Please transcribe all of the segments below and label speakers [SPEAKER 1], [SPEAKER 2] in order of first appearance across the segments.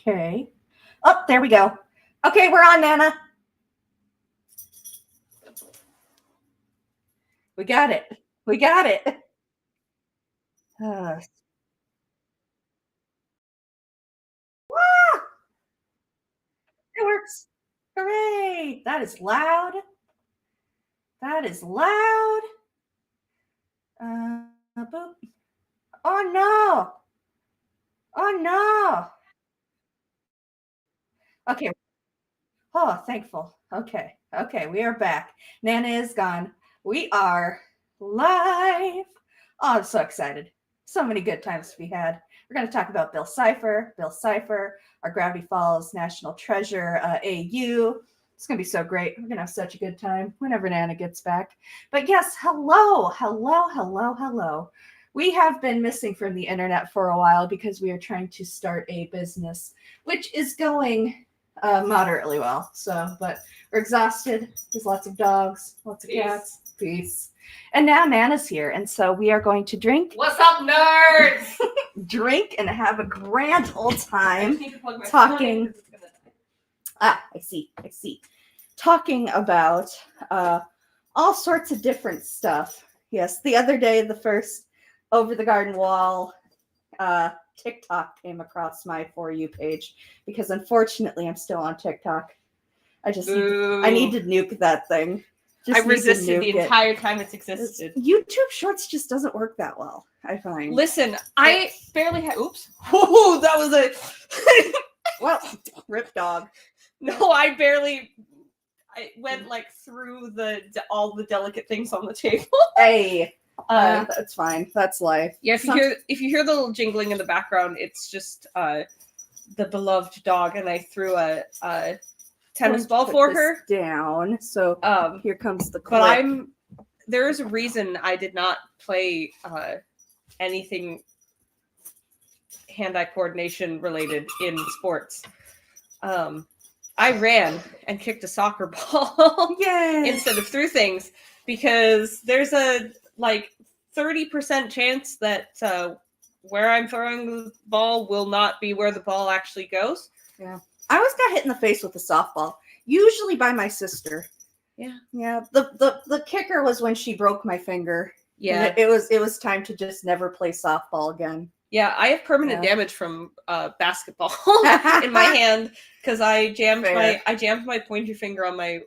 [SPEAKER 1] Okay. Oh, there we go. Okay, we're on, Nana. We got it. We got it. Uh, it works. Hooray. That is loud. That is loud. Boop. Oh, no. Oh, no. Okay. Oh, thankful. Okay. Okay, we are back. Nana is gone. We are live. Oh, I'm so excited. So many good times to be had. We're going to talk about Bill Cipher, our Gravity Falls National Treasure AU. It's going to be so great. We're going to have such a good time whenever Nana gets back. But yes, hello. We have been missing from the internet for a while because we are trying to start a business, which is going moderately well. So, but we're exhausted. There's lots of dogs, lots of cats. Peace. And now Nana's here, and so we are going to drink.
[SPEAKER 2] What's up, nerds?
[SPEAKER 1] Drink and have a grand old time talking. I see. Talking about all sorts of different stuff. Yes, the other day, the first Over the Garden Wall TikTok came across my For You page because unfortunately I'm still on TikTok. I need to nuke that thing.
[SPEAKER 2] I resisted the entire time it's existed.
[SPEAKER 1] YouTube Shorts just doesn't work that well, I find.
[SPEAKER 2] Listen, I barely had. Oops. Whoa, that was a.
[SPEAKER 1] Well, rip dog.
[SPEAKER 2] No, I went like through all the delicate things on the table.
[SPEAKER 1] Hey. That's fine. That's life.
[SPEAKER 2] Yeah, if you hear the little jingling in the background, it's just the beloved dog, and I threw a tennis ball for her
[SPEAKER 1] down. So here comes the clip.
[SPEAKER 2] But there is a reason I did not play anything hand-eye coordination related in sports. I ran and kicked a soccer ball instead of threw things because there's a 30% chance that where I'm throwing the ball will not be where the ball actually goes.
[SPEAKER 1] Yeah. I always got hit in the face with a softball, usually by my sister.
[SPEAKER 2] Yeah.
[SPEAKER 1] Yeah. The kicker was when she broke my finger.
[SPEAKER 2] Yeah.
[SPEAKER 1] It was time to just never play softball again.
[SPEAKER 2] Yeah, I have permanent damage from basketball in my hand because I jammed my pointer finger on my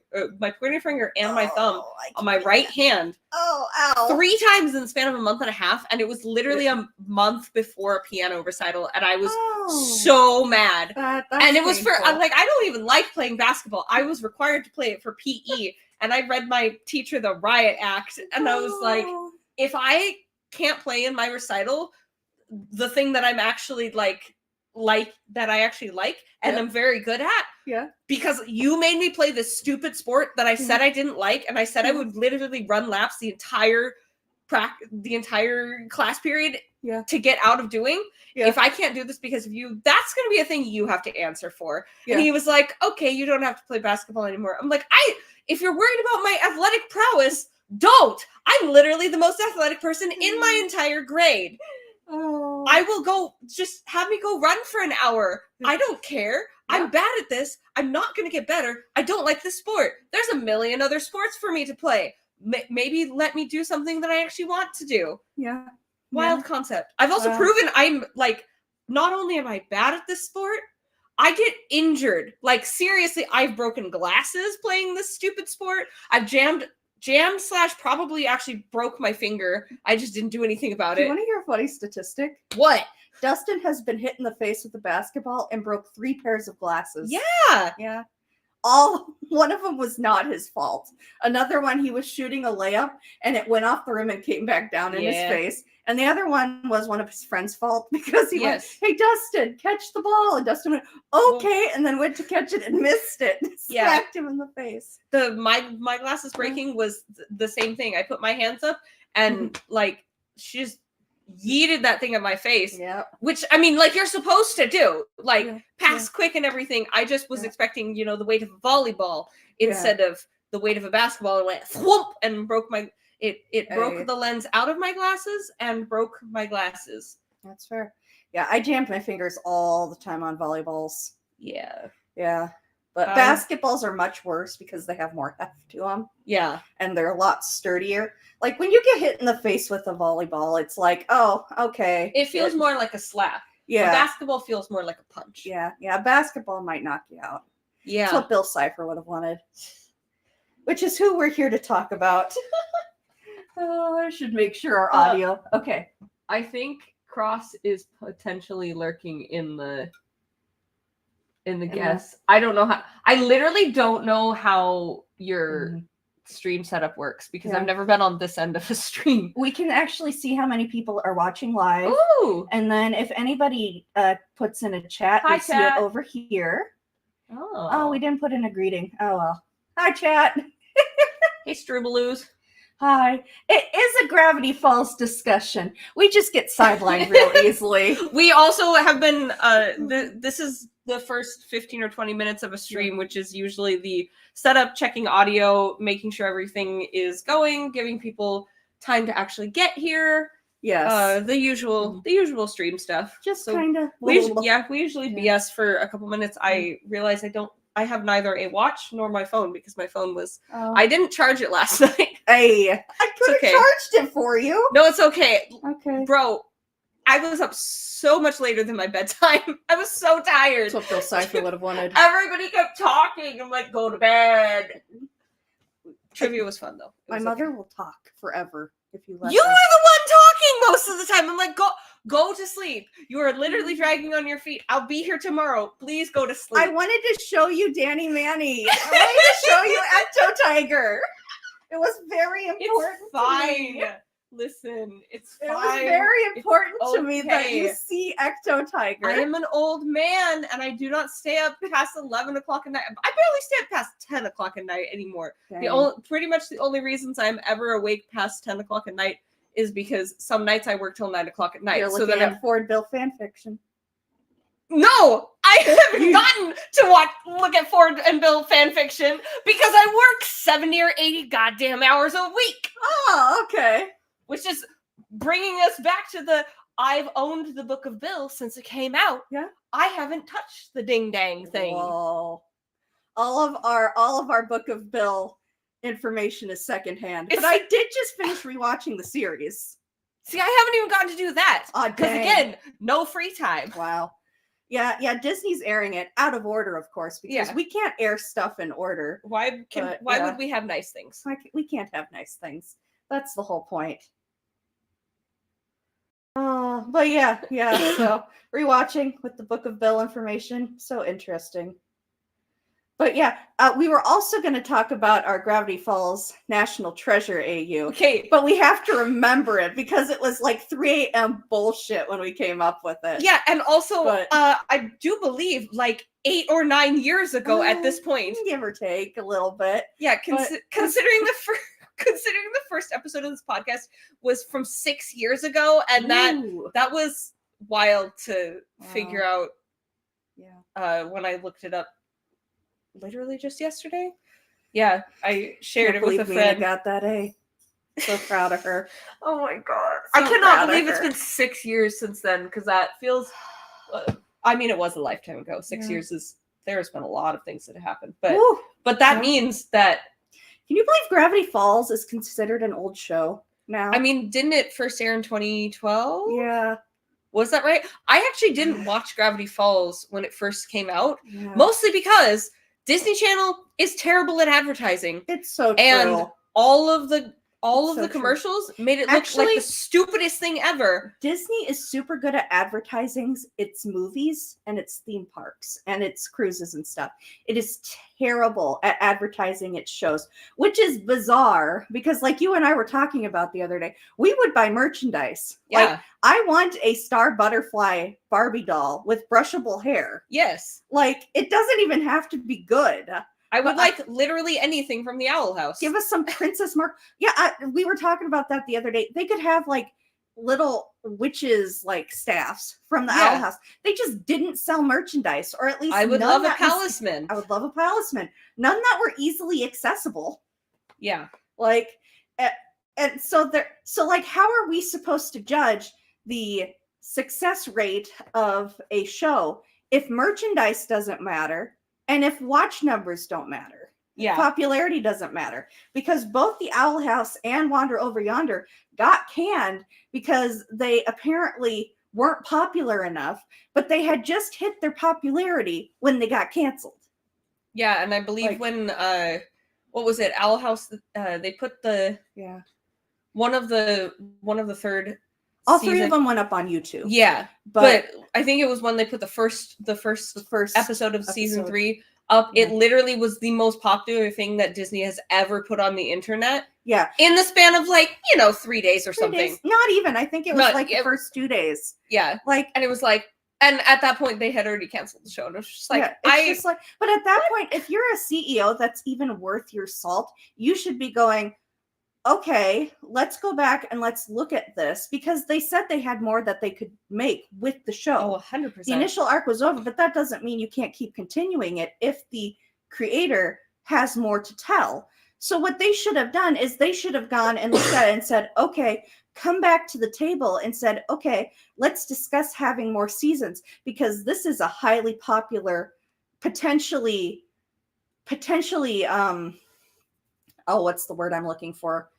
[SPEAKER 2] pointer finger and my thumb on my right hand.
[SPEAKER 1] Oh, ow!
[SPEAKER 2] 3 times in the span of a month and a half, and it was literally a month before a piano recital, and I was so mad. And it was painful. I don't even like playing basketball. I was required to play it for PE, and I read my teacher the riot act, and I was like, if I can't play in my recital, the thing that I'm actually that I actually like and I'm very good at, because you made me play this stupid sport that I said I didn't like, and I said I would literally run laps the entire class period to get out of doing. If I can't do this because of you, that's going to be a thing you have to answer for. And he was like, okay, you don't have to play basketball anymore. I'm like, if you're worried about my athletic prowess, don't. I'm literally the most athletic person in my entire grade.
[SPEAKER 1] Oh.
[SPEAKER 2] I will go, just have me go run for an hour. I don't care. I'm bad at this. I'm not going to get better. I don't like this sport. There's a million other sports for me to play. Maybe let me do something that I actually want to do.
[SPEAKER 1] Yeah.
[SPEAKER 2] Wild concept. I've also proven I'm not only am I bad at this sport, I get injured. Seriously, I've broken glasses playing this stupid sport. I've jammed / probably actually broke my finger. I just didn't do anything about it.
[SPEAKER 1] Do you want to hear a funny statistic?
[SPEAKER 2] What?
[SPEAKER 1] Dustin has been hit in the face with a basketball and broke 3 pairs of glasses.
[SPEAKER 2] Yeah.
[SPEAKER 1] One of them was not his fault. Another one, he was shooting a layup and it went off the rim and came back down in his face. And the other one was one of his friend's fault because he went, hey, Dustin, catch the ball. And Dustin went, okay, and then went to catch it and missed it. Smacked him in the face.
[SPEAKER 2] My glasses breaking was the same thing. I put my hands up and she just yeeted that thing at my face.
[SPEAKER 1] Yeah.
[SPEAKER 2] Which, you're supposed to do. Pass quick and everything. I just was expecting, the weight of a volleyball instead of the weight of a basketball. It went thwomp and broke my... It broke the lens out of my glasses and broke my glasses.
[SPEAKER 1] That's fair. Yeah, I jammed my fingers all the time on volleyballs.
[SPEAKER 2] Yeah.
[SPEAKER 1] Yeah. But basketballs are much worse because they have more heft to them.
[SPEAKER 2] Yeah.
[SPEAKER 1] And they're a lot sturdier. Like, when you get hit in the face with a volleyball, it's like, oh, okay.
[SPEAKER 2] It feels more like a slap.
[SPEAKER 1] Yeah.
[SPEAKER 2] A basketball feels more like a punch.
[SPEAKER 1] Yeah. Basketball might knock you out.
[SPEAKER 2] Yeah.
[SPEAKER 1] That's what Bill Cipher would have wanted. Which is who we're here to talk about. Oh, I should make sure our audio. Okay.
[SPEAKER 2] I think Cross is potentially lurking in the guest. I don't know how. I literally don't know how your stream setup works because I've never been on this end of a stream.
[SPEAKER 1] We can actually see how many people are watching live.
[SPEAKER 2] Ooh.
[SPEAKER 1] And then if anybody puts in a chat, we see it over here. Oh, we didn't put in a greeting. Oh, well. Hi, chat.
[SPEAKER 2] Hey, Strubaloos.
[SPEAKER 1] Hi. It is a Gravity Falls discussion. We just get sidelined real easily.
[SPEAKER 2] We also have been, this is the first 15 or 20 minutes of a stream, which is usually the setup, checking audio, making sure everything is going, giving people time to actually get here.
[SPEAKER 1] Yes.
[SPEAKER 2] The usual stream stuff.
[SPEAKER 1] Just kind of.
[SPEAKER 2] We usually BS for a couple minutes. I realize I have neither a watch nor my phone because my phone was, I didn't charge it last night.
[SPEAKER 1] Hey, I could have charged it for you.
[SPEAKER 2] No, it's okay.
[SPEAKER 1] Okay.
[SPEAKER 2] Bro, I was up so much later than my bedtime. I was so tired.
[SPEAKER 1] That's what Bill Cipher would have wanted.
[SPEAKER 2] Everybody kept talking. I'm like, go to bed. Trivia was fun, though.
[SPEAKER 1] My mother will talk forever if you let
[SPEAKER 2] You
[SPEAKER 1] her.
[SPEAKER 2] were the one talking most of the time. I'm like, go to sleep. You are literally dragging on your feet. I'll be here tomorrow. Please go to sleep.
[SPEAKER 1] I wanted to show you Danny Manny. I wanted to show you Ecto Tiger. It was very important.
[SPEAKER 2] It's fine.
[SPEAKER 1] To me.
[SPEAKER 2] Listen, it's fine.
[SPEAKER 1] It was very important to me that you see Ecto Tiger.
[SPEAKER 2] I am an old man, and I do not stay up past 11 o'clock at night. I barely stay up past 10 o'clock at night anymore. Pretty much the only reasons I'm ever awake past 10 o'clock at night is because some nights I work till 9 o'clock at night.
[SPEAKER 1] You're looking at Ford Bill fan fiction.
[SPEAKER 2] No, I haven't gotten to look at Ford and Bill fan fiction because I work 70 or 80 goddamn hours a week.
[SPEAKER 1] Oh, okay.
[SPEAKER 2] Which is bringing us back to I've owned the Book of Bill since it came out.
[SPEAKER 1] Yeah.
[SPEAKER 2] I haven't touched the ding dang thing.
[SPEAKER 1] Whoa. All of our Book of Bill information is secondhand. But I did just finish rewatching the series.
[SPEAKER 2] See, I haven't even gotten to do that. Because again, no free time.
[SPEAKER 1] Wow. Yeah, Disney's airing it out of order, of course, because we can't air stuff in order.
[SPEAKER 2] Why would we have nice things?
[SPEAKER 1] We can't have nice things. That's the whole point. But yeah, so rewatching with the Book of Bill information, so interesting. But yeah, we were also going to talk about our Gravity Falls National Treasure AU.
[SPEAKER 2] Okay.
[SPEAKER 1] But we have to remember it because it was like 3 a.m. bullshit when we came up with it.
[SPEAKER 2] Yeah, and also, I do believe like 8 or 9 years ago at this point.
[SPEAKER 1] Give or take a little bit.
[SPEAKER 2] Yeah, considering the first episode of this podcast was from 6 years ago, and that was wild to figure out. Yeah. When I looked it up. Literally just yesterday. Yeah, I shared it with a friend.
[SPEAKER 1] I got that A. So proud of her.
[SPEAKER 2] Oh my god. So I cannot believe it's been 6 years since then, because that feels I mean, it was a lifetime ago. 6 years there's been a lot of things that have happened. But that means that
[SPEAKER 1] can you believe Gravity Falls is considered an old show now?
[SPEAKER 2] I mean, didn't it first air in 2012?
[SPEAKER 1] Yeah.
[SPEAKER 2] Was that right? I actually didn't watch Gravity Falls when it first came out, mostly because Disney Channel is terrible at advertising.
[SPEAKER 1] It's so true.
[SPEAKER 2] And all of the commercials made it look like the stupidest thing ever.
[SPEAKER 1] Disney is super good at advertising its movies and its theme parks and its cruises and stuff. It is terrible at advertising its shows, which is bizarre because like you and I were talking about the other day, we would buy merchandise.
[SPEAKER 2] Yeah.
[SPEAKER 1] Like, I want a Star Butterfly Barbie doll with brushable hair.
[SPEAKER 2] Yes.
[SPEAKER 1] Like, it doesn't even have to be good.
[SPEAKER 2] I would like literally anything from the Owl House.
[SPEAKER 1] Give us some Princess Mark. Yeah, we were talking about that the other day. They could have like little witches like staffs from the Owl House. They just didn't sell merchandise, or at least
[SPEAKER 2] I would love a palisman.
[SPEAKER 1] I would love a palisman. None that were easily accessible.
[SPEAKER 2] Yeah,
[SPEAKER 1] like, and so like, how are we supposed to judge the success rate of a show if merchandise doesn't matter and if watch numbers don't matter.
[SPEAKER 2] Yeah.
[SPEAKER 1] Popularity doesn't matter, because both the Owl House and Wander Over Yonder got canned because they apparently weren't popular enough, but they had just hit their popularity when they got canceled.
[SPEAKER 2] Yeah, and I believe when what was it, Owl House, they put the one of the third
[SPEAKER 1] all
[SPEAKER 2] season.
[SPEAKER 1] 3 of them went up on YouTube.
[SPEAKER 2] Yeah, but I think it was when they put the first episode of season 3 up. Yeah. It literally was the most popular thing that Disney has ever put on the internet.
[SPEAKER 1] Yeah,
[SPEAKER 2] in the span of 3 days or something. Days.
[SPEAKER 1] Not even. I think it was the first 2 days.
[SPEAKER 2] Yeah, and it was and at that point they had already canceled the show, and it was just but at
[SPEAKER 1] that point, if you're a CEO that's even worth your salt, you should be going, okay, let's go back and let's look at this, because they said they had more that they could make with the show.
[SPEAKER 2] Oh, 100%.
[SPEAKER 1] The initial arc was over, but that doesn't mean you can't keep continuing it if the creator has more to tell. So what they should have done is they should have gone and looked at it and said, okay, come back to the table and said, okay, let's discuss having more seasons, because this is a highly popular, potentially, what's the word I'm looking for?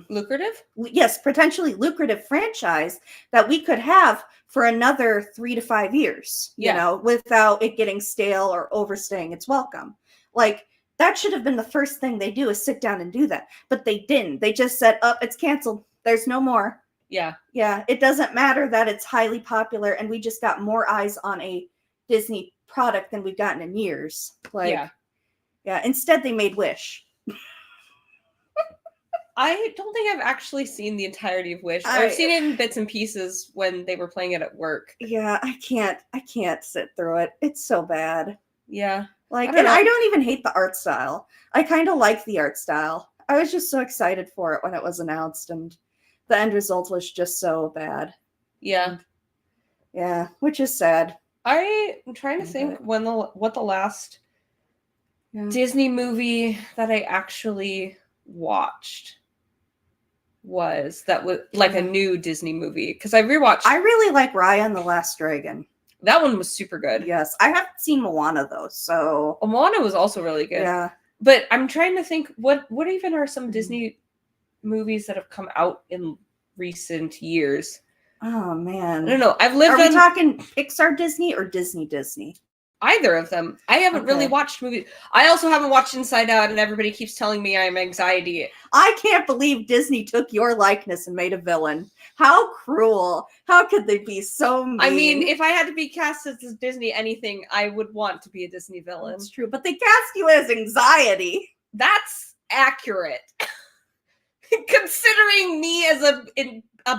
[SPEAKER 2] Lucrative?
[SPEAKER 1] Yes, potentially lucrative franchise that we could have for another 3 to 5 years, you know, without it getting stale or overstaying its welcome. That should have been the first thing they do, is sit down and do that. But they didn't. They just said, oh, it's canceled. There's no more.
[SPEAKER 2] Yeah.
[SPEAKER 1] Yeah. It doesn't matter that it's highly popular and we just got more eyes on a Disney product than we've gotten in years. Yeah. Instead, they made Wish.
[SPEAKER 2] I don't think I've actually seen the entirety of Wish. I've seen it in bits and pieces when they were playing it at work.
[SPEAKER 1] Yeah, I can't sit through it. It's so bad.
[SPEAKER 2] Yeah.
[SPEAKER 1] I don't even hate the art style. I kind of like the art style. I was just so excited for it when it was announced, and the end result was just so bad.
[SPEAKER 2] Yeah.
[SPEAKER 1] Yeah, which is sad.
[SPEAKER 2] I'm trying to think what the last Disney movie that I actually watched was a new Disney movie, because I
[SPEAKER 1] really like Raya and the Last Dragon.
[SPEAKER 2] That one was super good.
[SPEAKER 1] Yes, I haven't seen Moana though, so
[SPEAKER 2] Moana was also really good.
[SPEAKER 1] Yeah,
[SPEAKER 2] but I'm trying to think what even are some Disney movies that have come out in recent years.
[SPEAKER 1] Oh man,
[SPEAKER 2] I don't know.
[SPEAKER 1] Are we talking Pixar Disney or Disney Disney?
[SPEAKER 2] Either of them. I haven't really watched movies. I also haven't watched Inside Out, and everybody keeps telling me I have anxiety.
[SPEAKER 1] I can't believe Disney took your likeness and made a villain. How cruel. How could they be so mean?
[SPEAKER 2] I mean, if I had to be cast as Disney anything, I would want to be a Disney villain.
[SPEAKER 1] That's true, but they cast you as anxiety.
[SPEAKER 2] That's accurate. Considering me as a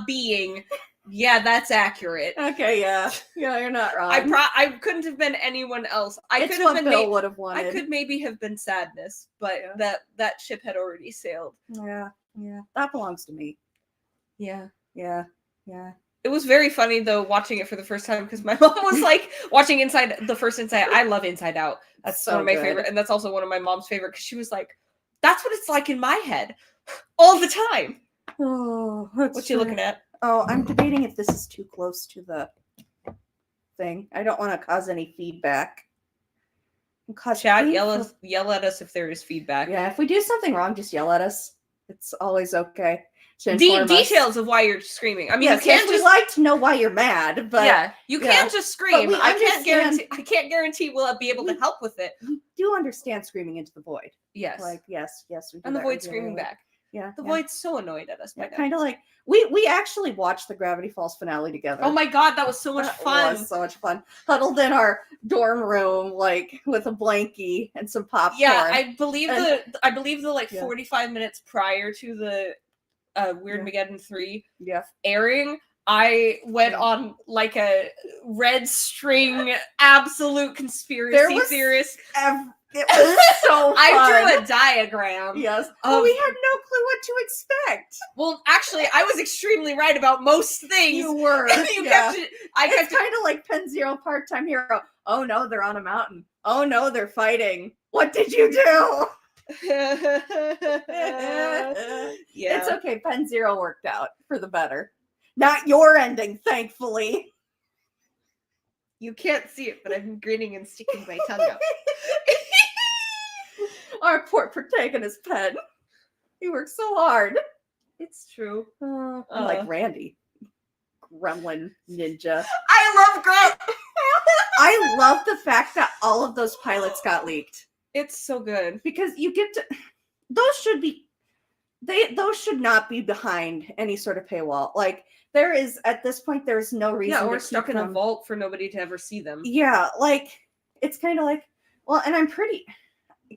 [SPEAKER 2] being, yeah, that's accurate.
[SPEAKER 1] Okay, yeah, you're not wrong.
[SPEAKER 2] I couldn't have been anyone else.
[SPEAKER 1] It's what Bill would have wanted.
[SPEAKER 2] I could maybe have been Sadness, but that ship had already sailed.
[SPEAKER 1] Yeah, that belongs to me.
[SPEAKER 2] Yeah.
[SPEAKER 1] It
[SPEAKER 2] was very funny though watching it for the first time, because my mom was watching Inside. I love Inside Out. That's one of my favorite, and that's also one of my mom's favorite, because she was like, "That's what it's like in my head, all the time."
[SPEAKER 1] Oh,
[SPEAKER 2] what's she looking at?
[SPEAKER 1] Oh, I'm debating if this is too close to the thing. I don't want to cause any feedback.
[SPEAKER 2] Chat, yell at us if there is feedback.
[SPEAKER 1] Yeah, if we do something wrong, just yell at us. It's always okay.
[SPEAKER 2] Details of why you're screaming. I mean,
[SPEAKER 1] we like to know why you're mad, but
[SPEAKER 2] you can't just scream. I can't guarantee we'll be able to help with it.
[SPEAKER 1] We do understand screaming into the void.
[SPEAKER 2] Yes.
[SPEAKER 1] Yes, we do.
[SPEAKER 2] And the void screaming back.
[SPEAKER 1] Yeah.
[SPEAKER 2] The void's so annoyed at us.
[SPEAKER 1] Kind of like we actually watched the Gravity Falls finale together.
[SPEAKER 2] Oh my god, that was so much fun.
[SPEAKER 1] It was so much fun. Huddled in our dorm room, with a blankie and some popcorn.
[SPEAKER 2] Yeah, I believe the 45 minutes prior to the Weirdmageddon 3 airing, I went on a red string absolute conspiracy theorist.
[SPEAKER 1] It was so fun.
[SPEAKER 2] I drew a diagram.
[SPEAKER 1] Yes. We had no clue what to expect.
[SPEAKER 2] Well, actually, I was extremely right about most things.
[SPEAKER 1] You were.
[SPEAKER 2] It's
[SPEAKER 1] kind of like Pen Zero Part-Time Hero. Oh no, they're on a mountain. Oh no, they're fighting. What did you do? It's okay. Pen Zero worked out for the better. Not your ending, thankfully.
[SPEAKER 2] You can't see it, but I'm grinning and sticking my tongue out.
[SPEAKER 1] Our poor protagonist, Pen. He works so hard.
[SPEAKER 2] It's true.
[SPEAKER 1] I'm like Randy. Gremlin ninja.
[SPEAKER 2] I love Gremlin.
[SPEAKER 1] I love the fact that all of those pilots got leaked.
[SPEAKER 2] It's so good.
[SPEAKER 1] Because you get to... Those should not be behind any sort of paywall. Like, there is, at this point, there is no reason
[SPEAKER 2] or
[SPEAKER 1] to
[SPEAKER 2] stuck
[SPEAKER 1] keep
[SPEAKER 2] in a
[SPEAKER 1] them.
[SPEAKER 2] vault for nobody to ever see them.
[SPEAKER 1] Yeah, like, it's kind of like, well, and I'm pretty...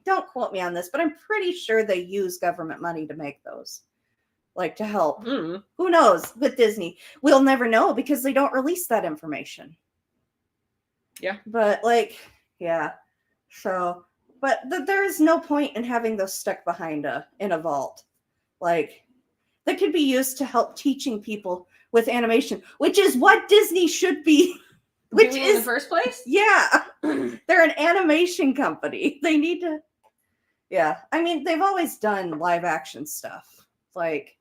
[SPEAKER 1] Don't quote me on this, but I'm pretty sure they use government money to make those. Like, to help.
[SPEAKER 2] Mm.
[SPEAKER 1] Who knows with Disney? We'll never know because they don't release that information.
[SPEAKER 2] Yeah.
[SPEAKER 1] But, like, yeah. So, but there is no point in having those stuck behind in a vault. Like, that could be used to help teaching people with animation, which is what Disney should be. Which
[SPEAKER 2] doing
[SPEAKER 1] is
[SPEAKER 2] in the first place?
[SPEAKER 1] Yeah. They're an animation company. They need to. Yeah. I mean, they've always done live action stuff. Like,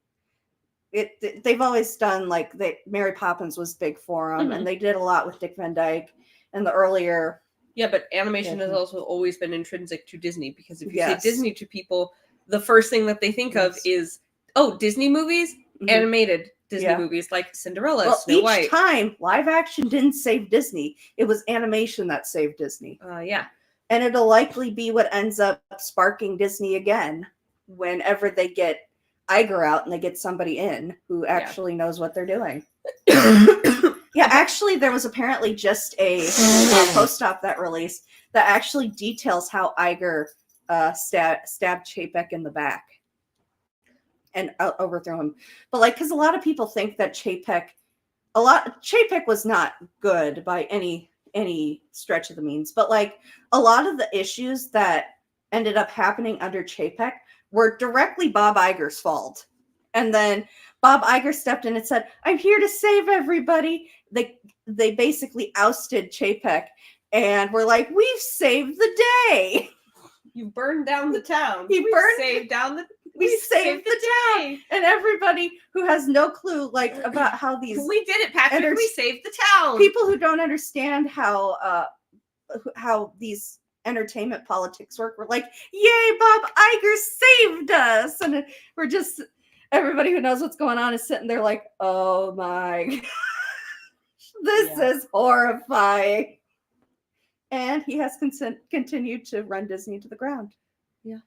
[SPEAKER 1] they've always done, like, Mary Poppins was big for them, and they did a lot with Dick Van Dyke and the earlier.
[SPEAKER 2] Yeah, but animation has also always been intrinsic to Disney, because if you say Disney to people, the first thing that they think of is, oh, Disney movies, animated Disney movies like Cinderella, Snow White.
[SPEAKER 1] Each time, live action didn't save Disney. It was animation that saved Disney.
[SPEAKER 2] Yeah.
[SPEAKER 1] And it'll likely be what ends up sparking Disney again whenever they get Iger out and they get somebody in who actually knows what they're doing. Yeah, actually, there was apparently just a post-op that released that actually details how Iger stabbed Chapek in the back and overthrew him. But, like, because a lot of people think that Chapek was not good by any stretch of the means, but, like, a lot of the issues that ended up happening under Chapek were directly Bob Iger's fault. And then Bob Iger stepped in and said, "I'm here to save everybody." They basically ousted Chapek and were like, "We've saved the day.
[SPEAKER 2] You burned down the town.
[SPEAKER 1] We
[SPEAKER 2] saved
[SPEAKER 1] the day." And everybody who has no clue, like, about how these...
[SPEAKER 2] We did it, Patrick. We saved the town.
[SPEAKER 1] People who don't understand how these entertainment politics work were like, "Yay, Bob Iger saved us." And we're just... Everybody who knows what's going on is sitting there like, "Oh my gosh, this is horrifying." And he has continued to run Disney to the ground. Yeah.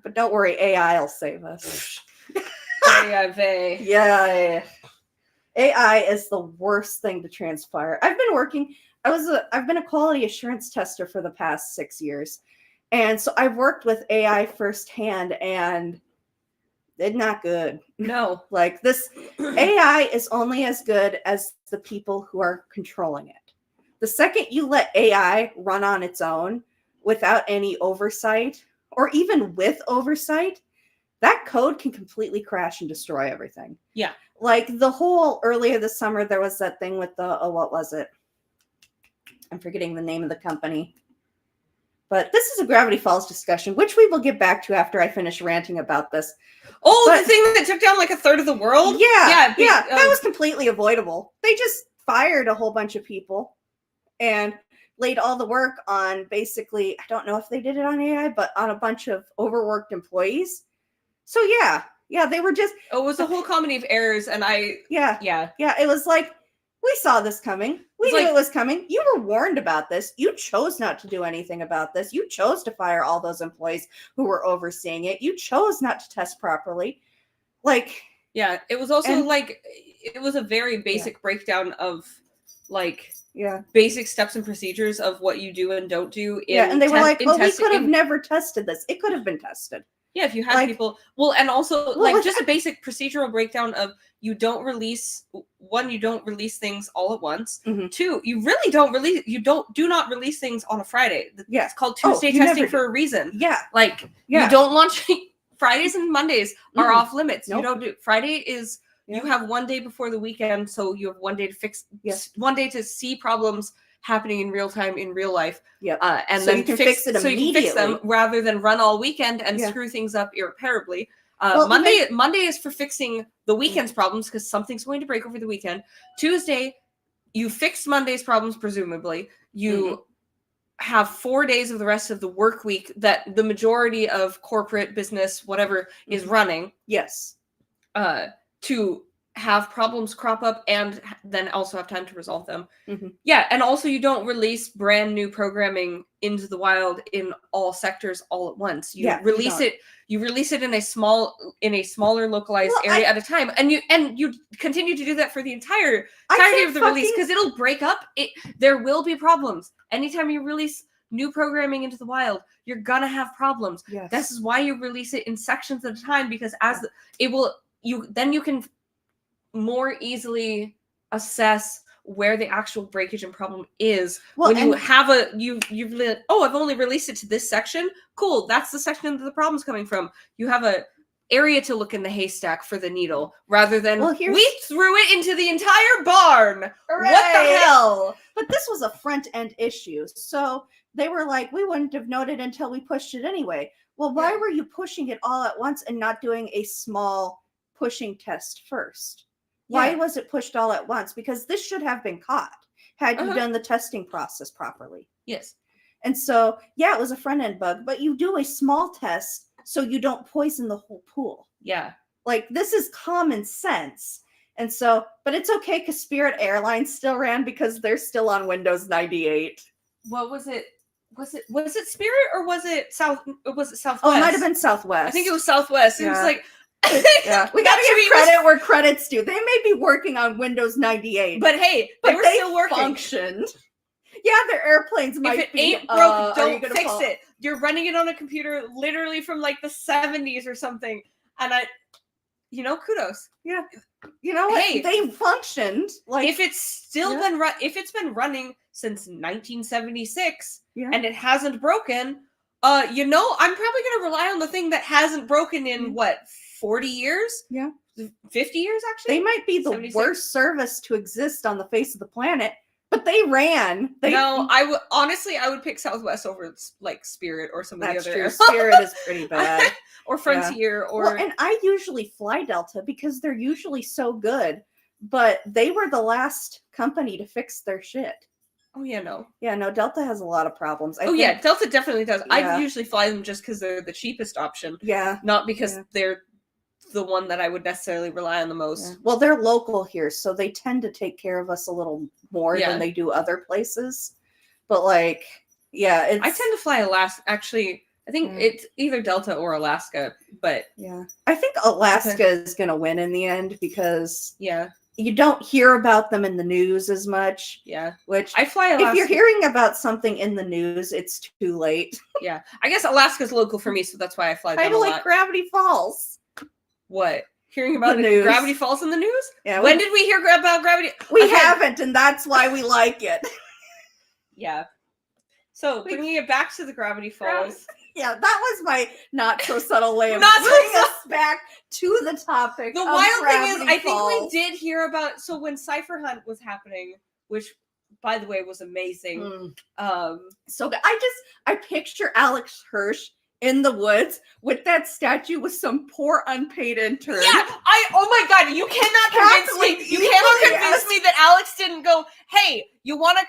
[SPEAKER 1] But don't worry, AI will save us. Yeah. AI is the worst thing to transpire. I've been a quality assurance tester for the past 6 years. And so I've worked with AI firsthand, and it's not good.
[SPEAKER 2] No.
[SPEAKER 1] Like, this AI is only as good as the people who are controlling it. The second you let AI run on its own without any oversight, or even with oversight, that code can completely crash and destroy everything.
[SPEAKER 2] Yeah.
[SPEAKER 1] Like, earlier this summer, there was that thing with what was it? I'm forgetting the name of the company. But this is a Gravity Falls discussion, which we will get back to after I finish ranting about this.
[SPEAKER 2] The thing that took down like a third of the world?
[SPEAKER 1] Yeah. That was completely avoidable. They just fired a whole bunch of people and laid all the work on, basically, I don't know if they did it on AI, but on a bunch of overworked employees. So yeah, they were just...
[SPEAKER 2] it was a whole comedy of errors, and
[SPEAKER 1] Yeah, it was like, we saw this coming. We knew it was coming. You were warned about this. You chose not to do anything about this. You chose to fire all those employees who were overseeing it. You chose not to test properly. Like...
[SPEAKER 2] Yeah, it was also, it was a very basic breakdown of, like...
[SPEAKER 1] Yeah.
[SPEAKER 2] Basic steps and procedures of what you do and don't do.
[SPEAKER 1] And they were like, "Well, we could have never tested this. It could have been tested."
[SPEAKER 2] Yeah, if you had people... Well, and also, just a basic procedural breakdown of you don't release things all at once. Mm-hmm. 2, you really do not release things on a Friday.
[SPEAKER 1] Yeah.
[SPEAKER 2] It's called Tuesday testing for a reason.
[SPEAKER 1] Yeah.
[SPEAKER 2] You don't launch... Fridays and Mondays are off limits.
[SPEAKER 1] Nope.
[SPEAKER 2] You don't do... Friday is... You have one day before the weekend, so you have one day to fix... One day to see problems happening in real time in real life.
[SPEAKER 1] Yep.
[SPEAKER 2] And
[SPEAKER 1] so
[SPEAKER 2] then
[SPEAKER 1] you can fix it immediately.
[SPEAKER 2] So you can fix them rather than run all weekend and screw things up irreparably. Monday is for fixing the weekend's problems because something's going to break over the weekend. Tuesday, you fixed Monday's problems, presumably. You have 4 days of the rest of the work week that the majority of corporate business, whatever, is running.
[SPEAKER 1] Yes.
[SPEAKER 2] To have problems crop up and then also have time to resolve them.
[SPEAKER 1] Mm-hmm.
[SPEAKER 2] Yeah, and also you don't release brand new programming into the wild in all sectors all at once. You release it in a smaller localized area at a time. And you continue to do that for the entirety of the release because it'll break up. There will be problems. Anytime you release new programming into the wild, you're gonna have problems.
[SPEAKER 1] Yes.
[SPEAKER 2] This is why you release it in sections at a time because you can more easily assess where the actual breakage and problem is. When you have I've only released it to this section. Cool, that's the section that the problem's coming from. You have a area to look in the haystack for the needle rather than we threw it into the entire barn.
[SPEAKER 1] Hooray! What the hell? But this was a front end issue, so they were like, we wouldn't have noted until we pushed it anyway. Well, why were you pushing it all at once and not doing a small pushing test first? Why was it pushed all at once? Because this should have been caught had you done the testing process properly.
[SPEAKER 2] Yes.
[SPEAKER 1] And so, it was a front end bug, but you do a small test so you don't poison the whole pool.
[SPEAKER 2] Yeah.
[SPEAKER 1] Like, this is common sense. And so, but it's okay because Spirit Airlines still ran because they're still on Windows 98.
[SPEAKER 2] What was it? Was it Spirit or was it Southwest?
[SPEAKER 1] Oh, it might have been Southwest.
[SPEAKER 2] I think it was Southwest. It was like
[SPEAKER 1] we gotta give credit where credit's due. They may be working on Windows 98,
[SPEAKER 2] but hey, they were still working.
[SPEAKER 1] Functioned. Yeah, their airplanes might
[SPEAKER 2] if it
[SPEAKER 1] be.
[SPEAKER 2] Ain't broke, don't fix it. You're running it on a computer literally from like the 70s or something, and kudos.
[SPEAKER 1] Yeah, you know what? Hey, they functioned. Like
[SPEAKER 2] if it's still if it's been running since 1976 and it hasn't broken, I'm probably gonna rely on the thing that hasn't broken in 40 years?
[SPEAKER 1] Yeah.
[SPEAKER 2] 50 years, actually?
[SPEAKER 1] They might be the 76. Worst service to exist on the face of the planet, but they ran.
[SPEAKER 2] I would pick Southwest over like Spirit or some of the other.
[SPEAKER 1] True. Spirit is pretty bad.
[SPEAKER 2] Or Frontier
[SPEAKER 1] and I usually fly Delta because they're usually so good, but they were the last company to fix their shit.
[SPEAKER 2] Oh, yeah, no.
[SPEAKER 1] Yeah, no, Delta has a lot of problems.
[SPEAKER 2] Delta definitely does. Yeah. I usually fly them just because they're the cheapest option.
[SPEAKER 1] Yeah.
[SPEAKER 2] Not because they're the one that I would necessarily rely on the most.
[SPEAKER 1] Yeah. Well, they're local here, so they tend to take care of us a little more than they do other places. But, I tend
[SPEAKER 2] to fly Alaska. Actually, I think it's either Delta or Alaska, but...
[SPEAKER 1] Yeah. I think Alaska is going to win in the end because... Yeah. You don't hear about them in the news as much.
[SPEAKER 2] Yeah.
[SPEAKER 1] Which
[SPEAKER 2] I fly Alaska.
[SPEAKER 1] If you're hearing about something in the news, it's too late.
[SPEAKER 2] Yeah. I guess Alaska's local for me, so that's why I fly them a lot.
[SPEAKER 1] Like Gravity Falls.
[SPEAKER 2] What? Hearing about
[SPEAKER 1] the news.
[SPEAKER 2] Gravity Falls in the news?
[SPEAKER 1] Yeah.
[SPEAKER 2] When did we hear about Gravity?
[SPEAKER 1] We haven't, and that's why we like it.
[SPEAKER 2] Yeah. So, bringing it back to the Gravity Falls.
[SPEAKER 1] Yeah, that was my not so subtle way of bringing us back to the topic.
[SPEAKER 2] The wild thing is, I think we did hear about. So when Cipher Hunt was happening, which, by the way, was amazing.
[SPEAKER 1] So I picture Alex Hirsch in the woods with that statue with some poor unpaid intern.
[SPEAKER 2] Yeah, oh my god, you cannot convince me. You cannot convince me that Alex didn't go, hey, you want to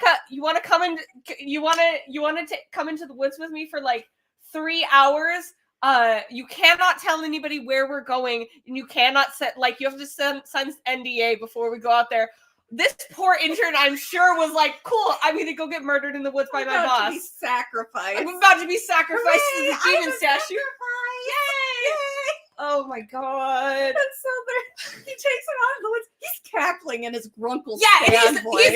[SPEAKER 2] come into the woods with me for like 3 hours. You cannot tell anybody where we're going, and you cannot you have to sign NDA before we go out there. This poor intern, I'm sure, was like, cool, I'm gonna go get murdered in the woods by my boss. I'm about to be sacrificed to the demon statue. Yay! Oh my god.
[SPEAKER 1] And so he takes it out of the woods. He's cackling in his grunkle voice.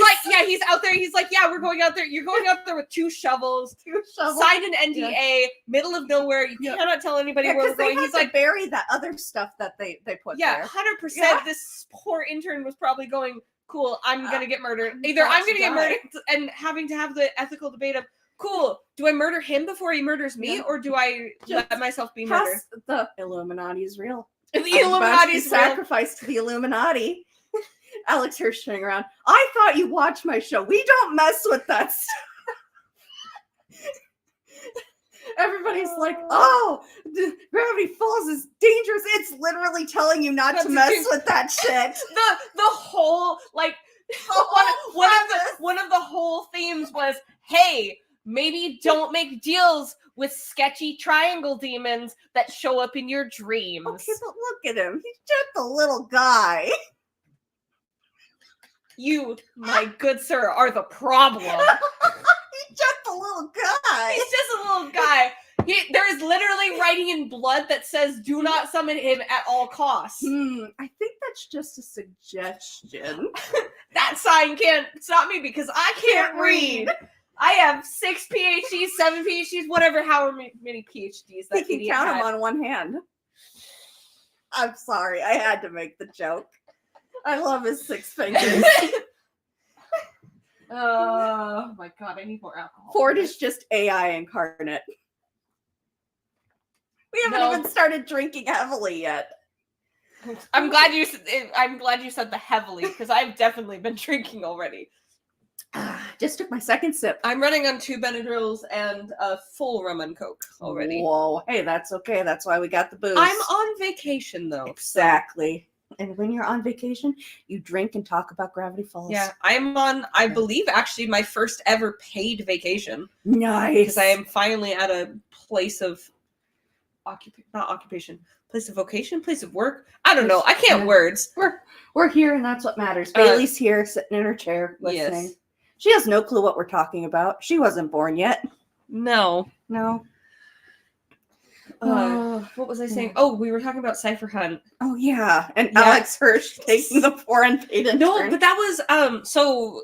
[SPEAKER 2] He's out there. He's like, we're going out there. You're going out there with 2 shovels. Signed an NDA, middle of nowhere. You cannot tell anybody where we're going. He's like,
[SPEAKER 1] bury that other stuff that they put there.
[SPEAKER 2] 100%. This poor intern was probably going, cool, I'm going to get murdered. Either I'm going to get murdered and having to have the ethical debate of, cool, do I murder him before he murders me, or do I let myself be murdered?
[SPEAKER 1] The Illuminati is real.
[SPEAKER 2] The Illuminati is
[SPEAKER 1] sacrificed to the Illuminati. Alex Hirsch turning around. I thought you watched my show. We don't mess with that stuff. Everybody's like, oh, Gravity Falls is dangerous. It's literally telling you not to mess with that shit.
[SPEAKER 2] The whole, like, one of the whole themes was, hey, maybe don't make deals with sketchy triangle demons that show up in your dreams.
[SPEAKER 1] Okay, but look at him. He's just a little guy.
[SPEAKER 2] You, my good sir, are the problem.
[SPEAKER 1] He's just a little guy.
[SPEAKER 2] He's just a little guy. There is literally writing in blood that says, do not summon him at all costs.
[SPEAKER 1] I think that's just a suggestion.
[SPEAKER 2] That sign can't stop me because I can't read. I have 6 PhDs, 7 PhDs, whatever, however many PhDs that
[SPEAKER 1] you can count them on one hand. I'm sorry, I had to make the joke. I love his 6 fingers.
[SPEAKER 2] Oh my god, I need more alcohol.
[SPEAKER 1] Ford is just AI incarnate. We haven't even started drinking heavily yet.
[SPEAKER 2] I'm glad you said the heavily, because I've definitely been drinking already.
[SPEAKER 1] Just took my second sip.
[SPEAKER 2] I'm running on 2 Benadryls and a full rum and coke already.
[SPEAKER 1] Whoa, hey, that's okay. That's why we got the booze.
[SPEAKER 2] I'm on vacation though.
[SPEAKER 1] Exactly. So. And when you're on vacation, you drink and talk about Gravity Falls.
[SPEAKER 2] Yeah, I'm on, I believe, actually my first ever paid vacation.
[SPEAKER 1] Nice.
[SPEAKER 2] Because I am finally at a place of place of vocation, place of work. I don't know. I can't words.
[SPEAKER 1] We're here, and that's what matters. Bailey's here, sitting in her chair, listening. Yes. She has no clue what we're talking about. She wasn't born yet.
[SPEAKER 2] No.
[SPEAKER 1] What
[SPEAKER 2] was I saying? Oh, we were talking about Cipher Hunt.
[SPEAKER 1] Oh yeah, and Alex Hirsch taking the foreign paid intern.
[SPEAKER 2] No, but that was so.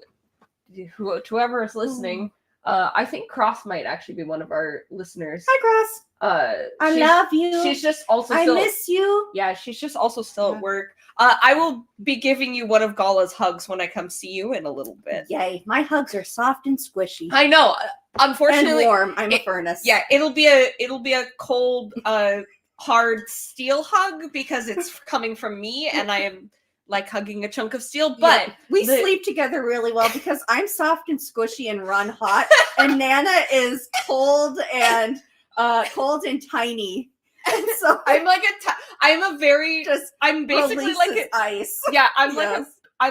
[SPEAKER 2] Whoever is listening, I think Cross might actually be one of our listeners.
[SPEAKER 1] Hi, Cross. I love you.
[SPEAKER 2] She's just also.
[SPEAKER 1] I miss you.
[SPEAKER 2] Yeah, she's just also still at work. I will be giving you one of Gala's hugs when I come see you in a little bit.
[SPEAKER 1] Yay! My hugs are soft and squishy.
[SPEAKER 2] I know. Unfortunately,
[SPEAKER 1] and warm. I'm a furnace.
[SPEAKER 2] Yeah, it'll be a cold, hard steel hug because it's coming from me, and I am like hugging a chunk of steel. But
[SPEAKER 1] we sleep together really well because I'm soft and squishy and run hot, and Nana is cold and tiny. And so
[SPEAKER 2] I'm like I'm basically like
[SPEAKER 1] ice.
[SPEAKER 2] Yeah, I'm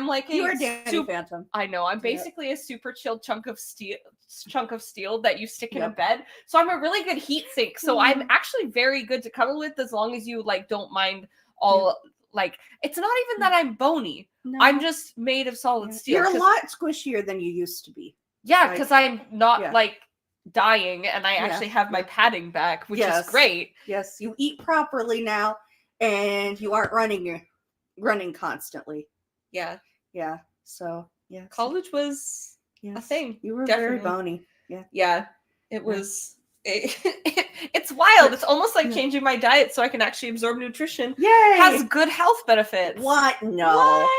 [SPEAKER 2] like
[SPEAKER 1] you are Danny Phantom.
[SPEAKER 2] I know. I'm basically a super chilled chunk of steel that you stick in a bed. So I'm a really good heat sink. So I'm actually very good to cuddle with as long as you like don't mind all like it's not even that I'm bony. No. I'm just made of solid steel.
[SPEAKER 1] You're a lot squishier than you used to be.
[SPEAKER 2] Yeah, because I'm not like dying and I actually have my padding back, which is great.
[SPEAKER 1] Yes, you eat properly now and you aren't running constantly.
[SPEAKER 2] Yeah.
[SPEAKER 1] So
[SPEAKER 2] college was a thing.
[SPEAKER 1] You were very bony.
[SPEAKER 2] Yeah. It was it's wild. It's almost like changing my diet so I can actually absorb nutrition.
[SPEAKER 1] Yay!
[SPEAKER 2] Has good health benefits.
[SPEAKER 1] What? No.
[SPEAKER 2] What?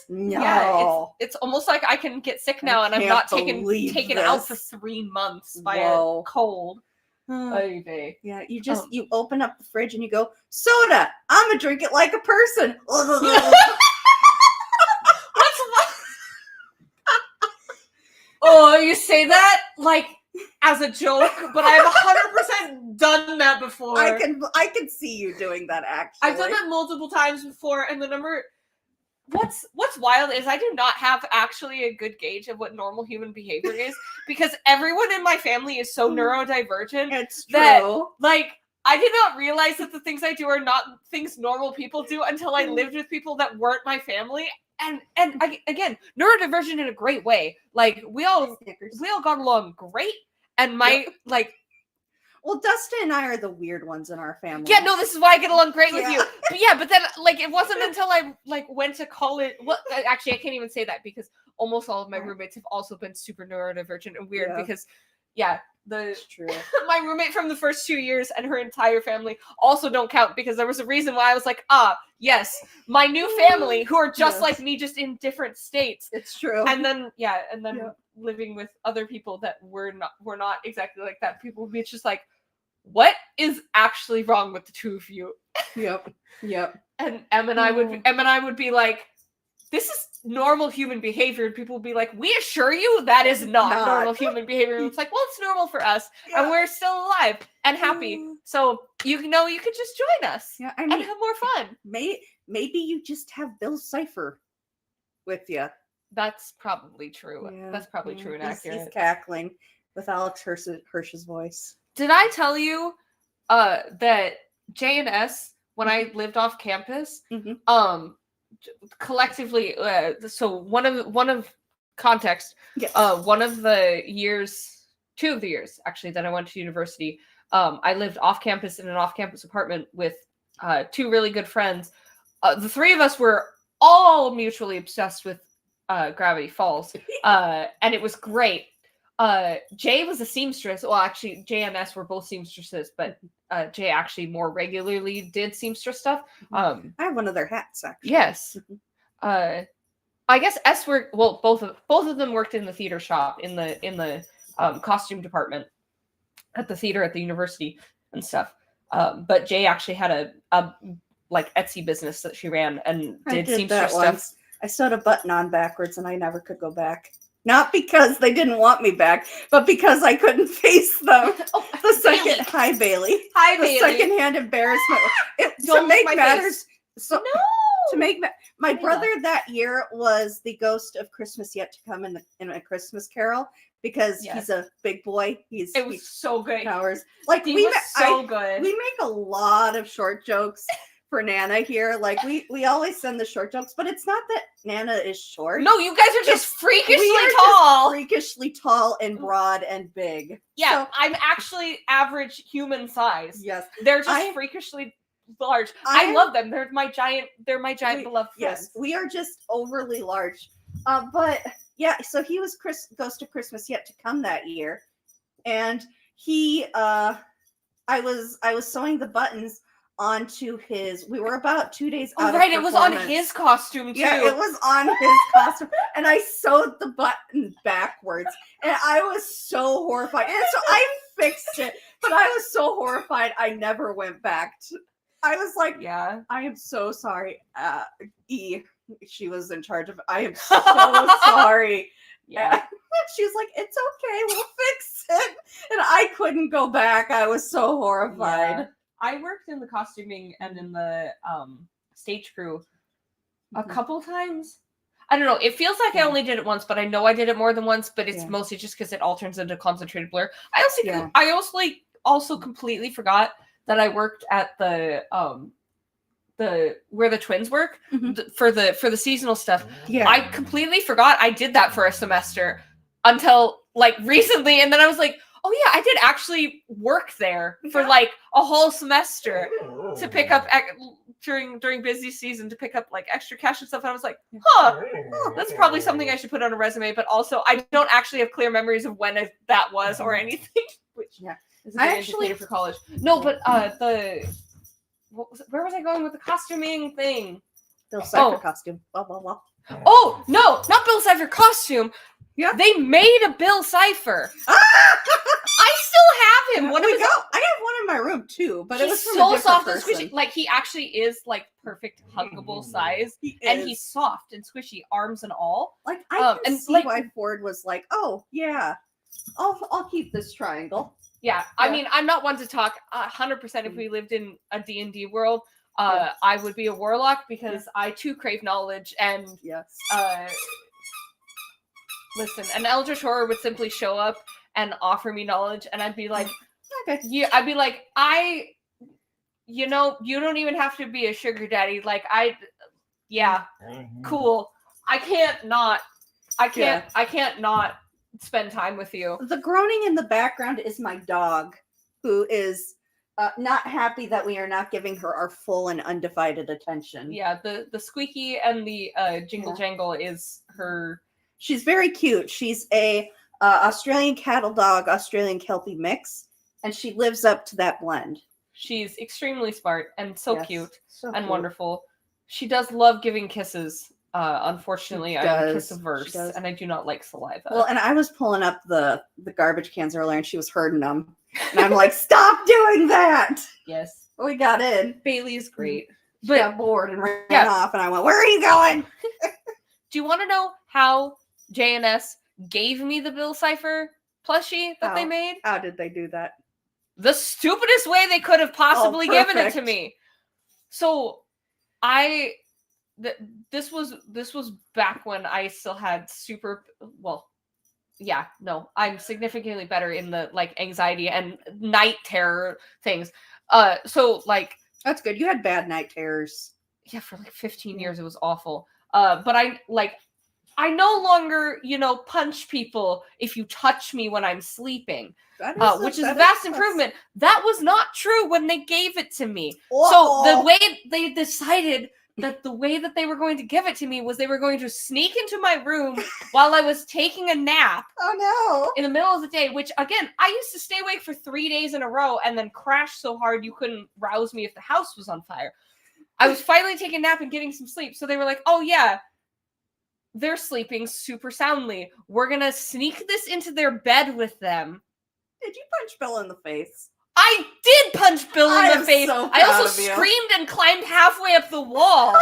[SPEAKER 1] No.
[SPEAKER 2] Yeah, it's almost like I can get sick now and I'm not taken out for 3 months by a cold.
[SPEAKER 1] Yeah, you open up the fridge and you go, soda, I'm gonna drink it like a person.
[SPEAKER 2] Oh, you say that like as a joke, but I've 100% done that before.
[SPEAKER 1] I can see you doing that actually.
[SPEAKER 2] I've done that multiple times before, and the number what's wild is I do not have actually a good gauge of what normal human behavior is because everyone in my family is so neurodivergent.
[SPEAKER 1] It's true.
[SPEAKER 2] That, like, I did not realize that the things I do are not things normal people do until I lived with people that weren't my family. And again, neurodivergent in a great way. Like we all got along great. And
[SPEAKER 1] well, Dustin and I are the weird ones in our family.
[SPEAKER 2] Yeah, no, this is why I get along great with you. But then like it wasn't until I like went to college. Well, actually, I can't even say that because almost all of my roommates have also been super neurodivergent and weird because it's true. My roommate from the first 2 years and her entire family also don't count because there was a reason why I was like, yes, my new family who are just like me, just in different states.
[SPEAKER 1] It's true.
[SPEAKER 2] And then living with other people that were not exactly like that. People would be just like, what is actually wrong with the two of you?
[SPEAKER 1] Yep.
[SPEAKER 2] And Em and I would be like, this is normal human behavior. And people will be like, we assure you that is not normal human behavior. And it's like, well, it's normal for us. Yeah. And we're still alive and happy. So, you could just join us and have more fun.
[SPEAKER 1] Maybe you just have Bill Cipher with you.
[SPEAKER 2] That's probably true. Yeah. That's probably true and accurate.
[SPEAKER 1] He's cackling with Alex Hirsch's voice.
[SPEAKER 2] Did I tell you that J&S, when I lived off campus, collectively, so one of context, yes. One of the years, 2 of the years actually that I went to university, I lived off campus in an off-campus apartment with 2 really good friends. The 3 of us were all mutually obsessed with Gravity Falls, and it was great. Jay was a seamstress. Well, actually, Jay and S were both seamstresses, but Jay actually more regularly did seamstress stuff.
[SPEAKER 1] I have one of their hats, actually.
[SPEAKER 2] Yes. I guess S worked. Well, both of them worked in the theater shop in the costume department at the theater at the university and stuff. But Jay actually had a like Etsy business that she ran and did seamstress stuff. Once.
[SPEAKER 1] I sewed a button on backwards, and I never could go back. Not because they didn't want me back, but because I couldn't face them. The second, hi Bailey.
[SPEAKER 2] Hi Bailey.
[SPEAKER 1] The secondhand embarrassment. To make matters, my brother that year was the ghost of Christmas Yet to Come in a Christmas Carol because he's a big boy.
[SPEAKER 2] It was so good.
[SPEAKER 1] Powers.
[SPEAKER 2] Like he was so good.
[SPEAKER 1] We make a lot of short jokes for Nana here. Like we always send the short jokes, but it's not that Nana is short.
[SPEAKER 2] No, you guys are just freakishly tall.
[SPEAKER 1] Freakishly tall and broad and big.
[SPEAKER 2] Yeah, so, I'm actually average human size.
[SPEAKER 1] Yes.
[SPEAKER 2] They're just freakishly large. I love them. They're my giant beloved friends.
[SPEAKER 1] Yes, we are just overly large. But yeah, so he was Ghost of Christmas Yet to Come that year. And he I was sewing the buttons onto we were about 2 days out of
[SPEAKER 2] it was on his costume too.
[SPEAKER 1] Yeah, it was on his costume, and I sewed the button backwards, and I was so horrified. And so I fixed it, but I was so horrified I never went back. I was like,
[SPEAKER 2] yeah,
[SPEAKER 1] I am so sorry. She was in charge of. I am so sorry.
[SPEAKER 2] Yeah.
[SPEAKER 1] She was like, it's okay, we'll fix it. And I couldn't go back. I was so horrified.
[SPEAKER 2] Yeah. I worked in the costuming and in the stage crew a couple times. I don't know. It feels like I only did it once, but I know I did it more than once, but it's mostly just because it all turns into concentrated blur. I also completely forgot that I worked at the where the twins work for the seasonal stuff.
[SPEAKER 1] Yeah.
[SPEAKER 2] I completely forgot I did that for a semester until like recently, and then I was like, oh yeah, I did actually work there for like a whole semester to pick up during busy season to pick up like extra cash and stuff. And I was like, that's probably something I should put on a resume. But also, I don't actually have clear memories of when that was or anything. Which is a good indicator for college. No, but where was I going with the costuming thing?
[SPEAKER 1] Bill Cipher costume. Blah blah blah.
[SPEAKER 2] Oh no, not Bill Cipher costume.
[SPEAKER 1] Yeah,
[SPEAKER 2] they made a Bill Cipher. I still have him.
[SPEAKER 1] I have one in my room too, but it was from
[SPEAKER 2] so
[SPEAKER 1] a
[SPEAKER 2] soft
[SPEAKER 1] person.
[SPEAKER 2] and squishy. Like he actually is like perfect huggable size, and he's soft and squishy, arms and all.
[SPEAKER 1] Like I can see why Ford was like, "Oh yeah, I'll keep this triangle."
[SPEAKER 2] Yeah, I mean, I'm not one to talk 100%. If we lived in a D&D world, I would be a warlock because I too crave knowledge and listen, an Eldritch Horror would simply show up and offer me knowledge, and I'd be like, okay. Yeah, I'd be like, you don't even have to be a sugar daddy. Like, cool. I can't not spend time with you.
[SPEAKER 1] The groaning in the background is my dog, who is not happy that we are not giving her our full and undivided attention.
[SPEAKER 2] Yeah, the squeaky and the jingle jangle is her.
[SPEAKER 1] She's very cute. She's a Australian cattle dog, Australian Kelpie mix, and she lives up to that blend.
[SPEAKER 2] She's extremely smart and so cute and wonderful. She does love giving kisses. Unfortunately, I'm kiss averse, and I do not like saliva.
[SPEAKER 1] Well, and I was pulling up the garbage cans earlier, and she was herding them, and I'm like, "Stop doing that!"
[SPEAKER 2] Yes,
[SPEAKER 1] we got in.
[SPEAKER 2] Bailey is great,
[SPEAKER 1] but got bored and ran off, and I went, "Where are you going?"
[SPEAKER 2] Do you want to know how JNS gave me the Bill Cipher plushie that they made?
[SPEAKER 1] How did they do that?
[SPEAKER 2] The stupidest way they could have possibly given it to me. So this was back when I still had I'm significantly better in the like anxiety and night terror things. So like
[SPEAKER 1] that's good. You had bad night terrors.
[SPEAKER 2] Yeah, for like 15 years it was awful. But I no longer, punch people if you touch me when I'm sleeping, which is a vast improvement. That was not true when they gave it to me. So the way they decided that the way that they were going to give it to me was they were going to sneak into my room while I was taking a nap.
[SPEAKER 1] Oh, no.
[SPEAKER 2] In the middle of the day, which, again, I used to stay awake for 3 days in a row and then crash so hard you couldn't rouse me if the house was on fire. I was finally taking a nap and getting some sleep. So they were like, oh, yeah, they're sleeping super soundly. We're going to sneak this into their bed with them.
[SPEAKER 1] Did you punch Bill in the face?
[SPEAKER 2] I did punch Bill in the face.
[SPEAKER 1] So
[SPEAKER 2] I also screamed and climbed halfway up the wall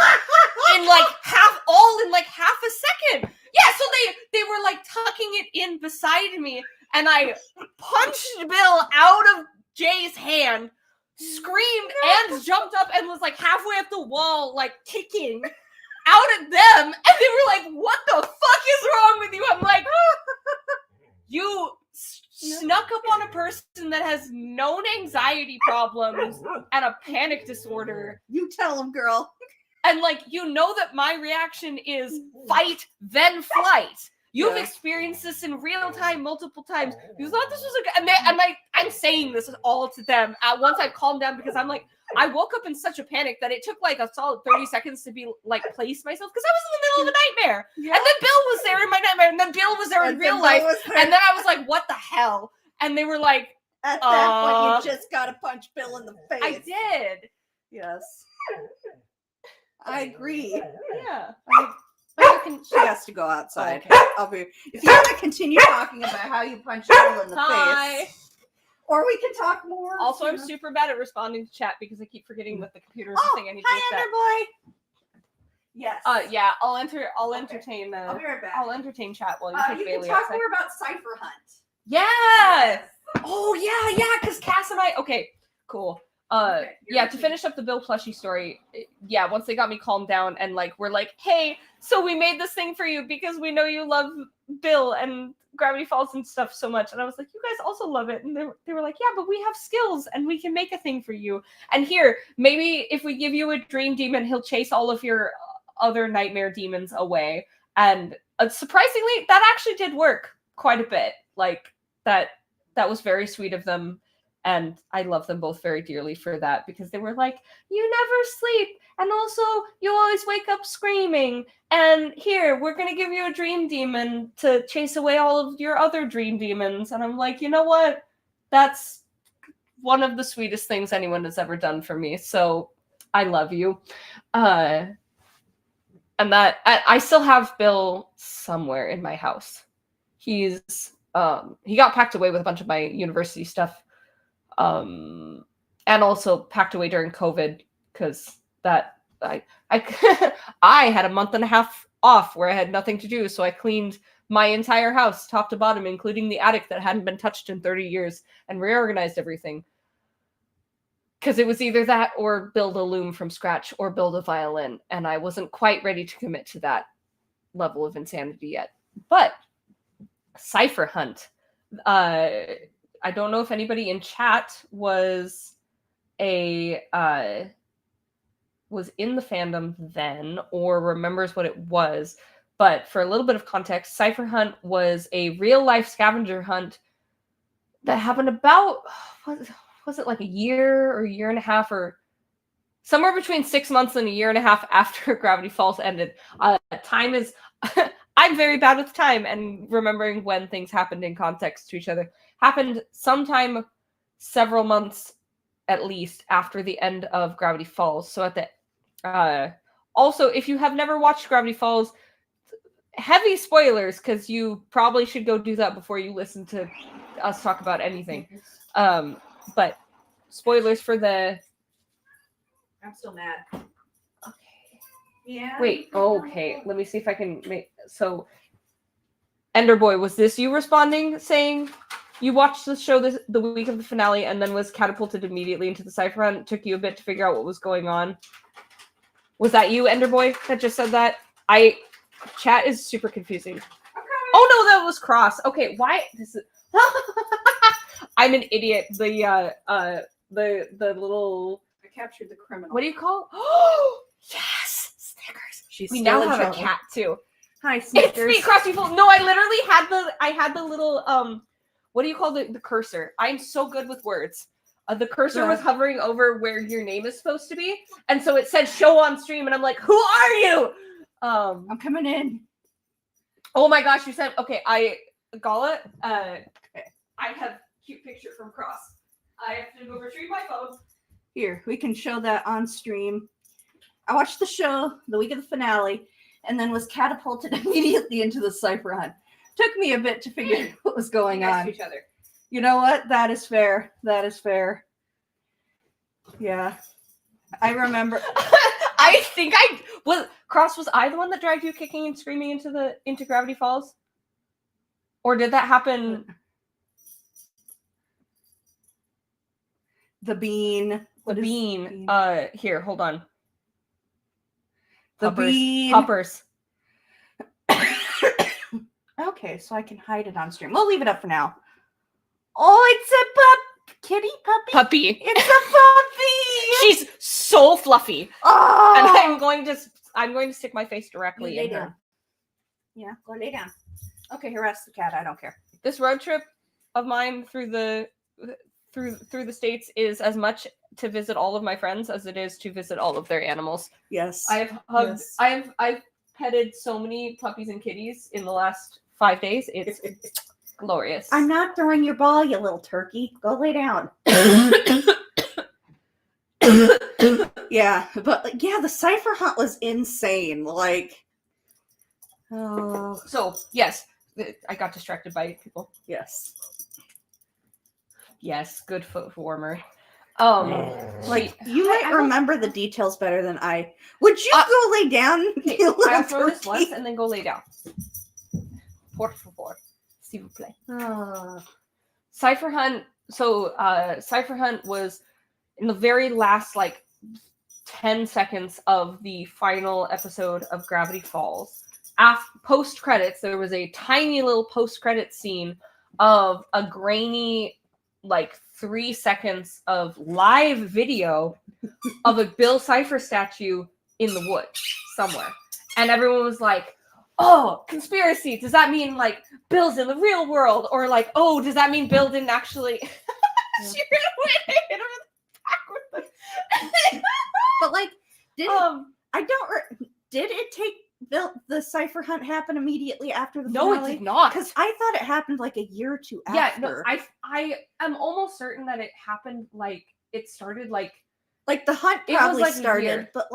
[SPEAKER 2] in half a second. Yeah, so they were like tucking it in beside me, and I punched Bill out of Jay's hand, screamed and jumped up and was like halfway up the wall, like kicking out at them, and they were like, "What the fuck is wrong with you?" I'm like, "You snuck up on a person that has known anxiety problems and a panic disorder.
[SPEAKER 1] You tell him, girl."
[SPEAKER 2] And that my reaction is fight, then flight. You've experienced this in real time multiple times. You thought this was I'm saying this all to them once I've calmed down, because I'm like, I woke up in such a panic that it took a solid 30 seconds to be place myself, because I was in the middle of a nightmare. Yeah. And then Bill was there in my nightmare, and then Bill was there in real life. And then I was like, what the hell? And they were like,
[SPEAKER 1] at that point, you just gotta punch Bill in the face.
[SPEAKER 2] I did.
[SPEAKER 1] Yes. I agree.
[SPEAKER 2] Yeah.
[SPEAKER 1] She has to go outside. Okay. If you want to continue talking about how you punch Bill in the face. Or we can talk more.
[SPEAKER 2] Also, I'm super bad at responding to chat because I keep forgetting that the computer is the thing I need to
[SPEAKER 1] chat. Hi, Underboy. Yes.
[SPEAKER 2] Yeah. I'll entertain.
[SPEAKER 1] I'll be right back.
[SPEAKER 2] I'll entertain chat while you take Bailey outside.
[SPEAKER 1] You can talk more about Cipher Hunt.
[SPEAKER 2] Yeah. Yes. Oh yeah. Because Cass and I. Okay. Cool. To finish up the Bill plushie story, once they got me calmed down and we're like, hey, so we made this thing for you because we know you love Bill and Gravity Falls and stuff so much. And I was like, you guys also love it. And they were like, yeah, but we have skills and we can make a thing for you. And here, maybe if we give you a dream demon, he'll chase all of your other nightmare demons away. And surprisingly, that actually did work quite a bit. That was very sweet of them. And I love them both very dearly for that, because they were like, you never sleep. And also, you always wake up screaming. And here, we're going to give you a dream demon to chase away all of your other dream demons. And I'm like, you know what? That's one of the sweetest things anyone has ever done for me. So I love you. And that I still have Bill somewhere in my house. He got packed away with a bunch of my university stuff. And also packed away during COVID, because that I I had a month and a half off where I had nothing to do, so I cleaned my entire house top to bottom, including the attic that hadn't been touched in 30 years, and reorganized everything, because it was either that or build a loom from scratch or build a violin, and I wasn't quite ready to commit to that level of insanity yet. But Cipher Hunt, I don't know if anybody in chat was in the fandom then or remembers what it was, but for a little bit of context, Cipher Hunt was a real life scavenger hunt that happened about, was it a year or a year and a half, or somewhere between 6 months and a year and a half after Gravity Falls ended. Time is I'm very bad with time and remembering when things happened in context to each other. Happened sometime several months at least after the end of Gravity Falls. So at the also, if you have never watched Gravity Falls, heavy spoilers, because you probably should go do that before you listen to us talk about anything. But spoilers for the...
[SPEAKER 1] I'm still mad.
[SPEAKER 2] Okay.
[SPEAKER 1] Yeah.
[SPEAKER 2] Wait. Okay. Let me see if I can make. So, Enderboy, was this you responding, saying you watched the show the week of the finale and then was catapulted immediately into the Cipher Hunt? It took you a bit to figure out what was going on. Was that you, Enderboy, that just said that? Chat is super confusing. Okay. Oh no, that was Cross. Okay, why? This is. I'm an idiot. The little.
[SPEAKER 1] I captured the criminal.
[SPEAKER 2] What do you call? Oh yes, Snickers. We now have a cat too.
[SPEAKER 1] Hi, Snickers.
[SPEAKER 2] It's me, Cross people. No, I literally had the little what do you call the cursor? I'm so good with words. The cursor was hovering over where your name is supposed to be, and so it said "show on stream," and I'm like, "Who are you?"
[SPEAKER 1] I'm coming in.
[SPEAKER 2] Oh my gosh, you said okay. Gala. I have cute picture from Cross. I have to go retrieve my phone.
[SPEAKER 1] Here, we can show that on stream. I watched the show the week of the finale, and then was catapulted immediately into the Cipher Hunt. Took me a bit to figure out what was going on.
[SPEAKER 2] Each other.
[SPEAKER 1] You know what? That is fair. That is fair. Yeah. I remember.
[SPEAKER 2] I think Cross, was I the one that dragged you kicking and screaming into Gravity Falls? Or did that happen?
[SPEAKER 1] The bean.
[SPEAKER 2] The bean. Here, hold on.
[SPEAKER 1] The bean.
[SPEAKER 2] Puppers.
[SPEAKER 1] Okay, so I can hide it on stream. We'll leave it up for now. Oh, it's a kitty puppy.
[SPEAKER 2] Puppy.
[SPEAKER 1] It's a puppy.
[SPEAKER 2] She's so fluffy.
[SPEAKER 1] Oh.
[SPEAKER 2] And I'm going to stick my face directly in her.
[SPEAKER 1] Yeah, go lay down. Okay, harass the cat. I don't care.
[SPEAKER 2] This road trip of mine through the states is as much to visit all of my friends as it is to visit all of their animals.
[SPEAKER 1] Yes.
[SPEAKER 2] I've hugged. Yes. I've petted so many puppies and kitties in the last 5 days. It's glorious.
[SPEAKER 1] I'm not throwing your ball, you little turkey. Go lay down. Yeah, but the Cipher Hunt was insane.
[SPEAKER 2] So yes, I got distracted by people.
[SPEAKER 1] Yes,
[SPEAKER 2] good foot warmer.
[SPEAKER 1] You might remember the details better than I. Would you go lay down?
[SPEAKER 2] Okay, I'll throw this once and then go lay down. Por favor, s'il vous plaît. Cipher Hunt. So Cipher Hunt was in the very last 10 seconds of the final episode of Gravity Falls. Post credits, there was a tiny little post credit scene of a grainy 3 seconds of live video of a Bill Cipher statue in the woods somewhere. And everyone was like, oh, conspiracy. Does that mean Bill's in the real world? Or oh, does that mean Bill didn't actually... She ran away and hit him in the back with the...
[SPEAKER 1] But did it take the Cipher Hunt happen immediately after the finale?
[SPEAKER 2] No, it did not.
[SPEAKER 1] Because I thought it happened a year or two after.
[SPEAKER 2] Yeah, no, I am almost certain that it happened it started
[SPEAKER 1] the hunt probably started, but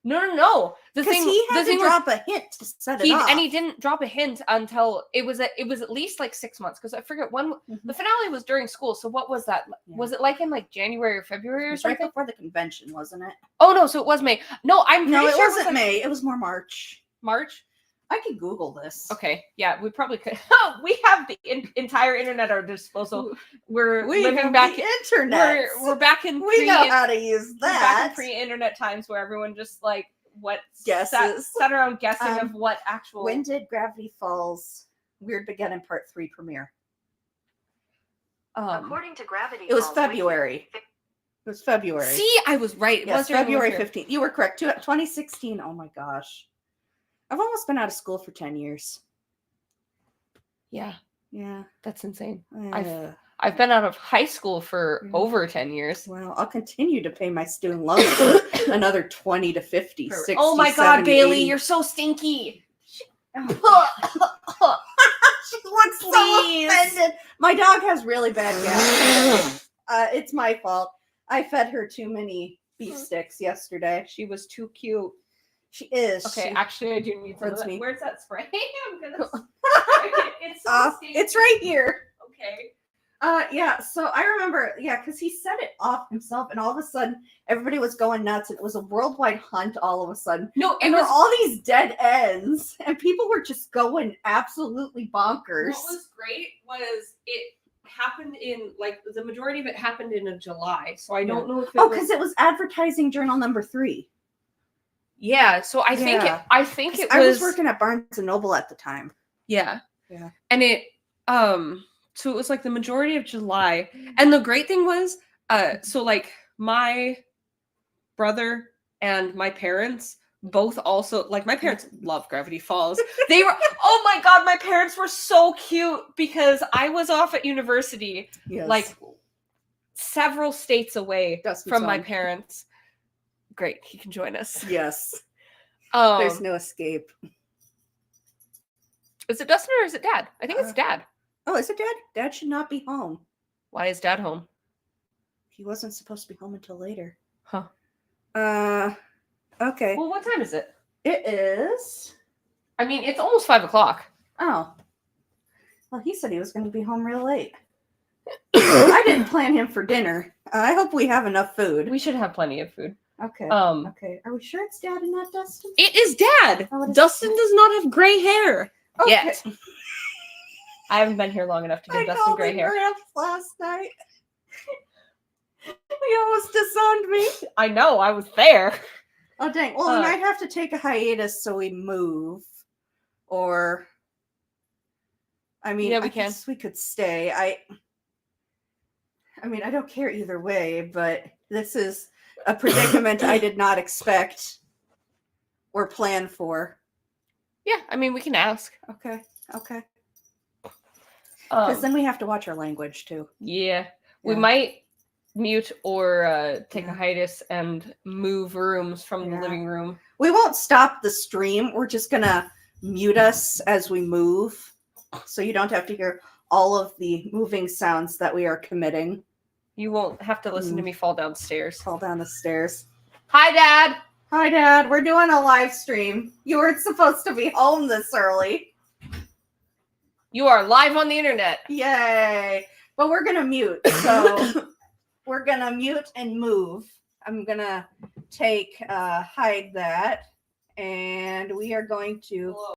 [SPEAKER 2] No.
[SPEAKER 1] Because he had to drop a hint to set it off.
[SPEAKER 2] And he didn't drop a hint until it was at least 6 months, because I forget when the finale was during school. So what was that? Yeah. Was it in January or February or something?
[SPEAKER 1] Right before the convention, wasn't it?
[SPEAKER 2] Oh no, so it was May. No, it
[SPEAKER 1] wasn't May. It was more March.
[SPEAKER 2] March?
[SPEAKER 1] I could Google this.
[SPEAKER 2] Okay, yeah, we probably could. We have the entire internet at our disposal. We're living back
[SPEAKER 1] the internet.
[SPEAKER 2] We're back in.
[SPEAKER 1] We know how to use that.
[SPEAKER 2] Back in pre-internet times where everyone just
[SPEAKER 1] guesses,
[SPEAKER 2] sat around guessing of what actual.
[SPEAKER 1] When did Gravity Falls Weird Beginning Part 3 premiere?
[SPEAKER 3] According to Gravity,
[SPEAKER 1] it was February. It was February.
[SPEAKER 2] See, I was right. It was
[SPEAKER 1] February 15th. You were correct. 2016. Oh my gosh. I've almost been out of school for 10 years.
[SPEAKER 2] Yeah.
[SPEAKER 1] Yeah.
[SPEAKER 2] That's insane. I've been out of high school for over 10 years.
[SPEAKER 1] Well, I'll continue to pay my student loans for another 20 to 50, 60,
[SPEAKER 2] oh my God,
[SPEAKER 1] 70,
[SPEAKER 2] Bailey,
[SPEAKER 1] 80.
[SPEAKER 2] You're so stinky.
[SPEAKER 1] She looks so offended. My dog has really bad gas. It's my fault. I fed her too many beef sticks yesterday.
[SPEAKER 2] She was too cute.
[SPEAKER 1] She is.
[SPEAKER 2] Okay, actually, I do need some of that.
[SPEAKER 1] Me.
[SPEAKER 2] Where's that spray? I'm gonna. It's so stinky.
[SPEAKER 1] It's right here.
[SPEAKER 2] Okay.
[SPEAKER 1] Yeah, so I remember, yeah, because he set it off himself, and all of a sudden, everybody was going nuts, and it was a worldwide hunt all of a sudden.
[SPEAKER 2] No,
[SPEAKER 1] and there were all these dead ends, and people were just going absolutely bonkers.
[SPEAKER 2] What was great was it happened in, like, the majority of it happened in July, so I don't know if it was...
[SPEAKER 1] because it was advertising journal number 3.
[SPEAKER 2] Yeah, so I think
[SPEAKER 1] I was working at Barnes and Noble at the time.
[SPEAKER 2] Yeah.
[SPEAKER 1] Yeah.
[SPEAKER 2] And it so it was like the majority of July. And the great thing was so like my brother and my parents both also, like, my parents love Gravity Falls. They were, oh my god, my parents were so cute because I was off at university, like several states away from my parents. Great, he can join us.
[SPEAKER 1] Yes. There's no escape.
[SPEAKER 2] Is it Dustin or is it Dad? I think it's Dad.
[SPEAKER 1] Oh, is it Dad? Dad should not be home.
[SPEAKER 2] Why is Dad home?
[SPEAKER 1] He wasn't supposed to be home until later.
[SPEAKER 2] Huh.
[SPEAKER 1] Okay.
[SPEAKER 2] Well, what time is it?
[SPEAKER 1] It is...
[SPEAKER 2] I mean, it's almost 5 o'clock.
[SPEAKER 1] Oh. Well, he said he was going to be home real late. I didn't plan him for dinner. I hope we have enough food.
[SPEAKER 2] We should have plenty of food.
[SPEAKER 1] Okay. Okay. Are we sure it's Dad and not Dustin?
[SPEAKER 2] It is Dad! Dustin does not have gray hair.
[SPEAKER 1] Okay.
[SPEAKER 2] Yet. I haven't been here long enough to give Dustin gray hair.
[SPEAKER 1] I last night. He almost disowned me.
[SPEAKER 2] I know, I was there.
[SPEAKER 1] Oh, dang. Well, we might have to take a hiatus so we move. Or... I mean,
[SPEAKER 2] yeah,
[SPEAKER 1] we could stay. I mean, I don't care either way, but this is a predicament I did not expect or plan for.
[SPEAKER 2] Yeah, I mean, we can ask.
[SPEAKER 1] Okay. Because then we have to watch our language, too.
[SPEAKER 2] Yeah. We might mute or take a hiatus and move rooms from the living room.
[SPEAKER 1] We won't stop the stream. We're just going to mute us as we move. So you don't have to hear all of the moving sounds that we are committing.
[SPEAKER 2] You won't have to listen to me fall downstairs.
[SPEAKER 1] Fall down the stairs.
[SPEAKER 2] Hi, Dad!
[SPEAKER 1] Hi, Dad. We're doing a live stream. You weren't supposed to be home this early.
[SPEAKER 2] You are live on the internet.
[SPEAKER 1] Yay. But we're going to mute. So we're going to mute and move. I'm going to hide that. And we are going to... Hello.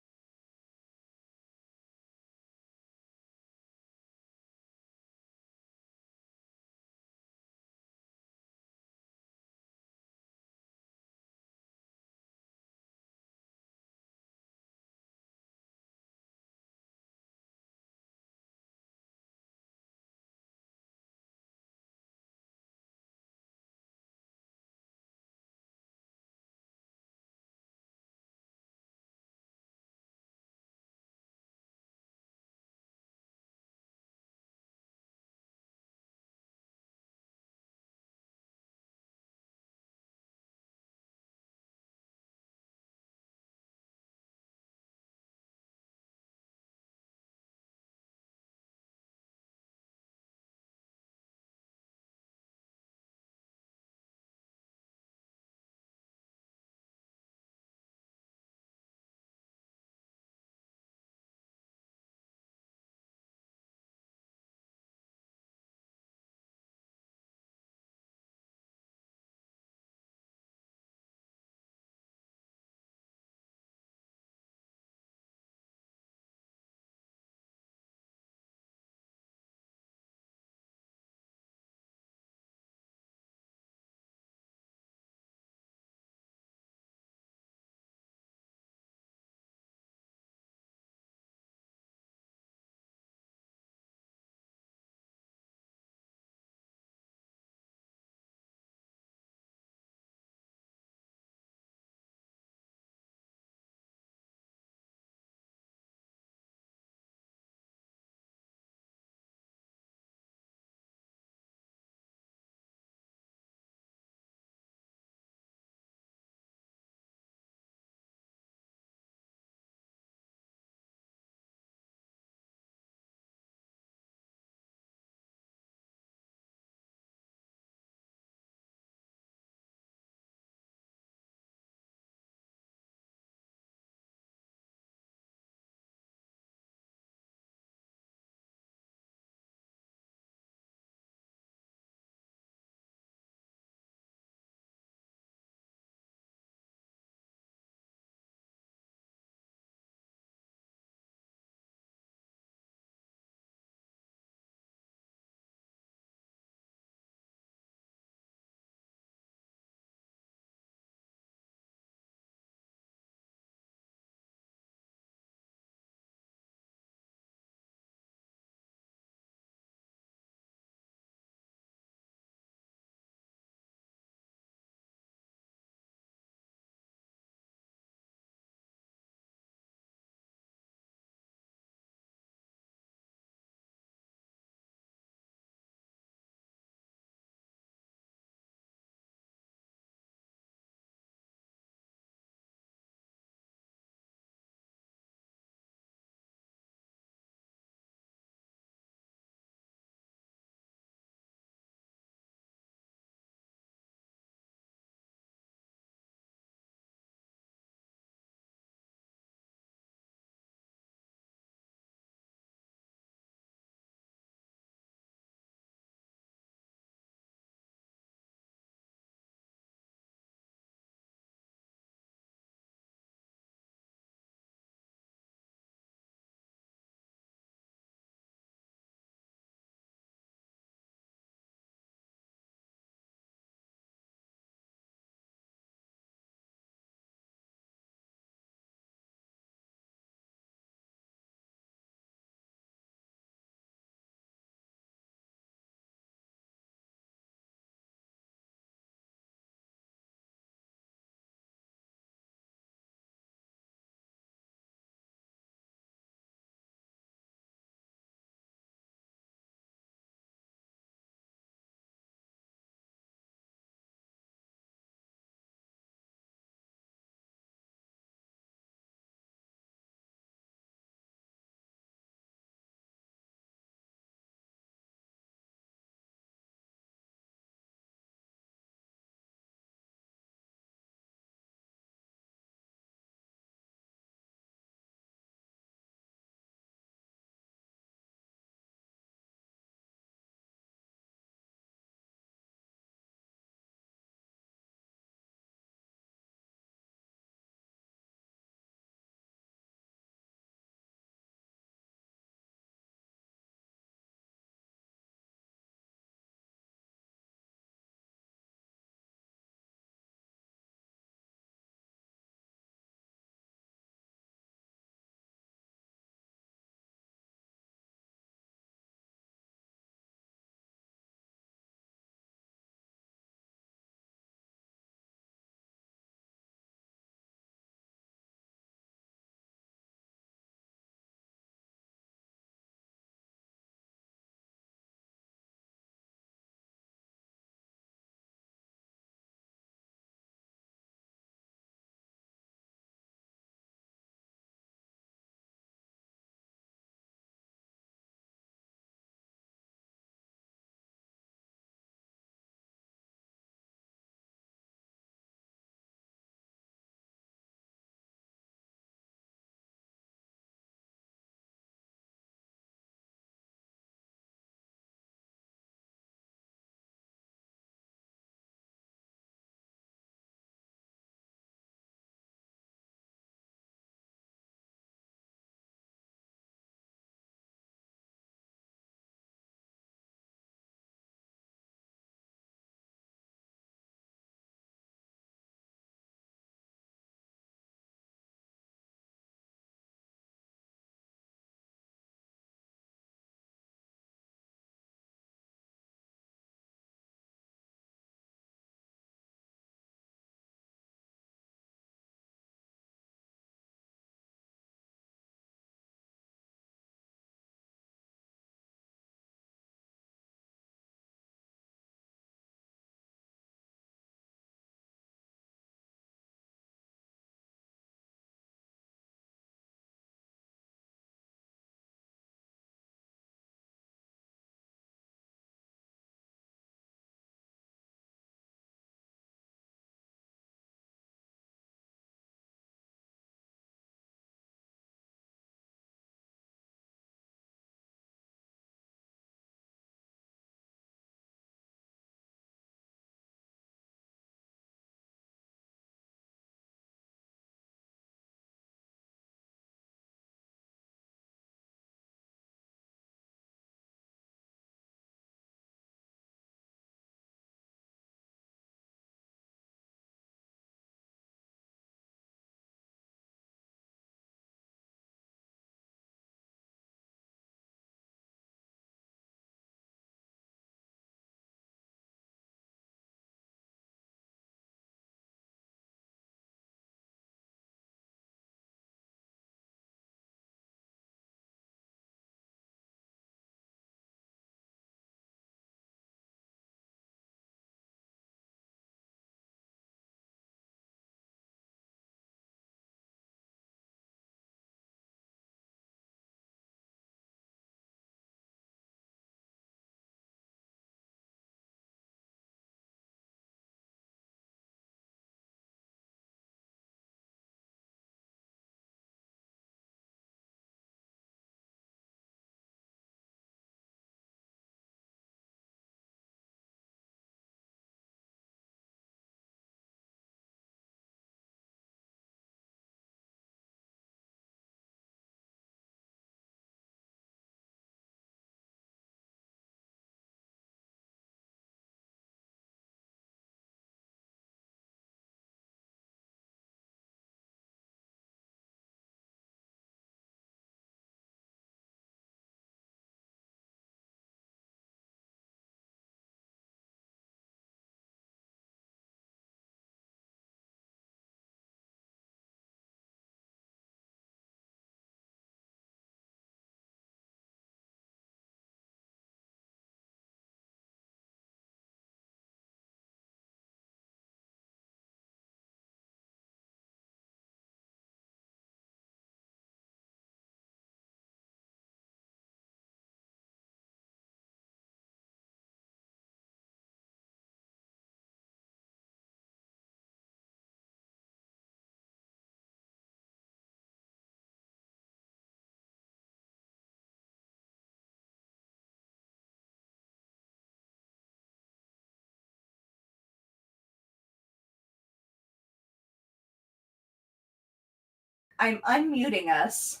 [SPEAKER 1] I'm unmuting us.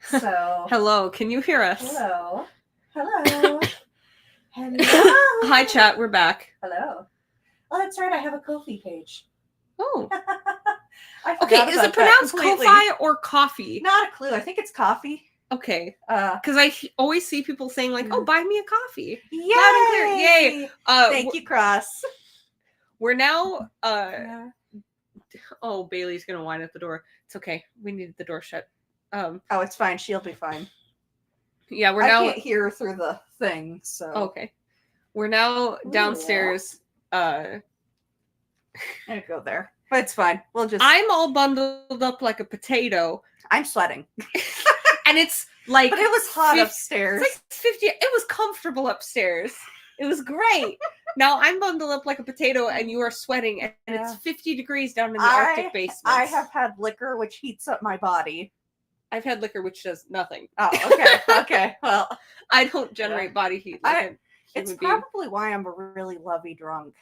[SPEAKER 1] So
[SPEAKER 2] Hello, can you hear us?
[SPEAKER 1] hello. Hello. Hello.
[SPEAKER 2] Hi, chat. We're back.
[SPEAKER 1] Hello. Oh, that's right. I have a Ko-fi page.
[SPEAKER 2] Oh.
[SPEAKER 1] I
[SPEAKER 2] Okay,
[SPEAKER 1] forgot
[SPEAKER 2] is
[SPEAKER 1] about
[SPEAKER 2] it pronounced
[SPEAKER 1] that completely.
[SPEAKER 2] Ko-fi or coffee?
[SPEAKER 1] Not a clue. I think it's coffee.
[SPEAKER 2] Okay.
[SPEAKER 1] Uh,
[SPEAKER 2] Because I always see people saying, like, oh, buy me a coffee.
[SPEAKER 1] Yay!
[SPEAKER 2] Loud and clear. Yay.
[SPEAKER 1] Thank you, Cross.
[SPEAKER 2] We're now,
[SPEAKER 1] Yeah.
[SPEAKER 2] oh, Bailey's going to whine at the door. It's okay. We needed the door shut.
[SPEAKER 1] Oh, it's fine. She'll be fine.
[SPEAKER 2] Yeah, we're
[SPEAKER 1] I
[SPEAKER 2] now.
[SPEAKER 1] can't hear her through the thing, so.
[SPEAKER 2] Okay. We're now downstairs.
[SPEAKER 1] I go there. But it's fine. We'll just.
[SPEAKER 2] I'm all bundled up like a potato.
[SPEAKER 1] I'm sweating.
[SPEAKER 2] And it's like.
[SPEAKER 1] But it was hot upstairs.
[SPEAKER 2] It's like 50. It was comfortable upstairs. It was great. Now I'm bundled up like a potato and you are sweating and it's 50 degrees down in the Arctic basement.
[SPEAKER 1] I have had liquor which heats up my body.
[SPEAKER 2] I've had liquor which does nothing.
[SPEAKER 1] Oh, okay. Okay. Well,
[SPEAKER 2] I don't generate body heat like
[SPEAKER 1] it's probably why I'm a really lovey drunk.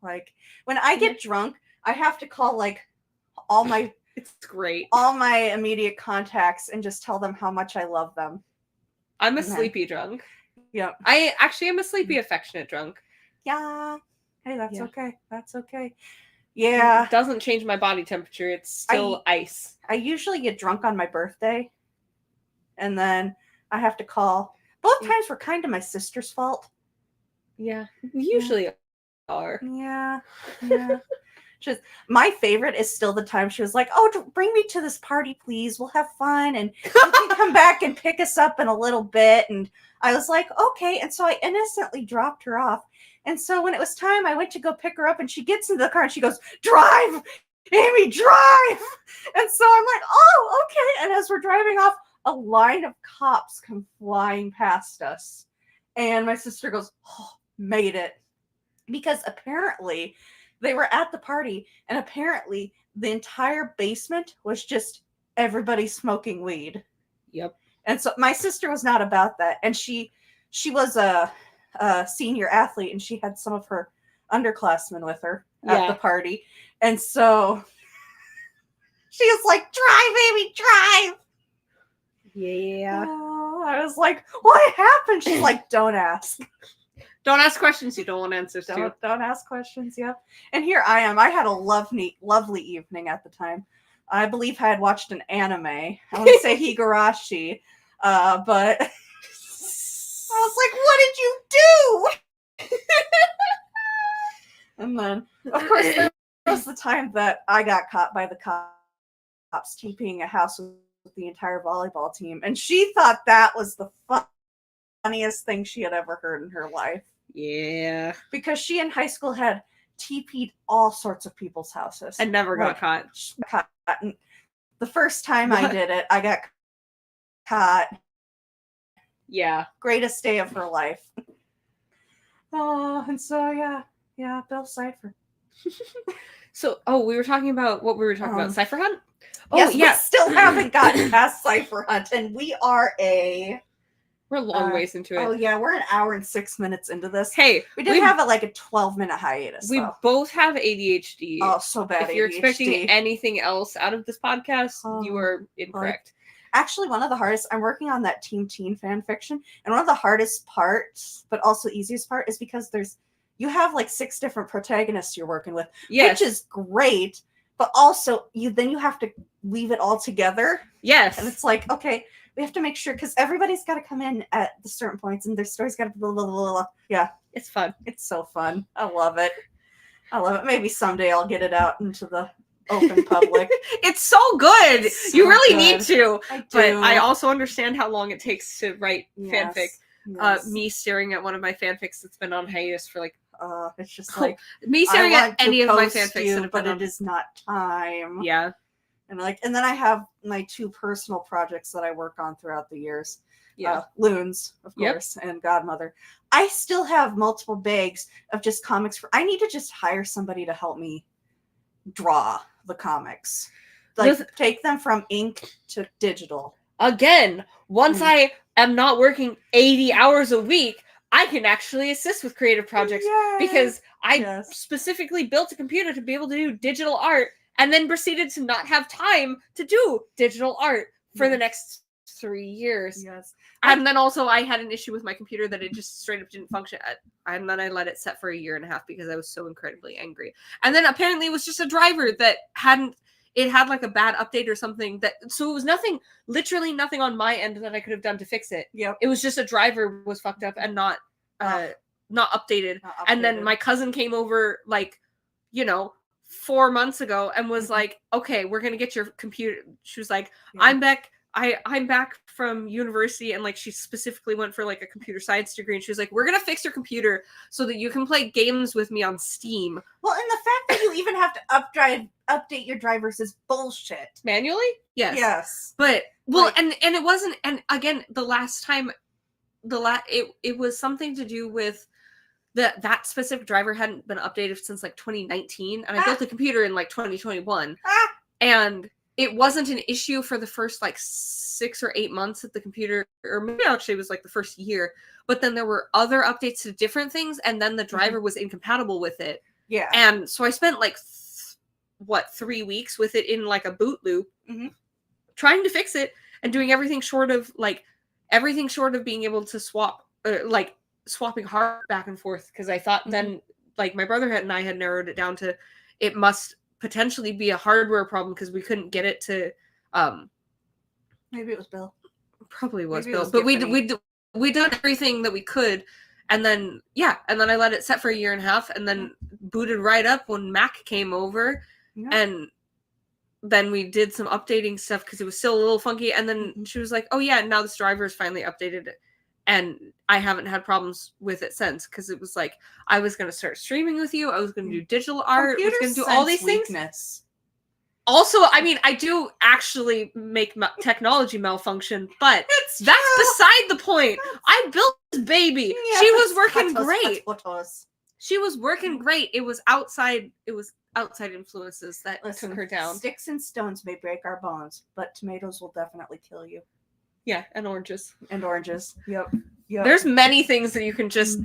[SPEAKER 1] Like when I get drunk, I have to call like all my
[SPEAKER 2] it's great.
[SPEAKER 1] All my immediate contacts and just tell them how much I love them.
[SPEAKER 2] I'm a sleepy drunk.
[SPEAKER 1] Yeah.
[SPEAKER 2] I actually am a sleepy affectionate drunk.
[SPEAKER 1] Yeah. Hey, that's okay. That's okay. Yeah.
[SPEAKER 2] It doesn't change my body temperature. It's still ice.
[SPEAKER 1] I usually get drunk on my birthday. And then I have to call. Both times were kind of my sister's fault.
[SPEAKER 2] Yeah. Usually are.
[SPEAKER 1] Yeah. Yeah. Just my favorite is still the time she was like, "Oh, bring me to this party, please. We'll have fun, and you can come back and pick us up in a little bit." And I was like, "Okay." And so I innocently dropped her off. And so when it was time, I went to go pick her up, and she gets into the car and she goes, "Drive, Amy, drive!" And so I'm like, "Oh, okay." And as we're driving off, a line of cops come flying past us, and my sister goes, "Oh, made it," because apparently. They were at the party, and apparently the entire basement was just everybody smoking weed.
[SPEAKER 2] Yep.
[SPEAKER 1] And so my sister was not about that, and she was a senior athlete, and she had some of her underclassmen with her at the party, and so she was like, "Drive, baby, drive."
[SPEAKER 2] Yeah.
[SPEAKER 1] Oh, I was like, "What happened?" She's like, "Don't ask."
[SPEAKER 2] Don't ask questions you don't want answers to.
[SPEAKER 1] Don't ask questions, yep. And here I am. I had a lovely evening at the time. I believe I had watched an anime. I want to say Higurashi, but I was like, "What did you do?" And then, of course, there was the time that I got caught by the cops TPing a house with the entire volleyball team, and she thought that was the funniest thing she had ever heard in her life.
[SPEAKER 2] Yeah.
[SPEAKER 1] Because she in high school had TP'd all sorts of people's houses.
[SPEAKER 2] And never got caught.
[SPEAKER 1] The first time I did it, I got caught.
[SPEAKER 2] Yeah.
[SPEAKER 1] Greatest day of her life. Oh, and so yeah, Bill Cipher.
[SPEAKER 2] So, we were talking about what we were talking about. Cipher Hunt?
[SPEAKER 1] Oh, yes, yeah. We still haven't gotten past Cipher Hunt, and we are
[SPEAKER 2] we're a long ways into it.
[SPEAKER 1] Oh, yeah. We're an hour and 6 minutes into this.
[SPEAKER 2] Hey.
[SPEAKER 1] We did have a 12-minute hiatus,
[SPEAKER 2] We both have ADHD.
[SPEAKER 1] Oh, so bad.
[SPEAKER 2] If you're expecting anything else out of this podcast, you are incorrect.
[SPEAKER 1] Actually, one of the hardest, I'm working on that Team Teen fan fiction, and one of the hardest parts, but also easiest part, is because you have 6 different protagonists you're working with, which is great, but also you have to weave it all together.
[SPEAKER 2] Yes.
[SPEAKER 1] And it's like, okay, we have to make sure, because everybody's got to come in at the certain points, and their story's got to blah, blah, blah, blah. Yeah.
[SPEAKER 2] It's fun.
[SPEAKER 1] It's so fun. I love it. Maybe someday I'll get it out into the open public.
[SPEAKER 2] It's so good.
[SPEAKER 1] It's so
[SPEAKER 2] you really
[SPEAKER 1] good.
[SPEAKER 2] Need to.
[SPEAKER 1] I do.
[SPEAKER 2] But I also understand how long it takes to write fanfic.
[SPEAKER 1] Yes.
[SPEAKER 2] Me staring at one of my fanfics that's been on hiatus for
[SPEAKER 1] it's just like
[SPEAKER 2] me staring at any of my fanfics
[SPEAKER 1] but it is not time.
[SPEAKER 2] Yeah.
[SPEAKER 1] And then I have my 2 personal projects that I work on throughout the years.
[SPEAKER 2] Yeah.
[SPEAKER 1] Loons, of course, and Godmother. I still have multiple bags of just comics. I need to just hire somebody to help me draw the comics. Take them from ink to digital.
[SPEAKER 2] Again, once I am not working 80 hours a week, I can actually assist with creative projects because I specifically built a computer to be able to do digital art and then proceeded to not have time to do digital art for the next 3 years.
[SPEAKER 1] Yes.
[SPEAKER 2] And then also I had an issue with my computer that it just straight up didn't function. And then I let it set for 1.5 years because I was so incredibly angry. And then apparently it was just a driver that it had like a bad update or something so it was literally nothing on my end that I could have done to fix it.
[SPEAKER 1] Yep.
[SPEAKER 2] It was just a driver was fucked up and not updated. And then my cousin came over 4 months ago and was like, okay, we're going to get your computer. She was like, I'm back. I'm back from university, and she specifically went for a computer science degree, and she was like, we're gonna fix your computer so that you can play games with me on Steam.
[SPEAKER 1] Well, and the fact that you even have to update your drivers is bullshit.
[SPEAKER 2] Manually?
[SPEAKER 1] Yes.
[SPEAKER 2] But and it wasn't, and again, the last time it was something to do with that specific driver hadn't been updated since 2019, and I built the computer in 2021. And it wasn't an issue for the first 6 or 8 months at the computer, or maybe actually it was the first year. But then there were other updates to different things, and then the driver was incompatible with it.
[SPEAKER 1] Yeah.
[SPEAKER 2] And so I spent 3 weeks with it in a boot loop, trying to fix it and doing everything short of being able to swap, swapping hard back and forth, because I thought then my brother and I had narrowed it down to it must potentially be a hardware problem because we couldn't get it to
[SPEAKER 1] maybe it was Bill.
[SPEAKER 2] Probably was Bill. But we done everything that we could, and then I let it set for 1.5 years and then booted right up when Mac came over, and then we did some updating stuff because it was still a little funky, and then she was like, oh yeah, now this driver is finally updated. And I haven't had problems with it since, because it was I was going to start streaming with you. I was going to do digital art. I was going to do all these things. Also, I mean, I do actually make technology malfunction, but that's beside the point. I built this baby.
[SPEAKER 1] Yeah,
[SPEAKER 2] she was working great.
[SPEAKER 1] Potos.
[SPEAKER 2] She was working great. It was outside influences that took her down.
[SPEAKER 1] Sticks and stones may break our bones, but tomatoes will definitely kill you.
[SPEAKER 2] Yeah, and oranges.
[SPEAKER 1] Yep.
[SPEAKER 2] There's many things that you can just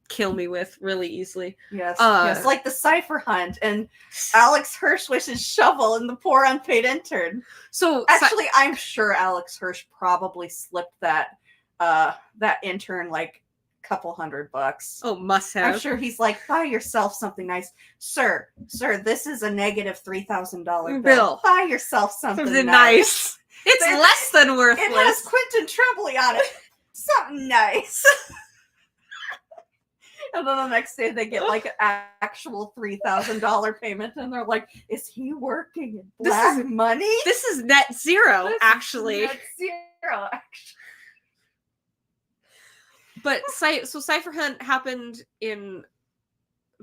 [SPEAKER 2] kill me with really easily.
[SPEAKER 1] Yes. Yes, like the Cipher hunt and Alex Hirsch with his shovel and the poor unpaid intern.
[SPEAKER 2] So
[SPEAKER 1] actually, I'm sure Alex Hirsch probably slipped that intern couple $100.
[SPEAKER 2] Oh, must have.
[SPEAKER 1] I'm sure he's buy yourself something nice. Sir, this is a negative $3,000 bill. Buy yourself something nice.
[SPEAKER 2] It's less than worthless.
[SPEAKER 1] It has Quentin Tremblay on it. Something nice. And then the next day they get an actual $3,000 payment, and they're like, "Is he working in black money?"
[SPEAKER 2] This is net zero, actually.
[SPEAKER 1] Net zero, actually.
[SPEAKER 2] But so Cipher Hunt happened in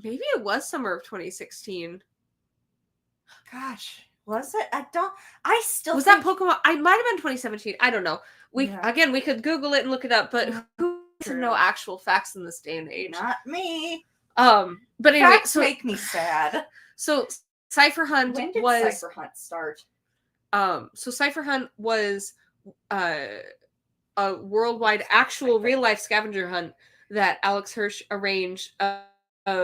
[SPEAKER 2] maybe it was summer of 2016.
[SPEAKER 1] Gosh. Was it? I still
[SPEAKER 2] was that Pokemon? I might have been 2017. I don't know. We could Google it and look it up, but who to know actual facts in this day and age?
[SPEAKER 1] Not me.
[SPEAKER 2] But anyway,
[SPEAKER 1] facts make me sad.
[SPEAKER 2] So Cipher Hunt
[SPEAKER 1] when did Cipher Hunt start?
[SPEAKER 2] So Cipher Hunt was a worldwide actual real life scavenger hunt that Alex Hirsch arranged.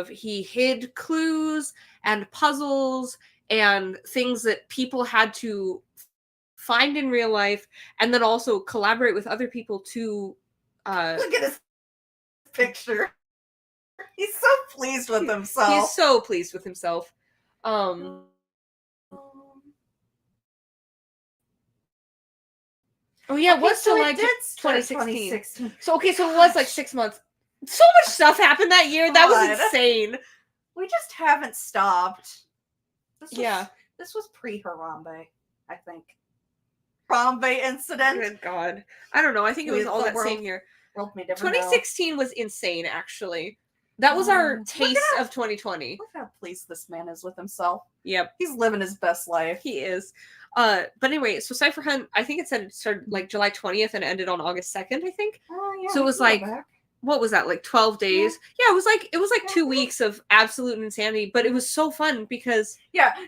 [SPEAKER 2] He hid clues and puzzles and things that people had to find in real life, and then also collaborate with other people to
[SPEAKER 1] look at his picture. He's so pleased with himself.
[SPEAKER 2] He's so pleased with himself. Oh yeah, it was July 2016. So okay, so it was 6 months. So much stuff happened that year. That was insane.
[SPEAKER 1] We just haven't stopped. This was pre-Harambe, I think. Harambe incident.
[SPEAKER 2] Good God. I don't know. I think it was all that same year. 2016 was insane, actually. That was our taste of 2020.
[SPEAKER 1] Look how pleased this man is with himself.
[SPEAKER 2] Yep.
[SPEAKER 1] He's living his best life.
[SPEAKER 2] He is. But anyway, so Cipher Hunt, I think it said it started July 20th and ended on August 2nd, I think.
[SPEAKER 1] Oh, yeah.
[SPEAKER 2] So it was what was that, 12 days? Yeah, it was 2 weeks of absolute insanity, but it was so fun because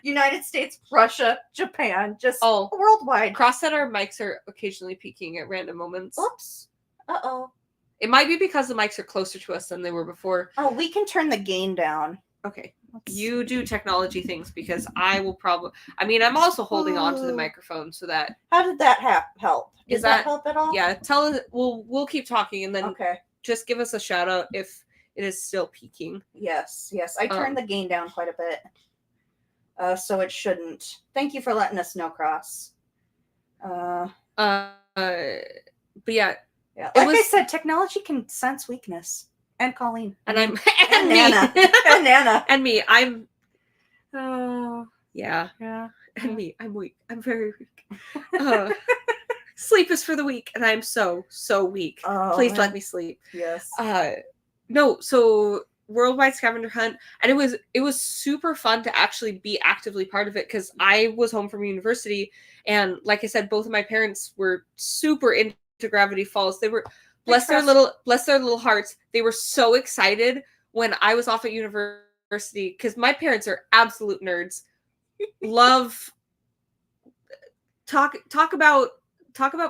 [SPEAKER 1] United States, Russia, Japan, just worldwide.
[SPEAKER 2] Cross that our mics are occasionally peaking at random moments.
[SPEAKER 1] Oops. Uh-oh.
[SPEAKER 2] It might be because the mics are closer to us than they were before.
[SPEAKER 1] Oh, we can turn the gain down.
[SPEAKER 2] Okay. you do technology things because I will probably. I mean, I'm also holding on to the microphone so that.
[SPEAKER 1] How did that help? Did that help at all?
[SPEAKER 2] Yeah, tell us. We'll keep talking and then just give us a shout out if it is still peaking.
[SPEAKER 1] Yes. I turned the gain down quite a bit, so it shouldn't. Thank you for letting us know, Cross.
[SPEAKER 2] But yeah.
[SPEAKER 1] Like I said, technology can sense weakness. And Colleen.
[SPEAKER 2] And I'm
[SPEAKER 1] and Nana. And Nana.
[SPEAKER 2] And me. I'm yeah. And me. I'm weak. I'm very weak. Sleep is for the weak, and I'm so weak. Please let me sleep.
[SPEAKER 1] Yes.
[SPEAKER 2] No, so Worldwide Scavenger Hunt, and it was super fun to actually be actively part of it because I was home from university, and like I said, both of my parents were super into Gravity Falls. They were bless their little hearts. They were so excited when I was off at university because my parents are absolute nerds. Love talk about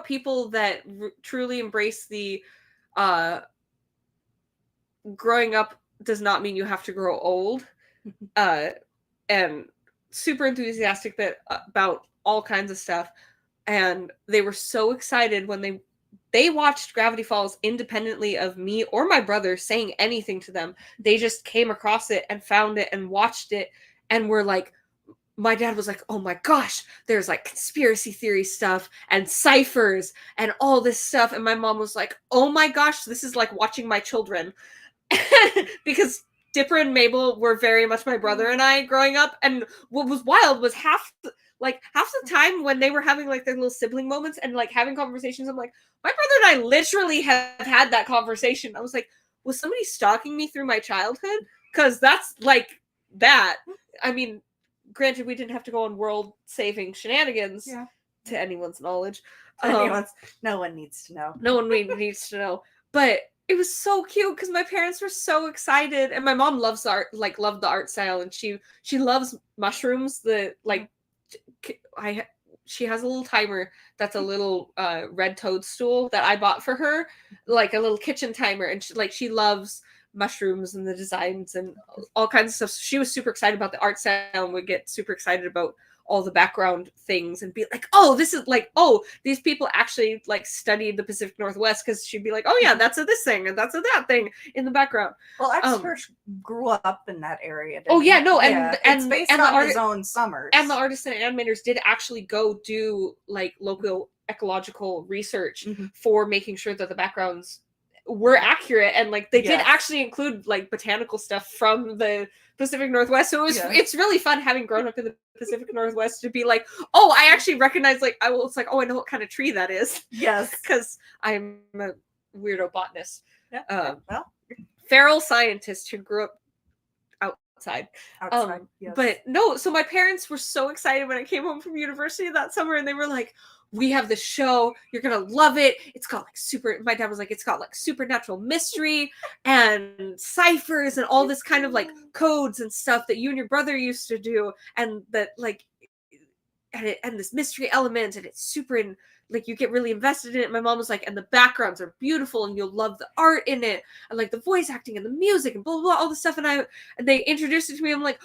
[SPEAKER 2] people that truly embrace the growing up does not mean you have to grow old, and super enthusiastic about all kinds of stuff. And they were so excited when they watched Gravity Falls independently of me or my brother saying anything to them. They just came across it and found it and watched it and were like, my dad was like, oh my gosh, there's like conspiracy theory stuff and ciphers and all this stuff. And my mom was like, oh my gosh, this is like watching my children. Because Dipper and Mabel were very much my brother and I growing up. And what was wild was half the time when they were having like their little sibling moments and like having conversations, I'm like, my brother and I literally have had that conversation. I was like, was somebody stalking me through my childhood? Because that's like that. I mean, granted, we didn't have to go on world-saving shenanigans to anyone's knowledge.
[SPEAKER 1] No one needs to know.
[SPEAKER 2] No one needs to know. But it was so cute because my parents were so excited, and my mom loves art, like loved the art style, and she loves mushrooms. She has a little timer that's a little red toadstool that I bought for her, like a little kitchen timer, and she loves mushrooms and the designs and all kinds of stuff. So she was super excited about the art style and would get super excited about all the background things and be like, oh, this is like, oh, these people actually like studied the Pacific Northwest, because she'd be like, oh yeah, that's a this thing and that's a that thing in the background.
[SPEAKER 1] Well, X-Hirsch grew up in that area.
[SPEAKER 2] Oh yeah, no, and
[SPEAKER 1] it's based on his own summers.
[SPEAKER 2] And the artists and animators did actually go do like local ecological research for making sure that the backgrounds were accurate, and like they did actually include like botanical stuff from the Pacific Northwest. So it's really fun having grown up in the Pacific Northwest to be like, oh, I actually recognize like I know what kind of tree that is.
[SPEAKER 1] Yes,
[SPEAKER 2] because I'm a weirdo botanist.
[SPEAKER 1] Yeah.
[SPEAKER 2] Feral scientist who grew up outside.
[SPEAKER 1] Yes.
[SPEAKER 2] But no, so my parents were so excited when I came home from university that summer, and they were like, we have this show, you're gonna love it. It's got like my dad was like, it's got like supernatural mystery and ciphers and all this kind of like codes and stuff that you and your brother used to do, and that like and this mystery element, and it's super like you get really invested in it. My mom was like, and the backgrounds are beautiful and you'll love the art in it and like the voice acting and the music and blah blah, blah all this stuff. And they introduced it to me. I'm like,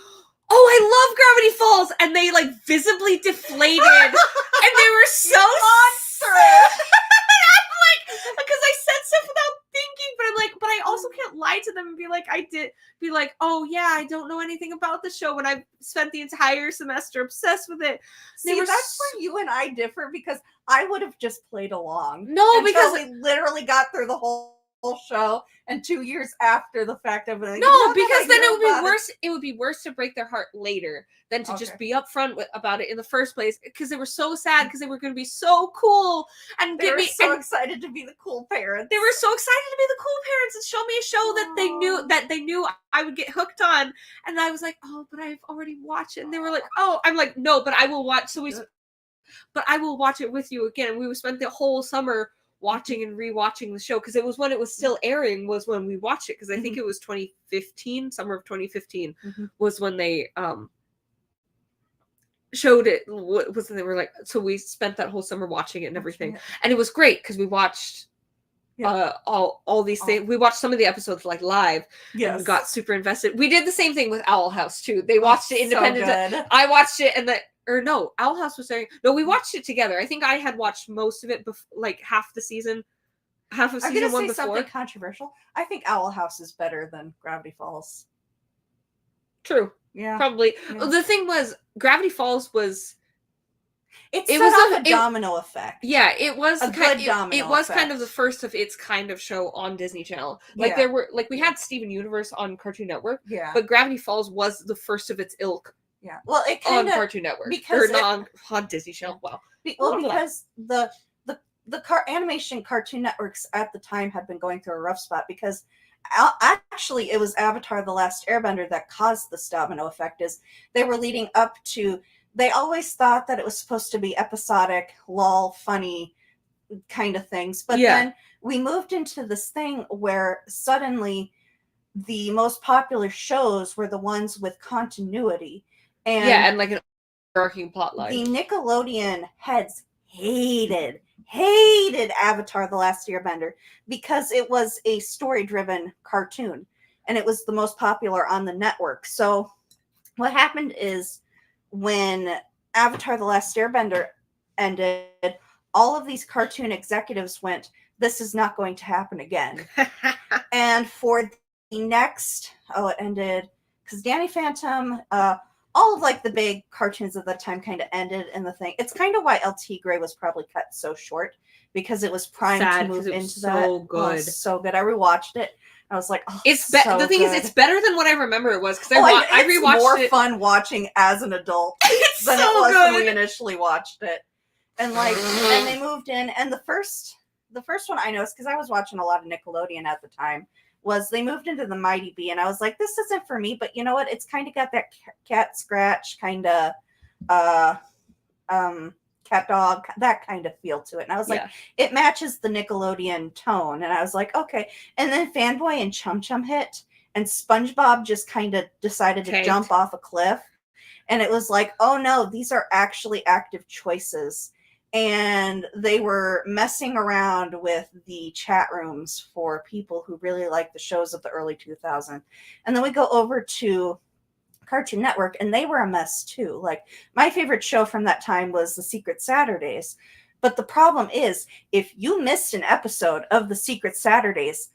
[SPEAKER 2] oh, I love Gravity Falls, and they like visibly deflated, and they were so monstrous. I'm like, because I said stuff without thinking, but I'm like, but I also can't lie to them and be like, oh yeah, I don't know anything about the show when I've spent the entire semester obsessed with it.
[SPEAKER 1] See, that's where you and I differ, because I would have just played along.
[SPEAKER 2] No, because
[SPEAKER 1] we literally got through the whole show, and 2 years after the fact of it.
[SPEAKER 2] No, because then it would be worse. It would be worse to break their heart later than to just be upfront about it in the first place, because they were so sad because they were going to be so cool and
[SPEAKER 1] they were so excited to be the cool parents.
[SPEAKER 2] They were so excited to be the cool parents and show me a show that they knew I would get hooked on, and I was like, oh, but I've already watched it, and they were like, oh, I'm like, no, but I will watch. But I will watch it with you again. And we spent the whole summer watching and rewatching the show, because it was when it was still airing was when we watched it, because I think it was 2015, summer of 2015 was when they showed it. Was when they were like, so we spent that whole summer watching it and everything, and it was great because we watched all these things. We watched some of the episodes like live and got super invested. We did the same thing with Owl House too. They watched it independent.
[SPEAKER 1] So
[SPEAKER 2] I watched it Owl House was there. No, we watched it together. I think I had watched most of it like half of season
[SPEAKER 1] I'm
[SPEAKER 2] one
[SPEAKER 1] gonna say
[SPEAKER 2] before.
[SPEAKER 1] something controversial. I think Owl House is better than Gravity Falls.
[SPEAKER 2] True.
[SPEAKER 1] Yeah.
[SPEAKER 2] Probably.
[SPEAKER 1] Yeah.
[SPEAKER 2] The thing was, Gravity Falls was
[SPEAKER 1] it was a domino effect.
[SPEAKER 2] Yeah, it was
[SPEAKER 1] a good domino.
[SPEAKER 2] It was
[SPEAKER 1] effect.
[SPEAKER 2] kind of the first of its kind of show on Disney Channel. Like there were we had Steven Universe on Cartoon Network.
[SPEAKER 1] Yeah.
[SPEAKER 2] But Gravity Falls was the first of its ilk.
[SPEAKER 1] Yeah. Well, it
[SPEAKER 2] on Cartoon Network
[SPEAKER 1] because
[SPEAKER 2] on Disney Channel. Wow.
[SPEAKER 1] Because the animation Cartoon Networks at the time had been going through a rough spot because actually it was Avatar: The Last Airbender that caused this domino effect. Is they were leading up to. They always thought that it was supposed to be episodic, lol, funny kind of things. But then we moved into this thing where suddenly the most popular shows were the ones with continuity.
[SPEAKER 2] And like an overarching plot line.
[SPEAKER 1] The Nickelodeon heads hated Avatar: The Last Airbender because it was a story-driven cartoon. And it was the most popular on the network. So what happened is when Avatar: The Last Airbender ended, all of these cartoon executives went, this is not going to happen again. And for the next, it ended, because Danny Phantom, all of like the big cartoons at that time kind of ended in the thing. It's kind of why El Tigre was probably cut so short, because it was primed to move into that.
[SPEAKER 2] So good.
[SPEAKER 1] So good. I rewatched it. I was like,
[SPEAKER 2] it's the thing is, it's better than what I remember it was, because I rewatched
[SPEAKER 1] more fun watching as an adult than it was when we initially watched it. And like, and they moved in, and the first one I noticed, because I was watching a lot of Nickelodeon at the time, was they moved into the Mighty Bee, and I was like, this isn't for me, but you know what? It's kind of got that cat scratch kind of, cat dog, that kind of feel to it. And I was like, it matches the Nickelodeon tone. And I was like, okay. And then Fanboy and Chum Chum hit, and SpongeBob just kind of decided to jump off a cliff. And it was like, oh no, these are actually active choices. And they were messing around with the chat rooms for people who really like the shows of the early 2000s. And then we go over to Cartoon Network, and they were a mess too. Like, my favorite show from that time was The Secret Saturdays. But the problem is, if you missed an episode of The Secret Saturdays,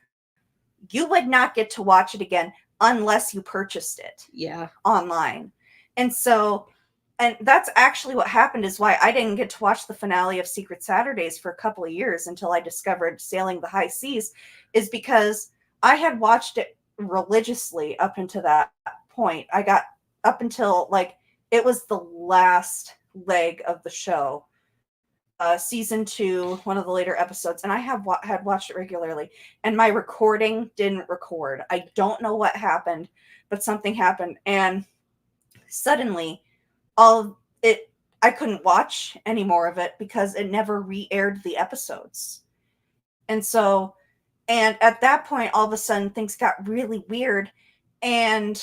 [SPEAKER 1] you would not get to watch it again unless you purchased it online. And so, and that's actually what happened, is why I didn't get to watch the finale of Secret Saturdays for a couple of years until I discovered Sailing the High Seas, is because I had watched it religiously up until that point. I got up until like it was the last leg of the show, season 2, one of the later episodes, and I had watched it regularly, and my recording didn't record. I don't know what happened, but something happened, and suddenly I couldn't watch any more of it because it never re-aired the episodes. And so, and at that point, all of a sudden things got really weird. And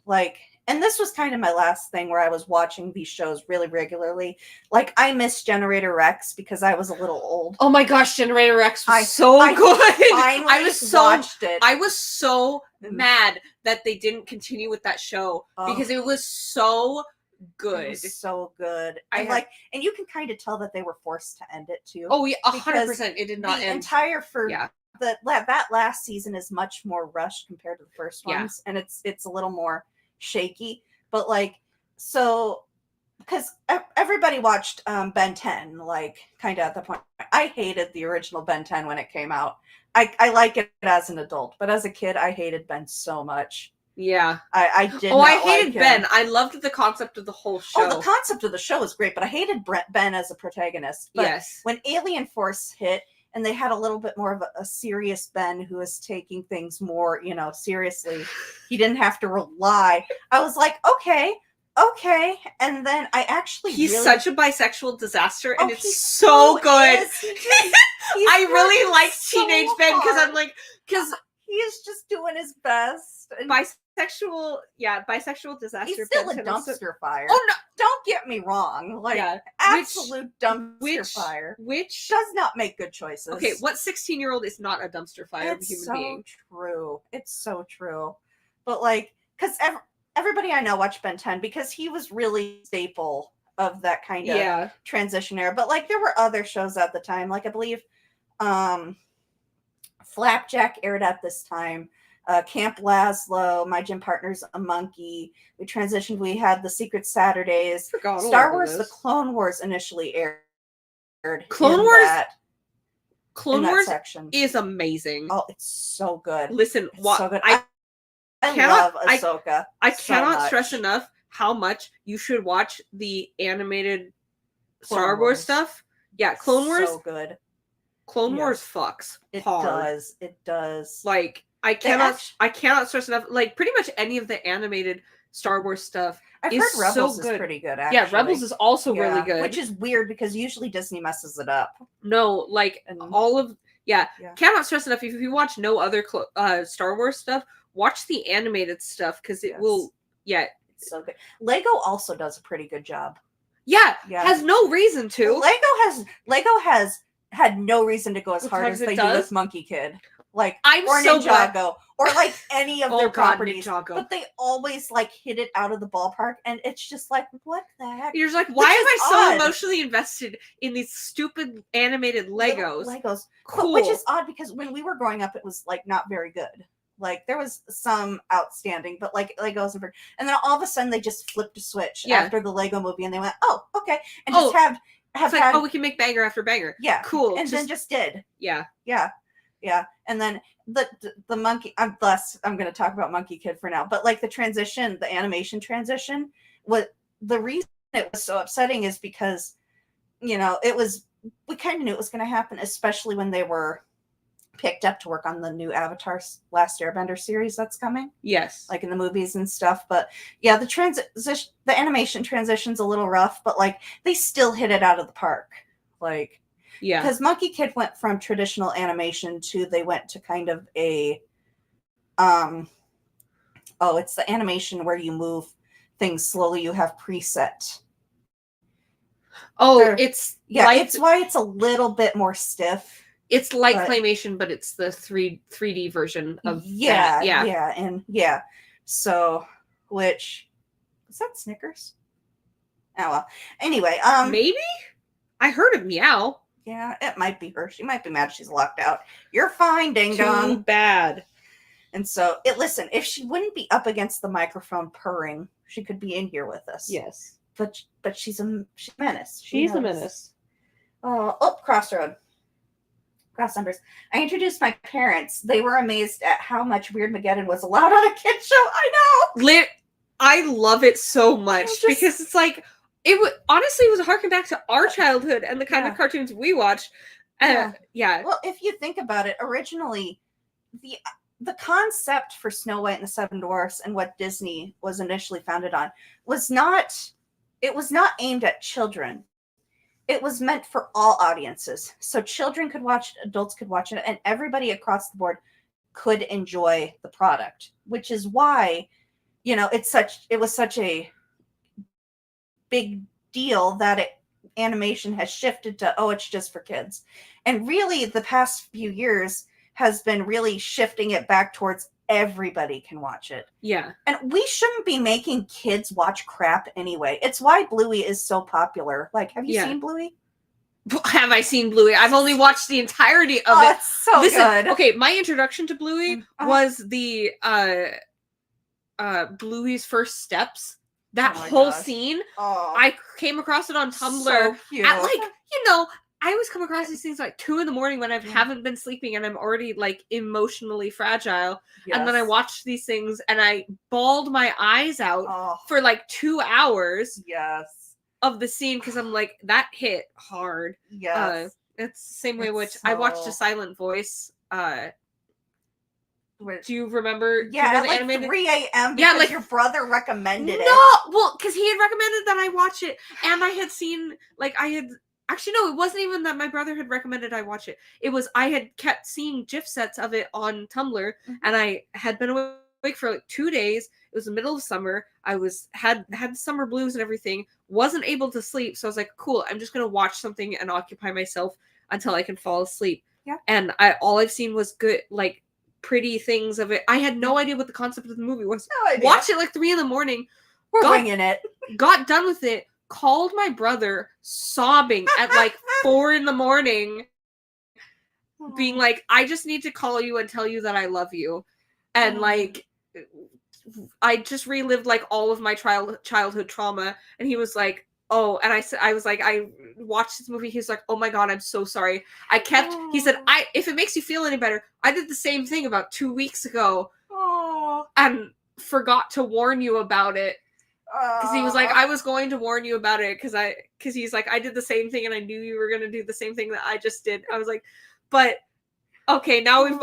[SPEAKER 1] like, and this was kind of my last thing where I was watching these shows really regularly. Like, I missed Generator Rex because I was a little old.
[SPEAKER 2] Oh my gosh, Generator Rex was so good.
[SPEAKER 1] Watched it.
[SPEAKER 2] I was so mad that they didn't continue with that show because it was so good.
[SPEAKER 1] It was so good. And and you can kind of tell that they were forced to end it too.
[SPEAKER 2] Oh yeah, 100%. It did not end.
[SPEAKER 1] The entire that last season is much more rushed compared to the first ones, and it's a little more shaky. But like, so because everybody watched Ben 10, like kind of at the point. I hated the original Ben 10 when it came out. I like it as an adult, but as a kid, I hated Ben so much.
[SPEAKER 2] Yeah,
[SPEAKER 1] I did.
[SPEAKER 2] I hated Ben. I loved the concept of the whole show.
[SPEAKER 1] Oh, the concept of the show was great, but I hated Ben as a protagonist. But when Alien Force hit, and they had a little bit more of a serious Ben who was taking things more, seriously. He didn't have to rely. I was like, okay. And then I actually
[SPEAKER 2] he's such a bisexual disaster, and it's so good. I really like Teenage Ben because I'm like, because
[SPEAKER 1] he is just doing his best. And
[SPEAKER 2] bisexual disaster.
[SPEAKER 1] He's still a
[SPEAKER 2] Ben 10
[SPEAKER 1] dumpster fire.
[SPEAKER 2] Oh no!
[SPEAKER 1] Don't get me wrong. Like, absolute dumpster fire.
[SPEAKER 2] Which
[SPEAKER 1] does not make good choices.
[SPEAKER 2] Okay, what 16-year-old is not a dumpster fire of a human being?
[SPEAKER 1] True. It's so true. But like, because everybody I know watched Ben 10 because he was really staple of that kind of transition era. But like, there were other shows at the time. Like, I believe Flapjack aired at this time. Camp Lazlo, My Gym Partner's a Monkey. We transitioned. We had The Secret Saturdays. Star Wars: The Clone Wars initially aired.
[SPEAKER 2] Clone Wars section. Is amazing.
[SPEAKER 1] Oh, it's so good.
[SPEAKER 2] Listen,
[SPEAKER 1] so good. I love Ahsoka.
[SPEAKER 2] I cannot stress enough how much you should watch the animated Star Wars stuff. Yeah, Clone Wars.
[SPEAKER 1] So good.
[SPEAKER 2] Clone Wars fucks hard.
[SPEAKER 1] It does.
[SPEAKER 2] Like, I cannot stress enough. Like, pretty much any of the animated Star Wars stuff
[SPEAKER 1] I've heard Rebels is pretty good, actually.
[SPEAKER 2] Yeah, Rebels is also really good.
[SPEAKER 1] Which is weird because usually Disney messes it up.
[SPEAKER 2] No, like, cannot stress enough. If you watch no other Star Wars stuff, watch the animated stuff because it will,
[SPEAKER 1] it's so good. Lego also does a pretty good job.
[SPEAKER 2] Yeah, has no reason to.
[SPEAKER 1] Lego has had no reason to go as hard as they do with Monkey Kid. Like, or
[SPEAKER 2] so
[SPEAKER 1] Ninjago, or like any of their properties. But they always like hit it out of the ballpark, and it's just like, what the heck?
[SPEAKER 2] You're just like, why am I so emotionally invested in these stupid animated Legos?
[SPEAKER 1] Cool. Which is odd because when we were growing up, it was like not very good. Like, there was some outstanding, but like Legos and then all of a sudden they just flipped a switch after the Lego movie, and they went, oh, okay, and just have
[SPEAKER 2] we can make banger after banger.
[SPEAKER 1] Yeah,
[SPEAKER 2] cool.
[SPEAKER 1] And then just did.
[SPEAKER 2] Yeah.
[SPEAKER 1] And then the monkey. I'm going to talk about Monkey Kid for now, but like the animation transition. What the reason it was so upsetting is because, we kind of knew it was going to happen, especially when they were picked up to work on the new Avatar Last Airbender series that's coming.
[SPEAKER 2] Yes.
[SPEAKER 1] Like in the movies and stuff. But yeah, the animation transition's a little rough, but like they still hit it out of the park. Like, yeah. Because Monkey Kid went from traditional animation they went to kind of a it's the animation where you move things slowly. You have preset.
[SPEAKER 2] It's
[SPEAKER 1] why it's a little bit more stiff.
[SPEAKER 2] It's like claymation, but it's the 3D version of that.
[SPEAKER 1] Yeah. So, which is that Snickers? Oh well. Anyway,
[SPEAKER 2] maybe I heard a meow.
[SPEAKER 1] Yeah, it might be her. She might be mad she's locked out. You're fine, ding dong.
[SPEAKER 2] Too bad.
[SPEAKER 1] And so, listen, if she wouldn't be up against the microphone purring, she could be in here with us.
[SPEAKER 2] Yes.
[SPEAKER 1] But she's a menace.
[SPEAKER 2] She's a menace.
[SPEAKER 1] Crossroad. Cross numbers. I introduced my parents. They were amazed at how much Weird Mageddon was allowed on a kid show. I know.
[SPEAKER 2] I love it so much because it's like it was a harken back to our childhood and the kind of cartoons we watched. Well,
[SPEAKER 1] if you think about it, originally the concept for Snow White and the Seven Dwarfs and what Disney was initially founded on was not aimed at children. It was meant for all audiences. So children could watch it, adults could watch it, and everybody across the board could enjoy the product, which is why, it was such a big deal that animation has shifted to, it's just for kids. And really the past few years has been really shifting it back towards everybody can watch it.
[SPEAKER 2] Yeah.
[SPEAKER 1] And we shouldn't be making kids watch crap anyway. It's why Bluey is so popular. Like, have you seen Bluey?
[SPEAKER 2] Have I seen Bluey? I've only watched the entirety of it.
[SPEAKER 1] It's so good.
[SPEAKER 2] Okay, my introduction to Bluey was the Bluey's First Steps. That whole scene. I came across it on Tumblr.
[SPEAKER 1] So cute.
[SPEAKER 2] At I always come across these things like 2 a.m. when I haven't been sleeping and I'm already like emotionally fragile. Yes. And then I watched these things and I bawled my eyes out for like 2 hours.
[SPEAKER 1] Yes.
[SPEAKER 2] Of the scene because I'm like, that hit hard.
[SPEAKER 1] Yes.
[SPEAKER 2] It's the same way I watched A Silent Voice. Do you remember?
[SPEAKER 1] Yeah, at like animated? 3 a.m. because your brother recommended it.
[SPEAKER 2] No, well, because he had recommended that I watch it, and I had seen Actually, no, it wasn't even that my brother had recommended I watch it. It was I had kept seeing GIF sets of it on Tumblr, and I had been away awake for like 2 days. It was the middle of summer. I had summer blues and everything. Wasn't able to sleep, so I was like, cool, I'm just gonna watch something and occupy myself until I can fall asleep.
[SPEAKER 1] Yeah.
[SPEAKER 2] And all I've seen was good, like, pretty things of it. I had no idea what the concept of the movie was.
[SPEAKER 1] No idea.
[SPEAKER 2] Watched it like 3 a.m.
[SPEAKER 1] We're winging it.
[SPEAKER 2] Got done with it. Called my brother, sobbing at like 4 a.m, being like, I just need to call you and tell you that I love you. And like, I just relived like all of my childhood trauma. And he was like, oh, and I was like, I watched this movie. He's like, oh my God, I'm so sorry. He said, if it makes you feel any better, I did the same thing about 2 weeks ago. And forgot to warn you about it. Because he was like, I was going to warn you about it because he's like, I did the same thing and I knew you were going to do the same thing that I just did. I was like, but okay, now we've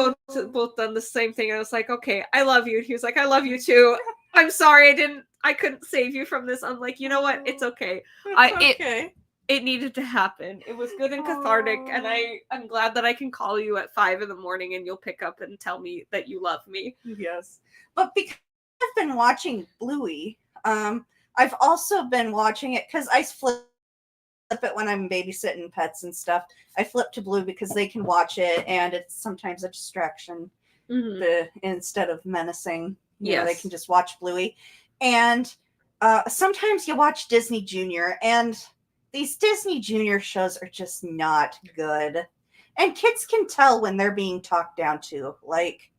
[SPEAKER 2] both done the same thing. And I was like, okay, I love you. And he was like, I love you too. I'm sorry I couldn't save you from this. I'm like, you know what? It's okay. It needed to happen. It was good and cathartic, and I'm glad that I can call you at 5 a.m. and you'll pick up and tell me that you love me.
[SPEAKER 1] Yes. But because I've been watching Bluey, I've also been watching it because I flip it when I'm babysitting pets and stuff. I flip to Blue because they can watch it, and it's sometimes a distraction instead of menacing. You know, they can just watch Bluey. And sometimes you watch Disney Junior, and these Disney Junior shows are just not good. And kids can tell when they're being talked down to. Like,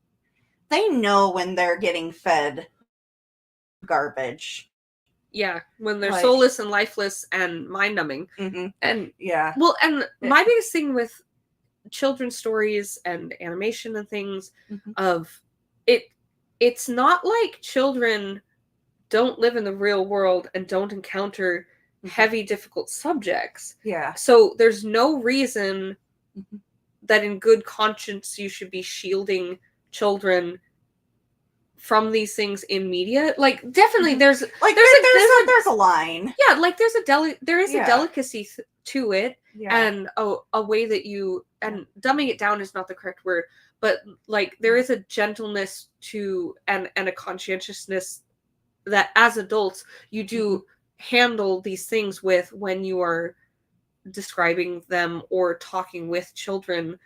[SPEAKER 1] they know when they're getting fed garbage.
[SPEAKER 2] Yeah, when they're soulless and lifeless and mind-numbing. And well, and my biggest thing with children's stories and animation and things of it's not like children don't live in the real world and don't encounter heavy, difficult subjects.
[SPEAKER 1] Yeah.
[SPEAKER 2] So there's no reason that in good conscience you should be shielding children from these things in media. Like, definitely there's
[SPEAKER 1] a line.
[SPEAKER 2] Yeah, like there is a delicacy to it, and a way that you, and dumbing it down is not the correct word, but like there is a gentleness to and a conscientiousness that as adults you do handle these things with when you are describing them or talking with children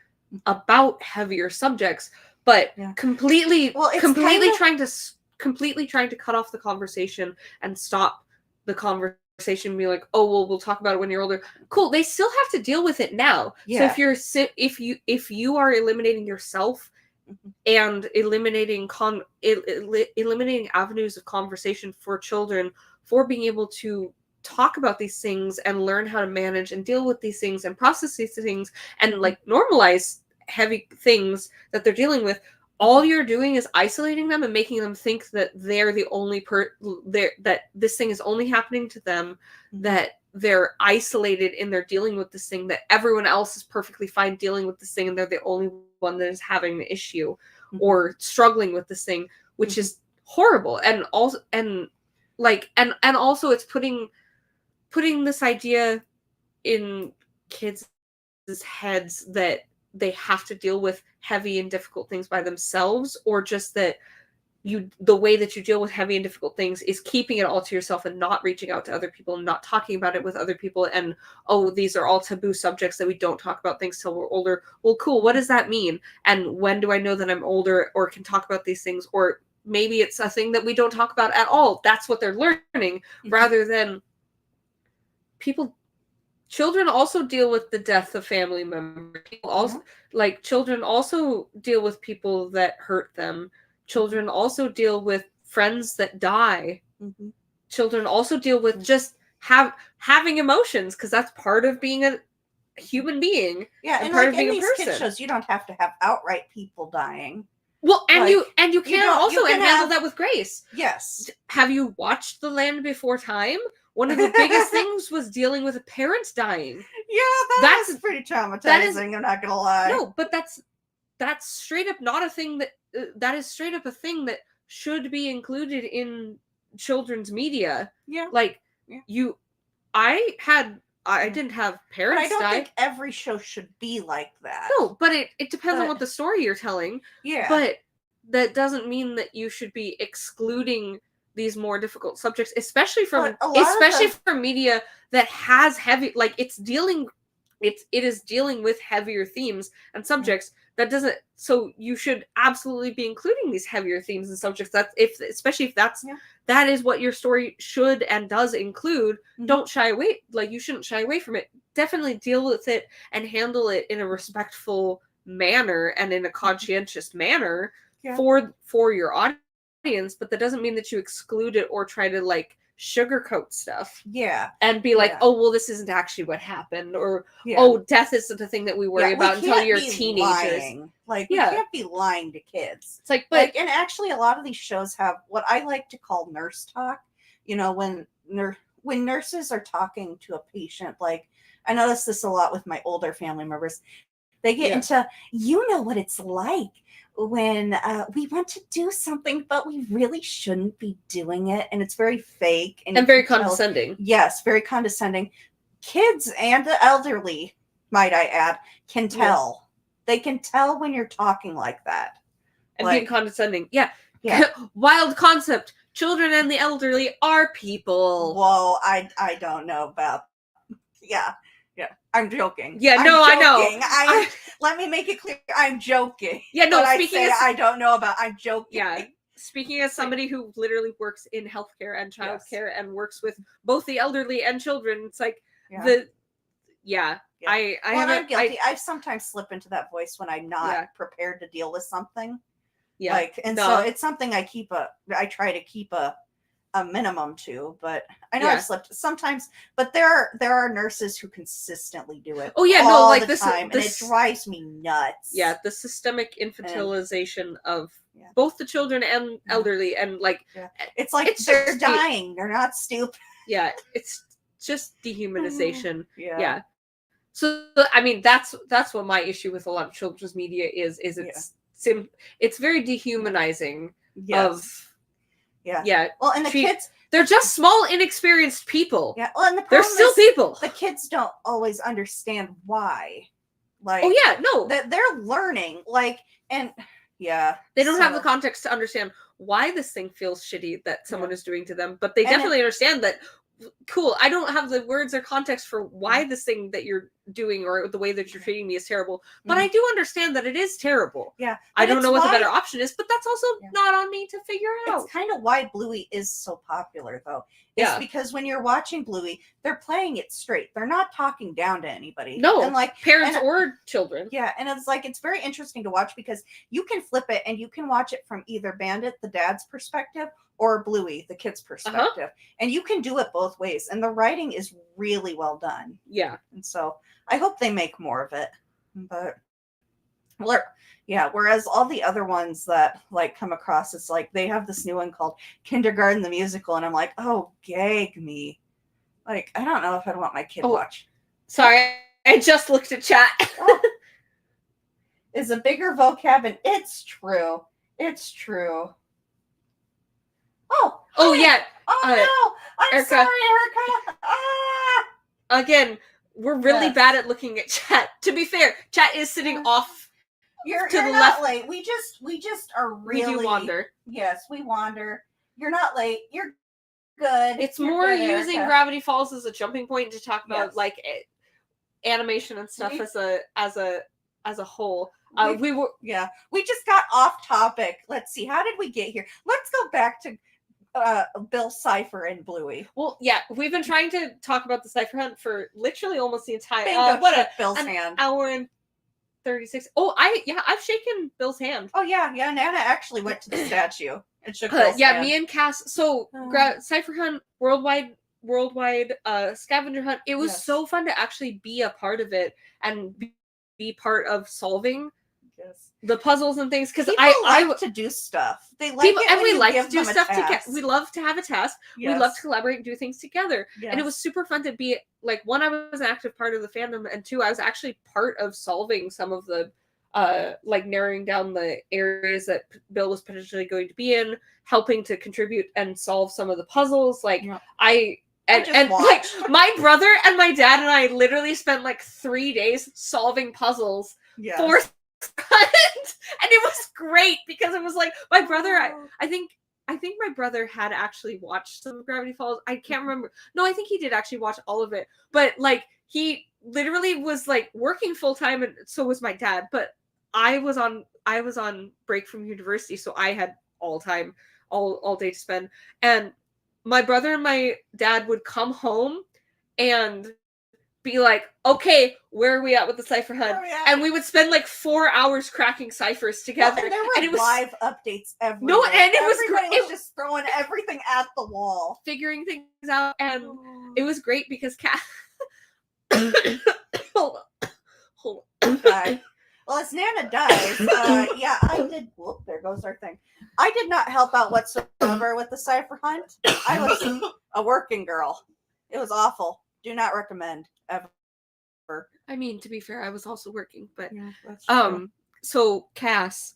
[SPEAKER 2] about heavier subjects, but completely trying to cut off the conversation and stop the conversation and be like, oh well, we'll talk about it when you're older. Cool, they still have to deal with it now. So if you are eliminating yourself and eliminating avenues of conversation for children for being able to talk about these things and learn how to manage and deal with these things and process these things and like normalize heavy things that they're dealing with, all you're doing is isolating them and making them think that they're the only that this thing is only happening to them, that they're isolated in their dealing with this thing, that everyone else is perfectly fine dealing with this thing and they're the only one that is having the issue or struggling with this thing, which is horrible. And also it's putting this idea in kids' heads that they have to deal with heavy and difficult things by themselves, or just that the way that you deal with heavy and difficult things is keeping it all to yourself and not reaching out to other people and not talking about it with other people. And, oh, these are all taboo subjects that we don't talk about things till we're older. Well, cool. What does that mean? And when do I know that I'm older or can talk about these things? Or maybe it's a thing that we don't talk about at all. That's what they're learning, rather than children also deal with the death of family members. Children also deal with people that hurt them. Children also deal with friends that die. Children also deal with just having emotions, because that's part of being a human being.
[SPEAKER 1] Yeah, and
[SPEAKER 2] part
[SPEAKER 1] like
[SPEAKER 2] of being
[SPEAKER 1] in these
[SPEAKER 2] person.
[SPEAKER 1] Kid shows, you don't have to have outright people dying.
[SPEAKER 2] Well, and you can also handle that with grace.
[SPEAKER 1] Yes.
[SPEAKER 2] Have you watched The Land Before Time? One of the biggest things was dealing with a parent dying.
[SPEAKER 1] Yeah, that's pretty traumatizing. I'm not gonna lie.
[SPEAKER 2] No, but that's straight up not a thing that is straight up a thing that should be included in children's media.
[SPEAKER 1] Yeah,
[SPEAKER 2] I didn't have parents die.
[SPEAKER 1] But I don't think every show should be like that.
[SPEAKER 2] No, but it depends on what the story you're telling.
[SPEAKER 1] Yeah,
[SPEAKER 2] but that doesn't mean that you should be excluding these more difficult subjects, especially from media that has heavy, like it is dealing with heavier themes and subjects. That doesn't, so you should absolutely be including these heavier themes and subjects. Especially if that is what your story should and does include. Don't shy away. Like, you shouldn't shy away from it. Definitely deal with it and handle it in a respectful manner and in a conscientious manner for your audience. But that doesn't mean that you exclude it or try to like sugarcoat stuff.
[SPEAKER 1] Yeah.
[SPEAKER 2] And be like, oh, well, this isn't actually what happened. Or, oh, death isn't a thing that we worry about until you're teenagers.
[SPEAKER 1] Lying. Like, we can't be lying to kids.
[SPEAKER 2] It's like,
[SPEAKER 1] but... and actually, a lot of these shows have what I like to call nurse talk. You know, when nurses are talking to a patient, like, I notice this a lot with my older family members. They get into, you know what it's like when we want to do something, but we really shouldn't be doing it. And it's very fake. And
[SPEAKER 2] very condescending.
[SPEAKER 1] Yes, very condescending. Kids and the elderly, might I add, can tell. Yes. They can tell when you're talking like that.
[SPEAKER 2] And being condescending. Yeah. Wild concept. Children and the elderly are people.
[SPEAKER 1] Whoa, I don't know about... Yeah. I'm joking.
[SPEAKER 2] Yeah, I know.
[SPEAKER 1] Let me make it clear. I'm joking.
[SPEAKER 2] Yeah, no,
[SPEAKER 1] I don't know about... I'm joking.
[SPEAKER 2] Yeah. Speaking as somebody who literally works in healthcare and childcare and works with both the elderly and children, it's like I'm
[SPEAKER 1] guilty. I sometimes slip into that voice when I'm not prepared to deal with something. Yeah. So it's something I try to keep a minimum to, but I know I've slipped sometimes, but there are nurses who consistently do it.
[SPEAKER 2] Oh yeah,
[SPEAKER 1] all the time, and it drives me nuts.
[SPEAKER 2] Yeah, the systemic infantilization of both the children and elderly, and like
[SPEAKER 1] it's like they're dying. They're not stupid.
[SPEAKER 2] Yeah, it's just dehumanization. Yeah. So I mean, that's what my issue with a lot of children's media is. It's very dehumanizing of. Yeah. Well, and the kids, they're just small, inexperienced people.
[SPEAKER 1] Yeah. Well, and
[SPEAKER 2] they're still people.
[SPEAKER 1] The kids don't always understand why. Like, they're learning. Like, and they
[SPEAKER 2] don't have the context to understand why this thing feels shitty that someone is doing to them, but they definitely understand that. Cool. I don't have the words or context for why this thing that you're doing or the way that you're treating me is terrible, but I do understand that it is terrible.
[SPEAKER 1] Yeah.
[SPEAKER 2] I don't know what the better option is, but that's also not on me to figure out.
[SPEAKER 1] It's kind of why Bluey is so popular, though. It's because when you're watching Bluey, they're playing it straight. They're not talking down to anybody.
[SPEAKER 2] No,
[SPEAKER 1] and like
[SPEAKER 2] parents or children.
[SPEAKER 1] Yeah, and it's very interesting to watch because you can flip it and you can watch it from either Bandit, the dad's perspective, or Bluey, the kid's perspective. And you can do it both ways. And the writing is really well done.
[SPEAKER 2] Yeah.
[SPEAKER 1] And so I hope they make more of it. But whereas all the other ones that like come across, it's like they have this new one called Kindergarten the Musical, and I'm like, oh, gag me. Like, I don't know if I'd want my kid to watch.
[SPEAKER 2] Sorry, I just looked at chat.
[SPEAKER 1] Is a bigger vocab, and it's true. It's true. Oh
[SPEAKER 2] yeah.
[SPEAKER 1] Oh no! I'm sorry, Erica.
[SPEAKER 2] Again, we're really bad at looking at chat. To be fair, chat is sitting off
[SPEAKER 1] you're
[SPEAKER 2] the
[SPEAKER 1] not
[SPEAKER 2] left.
[SPEAKER 1] Late. We just are really.
[SPEAKER 2] We do wander.
[SPEAKER 1] Yes, we wander. You're not late. You're good.
[SPEAKER 2] It's more using
[SPEAKER 1] Erica.
[SPEAKER 2] Gravity Falls as a jumping point to talk about like animation and stuff as a whole.
[SPEAKER 1] We just got off topic. Let's see. How did we get here? Let's go back to Bill Cipher and Bluey.
[SPEAKER 2] Well, yeah, we've been trying to talk about the Cipher Hunt for literally almost the entire
[SPEAKER 1] Bill's hand.
[SPEAKER 2] Hour and 36. Oh, I've shaken Bill's hand.
[SPEAKER 1] Oh yeah, Nana actually went to the statue and shook Bill's hand.
[SPEAKER 2] Me and Cass. So Cipher Hunt worldwide scavenger hunt. It was so fun to actually be a part of it and be part of solving the puzzles and things, because I like
[SPEAKER 1] to do stuff. They like it, and we like to do stuff together.
[SPEAKER 2] We love to have a task. Yes. We love to collaborate and do things together. Yes. And it was super fun to be like, one, I was an active part of the fandom, and two, I was actually part of solving some of the like narrowing down the areas that Bill was potentially going to be in, helping to contribute and solve some of the puzzles. Like and like my brother and my dad and I literally spent like 3 days solving puzzles for And it was great because it was like my brother. I think my brother had actually watched some of Gravity Falls. I can't remember. No, I think he did actually watch all of it. But like he literally was like working full time, and so was my dad. But I was on break from university, so I had all time, all day to spend. And my brother and my dad would come home and be like, okay, where are we at with the cipher hunt? And we would spend like 4 hours cracking ciphers together.
[SPEAKER 1] Well, and there were
[SPEAKER 2] and it was
[SPEAKER 1] live updates everywhere.
[SPEAKER 2] No, and it was
[SPEAKER 1] Everybody was just throwing everything at the wall,
[SPEAKER 2] figuring things out, and it was great because hold on.
[SPEAKER 1] Okay. Well, as Nana does, yeah, I did. Whoop, there goes our thing. I did not help out whatsoever with the cipher hunt. I was a working girl. It was awful. Do not recommend ever.
[SPEAKER 2] I mean, to be fair, I was also working, but
[SPEAKER 1] yeah, that's true.
[SPEAKER 2] So Cass,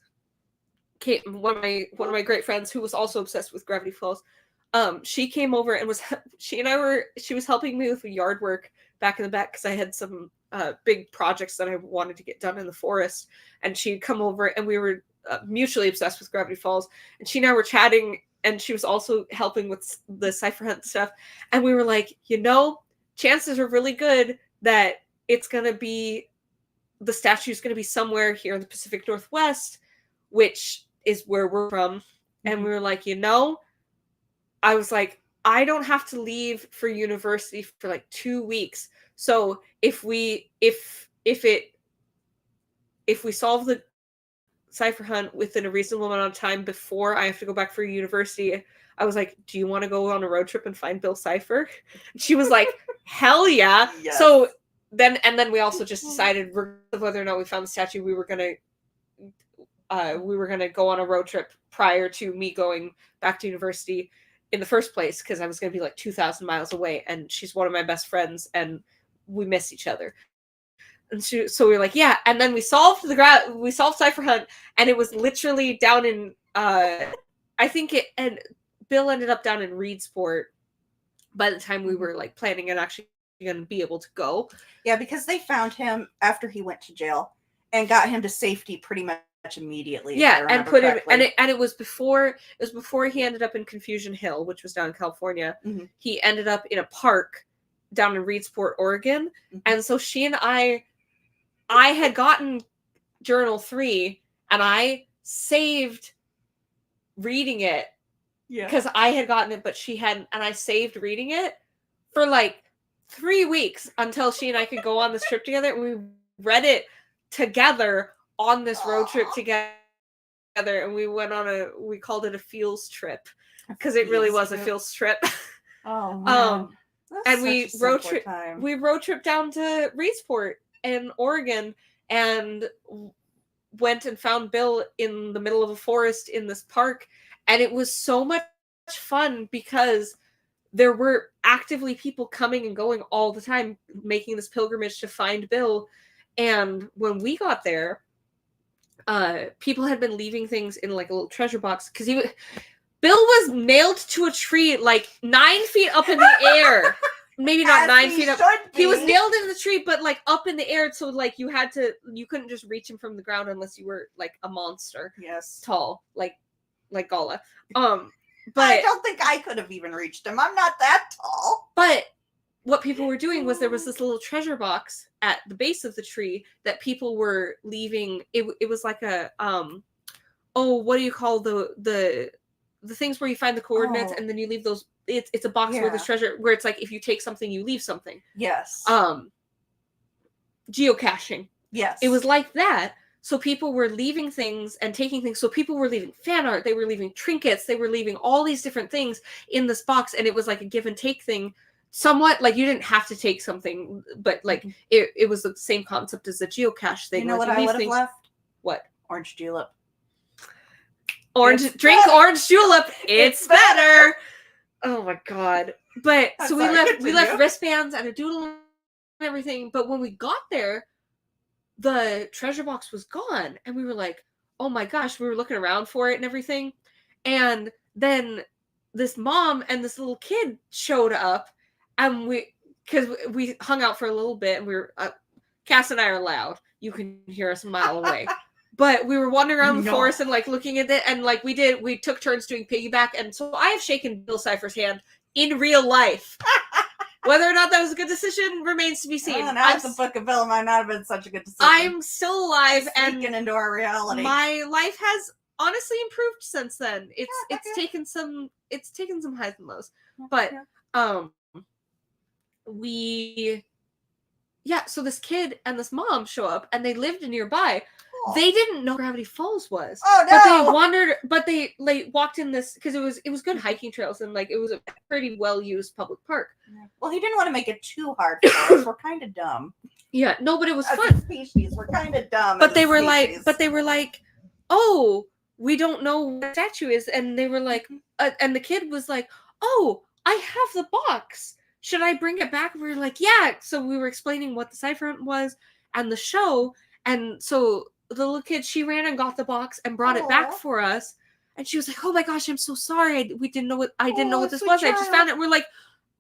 [SPEAKER 2] Kate, one of my great friends who was also obsessed with Gravity Falls, she came over and she was helping me with yard work back in the back because I had some big projects that I wanted to get done in the forest, and she'd come over and we were mutually obsessed with Gravity Falls, and she and I were chatting, and she was also helping with the cipher hunt stuff, and we were like, chances are really good that the statue's going to be somewhere here in the Pacific Northwest, which is where we're from. And we were like, I was like, I don't have to leave for university for like 2 weeks. So if we solve the cipher hunt within a reasonable amount of time before I have to go back for university, I was like, do you want to go on a road trip and find Bill Cipher? She was like, hell yeah. Yes. So then we also just decided, regardless of whether or not we found the statue, we were gonna go on a road trip prior to me going back to university in the first place, because I was gonna be like 2,000 miles away, and she's one of my best friends, and we miss each other. And so we were like, yeah. And then we solved cipher hunt, and it was literally down in and Bill ended up down in Reedsport by the time we were like planning and actually going to be able to go.
[SPEAKER 1] Yeah, because they found him after he went to jail and got him to safety pretty much immediately.
[SPEAKER 2] Yeah, and put him and it was before he ended up in Confusion Hill, which was down in California. Mm-hmm. He ended up in a park down in Reedsport, Oregon. Mm-hmm. And so she and I had gotten Journal 3 and I saved reading it. Yeah. Because I had gotten it, but she hadn't, and I saved reading it for like 3 weeks until she and I could go on this trip together, and we read it together on this road trip together, and we called it a feels trip because it really was a feels trip.
[SPEAKER 1] Oh man.
[SPEAKER 2] And we road trip down to Reedsport in Oregon and went and found Bill in the middle of a forest in this park. And it was so much fun because there were actively people coming and going all the time, making this pilgrimage to find Bill. And when we got there, people had been leaving things in like a little treasure box because Bill was nailed to a tree like 9 feet up in the air. Maybe not 9 feet up. He was nailed in the tree, but like up in the air. So like you couldn't just reach him from the ground unless you were like a monster.
[SPEAKER 1] Yes.
[SPEAKER 2] Tall, like Gala.
[SPEAKER 1] But I don't think I could have even reached him. I'm not that tall.
[SPEAKER 2] But what people were doing was there was this little treasure box at the base of the tree that people were leaving. It was like a what do you call the things where you find the coordinates and then you leave those. It's a box where there's treasure, where it's like if you take something, you leave something.
[SPEAKER 1] Yes.
[SPEAKER 2] Geocaching.
[SPEAKER 1] Yes.
[SPEAKER 2] It was like that. So people were leaving things and taking things. So people were leaving fan art. They were leaving trinkets. They were leaving all these different things in this box. And it was like a give and take thing. Somewhat like you didn't have to take something, but like it was the same concept as the geocache thing.
[SPEAKER 1] You know what I would have left?
[SPEAKER 2] What?
[SPEAKER 1] Orange julep.
[SPEAKER 2] Drink orange julep. It's better. Oh my god. But so we left wristbands and a doodle and everything. But when we got there, the treasure box was gone, and we were like, oh my gosh. We were looking around for it and everything, and then this mom and this little kid showed up, and because we hung out for a little bit, and we were Cass and I are loud, you can hear us a mile away. But we were wandering around the forest and like looking at it, and like we took turns doing piggyback, and so I have shaken Bill Cipher's hand in real life. Whether or not that was a good decision remains to be seen.
[SPEAKER 1] Now the Book of Bill might not have been such a good decision.
[SPEAKER 2] I'm still alive and
[SPEAKER 1] into our reality.
[SPEAKER 2] My life has honestly improved since then. It's taken some highs and lows. But so this kid and this mom show up, and they lived nearby. Cool. They didn't know Gravity Falls was.
[SPEAKER 1] Oh no!
[SPEAKER 2] But they wandered. But they like walked in this because it was good hiking trails, and like it was a pretty well used public park.
[SPEAKER 1] Well, he didn't want to make it too hard for us. We're kind of dumb.
[SPEAKER 2] Yeah, no, but it was
[SPEAKER 1] as
[SPEAKER 2] fun.
[SPEAKER 1] A species, we're kind of dumb.
[SPEAKER 2] But they were like, oh, we don't know what the statue is, and they were like, and the kid was like, oh, I have the box. Should I bring it back? And we were like, yeah. So we were explaining what the cipher was and the show. And so the little kid, she ran and got the box and brought it back for us. And she was like, oh my gosh, I'm so sorry. I didn't know what this was. I just found it. We're like,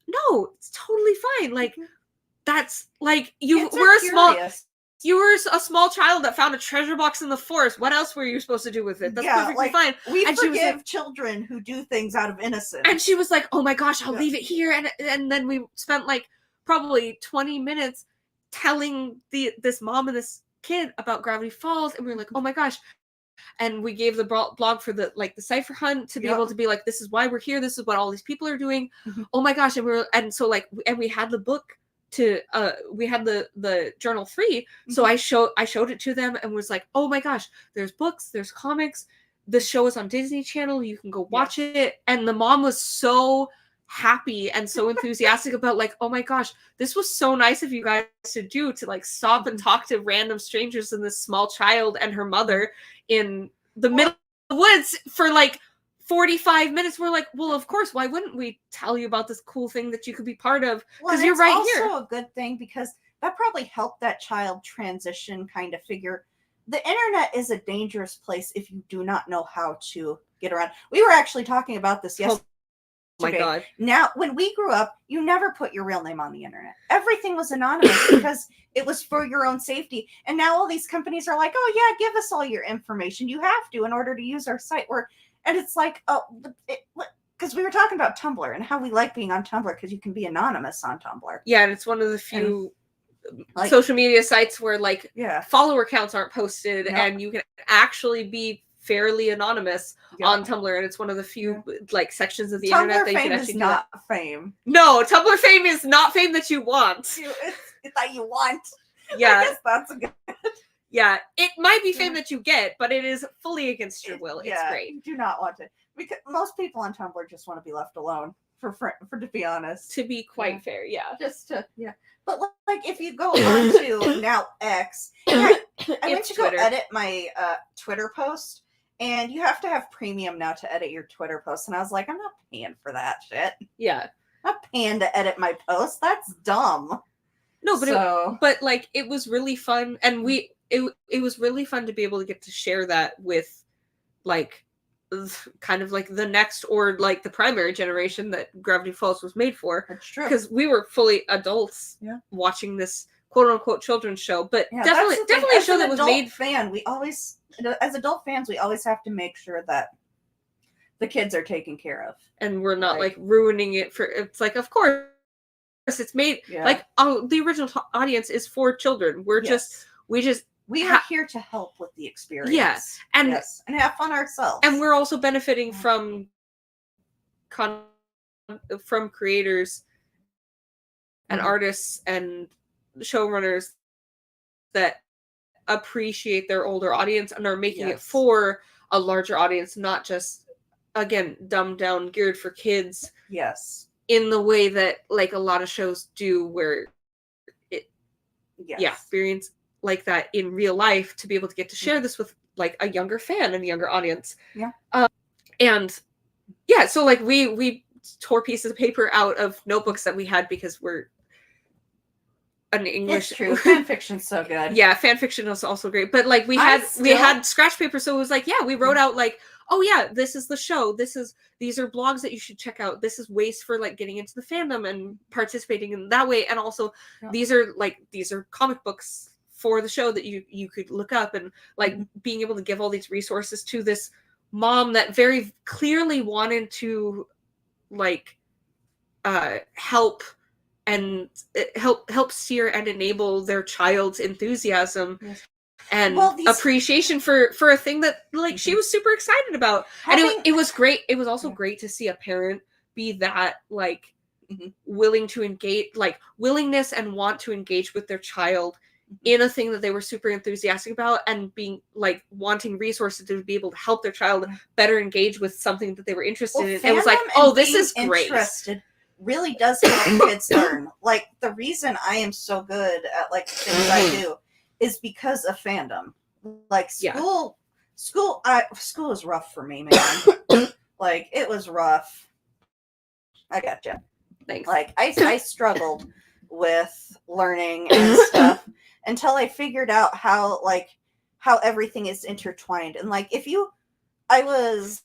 [SPEAKER 2] no, it's totally fine. Like, that's like, you were a small child that found a treasure box in the forest. What else were you supposed to do with it? That's perfectly fine.
[SPEAKER 1] We forgive children who do things out of innocence.
[SPEAKER 2] And she was like, oh my gosh, I'll leave it here. And then we spent like probably 20 minutes telling this mom and this kid about Gravity Falls. And we were like, oh my gosh. And we gave the blog for the cipher hunt to be able to be like, this is why we're here. This is what all these people are doing. Oh my gosh. And so we had the book we had the journal free. So I showed it to them and was like, oh my gosh, there's books, there's comics. This show is on Disney Channel. You can go watch it. And the mom was so happy and so enthusiastic about like, oh my gosh, this was so nice of you guys to do, to like stop and talk to random strangers and this small child and her mother in the middle of the woods for like 45 minutes. We're like, well, of course, why wouldn't we tell you about this cool thing that you could be part of? Because you're right here.
[SPEAKER 1] It's also a good thing because that probably helped that child transition, kind of figure the internet is a dangerous place if you do not know how to get around. We were actually talking about this yesterday.
[SPEAKER 2] Oh my God.
[SPEAKER 1] Now, when we grew up, you never put your real name on the internet. Everything was anonymous because it was for your own safety. And now all these companies are like, oh yeah, give us all your information. You have to in order to use our site. And it's like, because we were talking about Tumblr and how we like being on Tumblr because you can be anonymous on Tumblr.
[SPEAKER 2] Yeah, and it's one of the few social media sites where follower counts aren't posted and you can actually be fairly anonymous on Tumblr, and it's one of the few sections of the internet that you can actually do. Tumblr fame is not fame. No, Tumblr fame is not fame that you want.
[SPEAKER 1] It's that you want.
[SPEAKER 2] Yeah,
[SPEAKER 1] I guess that's a good.
[SPEAKER 2] Yeah, it might be fame that you get, but it is fully against your will. It's great.
[SPEAKER 1] You do not want to, because most people on Tumblr just want to be left alone. For to be honest,
[SPEAKER 2] to be quite fair,
[SPEAKER 1] But if you go on to now X, I went to Twitter. Go edit my Twitter post. And you have to have premium now to edit your Twitter posts. And I was like, I'm not paying for that shit.
[SPEAKER 2] Yeah.
[SPEAKER 1] I'm not paying to edit my posts. That's dumb.
[SPEAKER 2] No, but it was really fun. And it was really fun to be able to get to share that with kind of the next or the primary generation that Gravity Falls was made for.
[SPEAKER 1] That's true.
[SPEAKER 2] Because we were fully adults watching this quote unquote children's show. But definitely a show that was made.
[SPEAKER 1] As adult fans, we always have to make sure that the kids are taken care of.
[SPEAKER 2] And we're not ruining it for, it's of course it's made the original audience is for children. We are here to help with the experience. Yes. And
[SPEAKER 1] have fun ourselves.
[SPEAKER 2] And we're also benefiting from creators and artists and showrunners that appreciate their older audience and are making it for a larger audience, not just dumbed down, geared for kids.
[SPEAKER 1] Yes.
[SPEAKER 2] In the way that a lot of shows do, where experience like that in real life, to be able to get to share this with a younger fan and a younger audience.
[SPEAKER 1] Yeah.
[SPEAKER 2] So we tore pieces of paper out of notebooks that we had because we're an English.
[SPEAKER 1] It's true. Fan fiction's so good.
[SPEAKER 2] Yeah, fan fiction is also great. But we had scratch paper, so it was we wrote out oh yeah, this is the show. These are blogs that you should check out. This is ways for getting into the fandom and participating in that way. And also these are comic books for the show that you could look up, and like being able to give all these resources to this mom that very clearly wanted to like help steer and enable their child's enthusiasm and appreciation for a thing that like she was super excited about. And it was great. It was also great to see a parent be that like willing to engage, like willingness and want to engage with their child in a thing that they were super enthusiastic about, and being like wanting resources to be able to help their child better engage with something that they were interested in. It was like, oh, this is great.
[SPEAKER 1] Interested really does help kids learn. Like the reason I am so good at like things I do is because of fandom. Like school is rough for me, man. Like it was rough. I gotcha.
[SPEAKER 2] Thanks.
[SPEAKER 1] Like I struggled with learning and stuff until I figured out how everything is intertwined. And like I was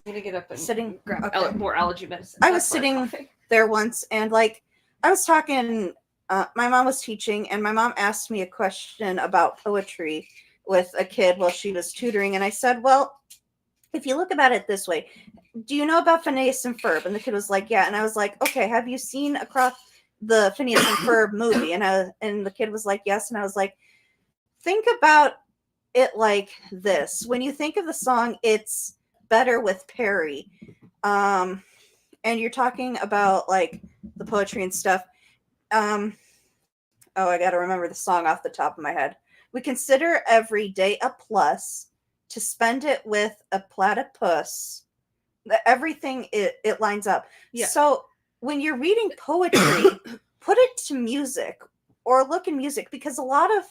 [SPEAKER 2] gonna get up and
[SPEAKER 1] sitting
[SPEAKER 2] grab more allergy medicine.
[SPEAKER 1] I was sitting there once, and like I was talking, my mom was teaching, and my mom asked me a question about poetry with a kid while she was tutoring, and I said, well, if you look about it this way, do you know about Phineas and Ferb? And the kid was like, yeah. And I was like, okay, have you seen across the Phineas and Ferb movie? And the kid was like, yes. And I was like, think about it like this. When you think of the song It's Better with Perry, and you're talking about like the poetry and stuff. I got to remember the song off the top of my head. We consider every day a plus to spend it with a platypus. Everything it lines up. Yeah. So when you're reading poetry, put it to music or look in music, because a lot of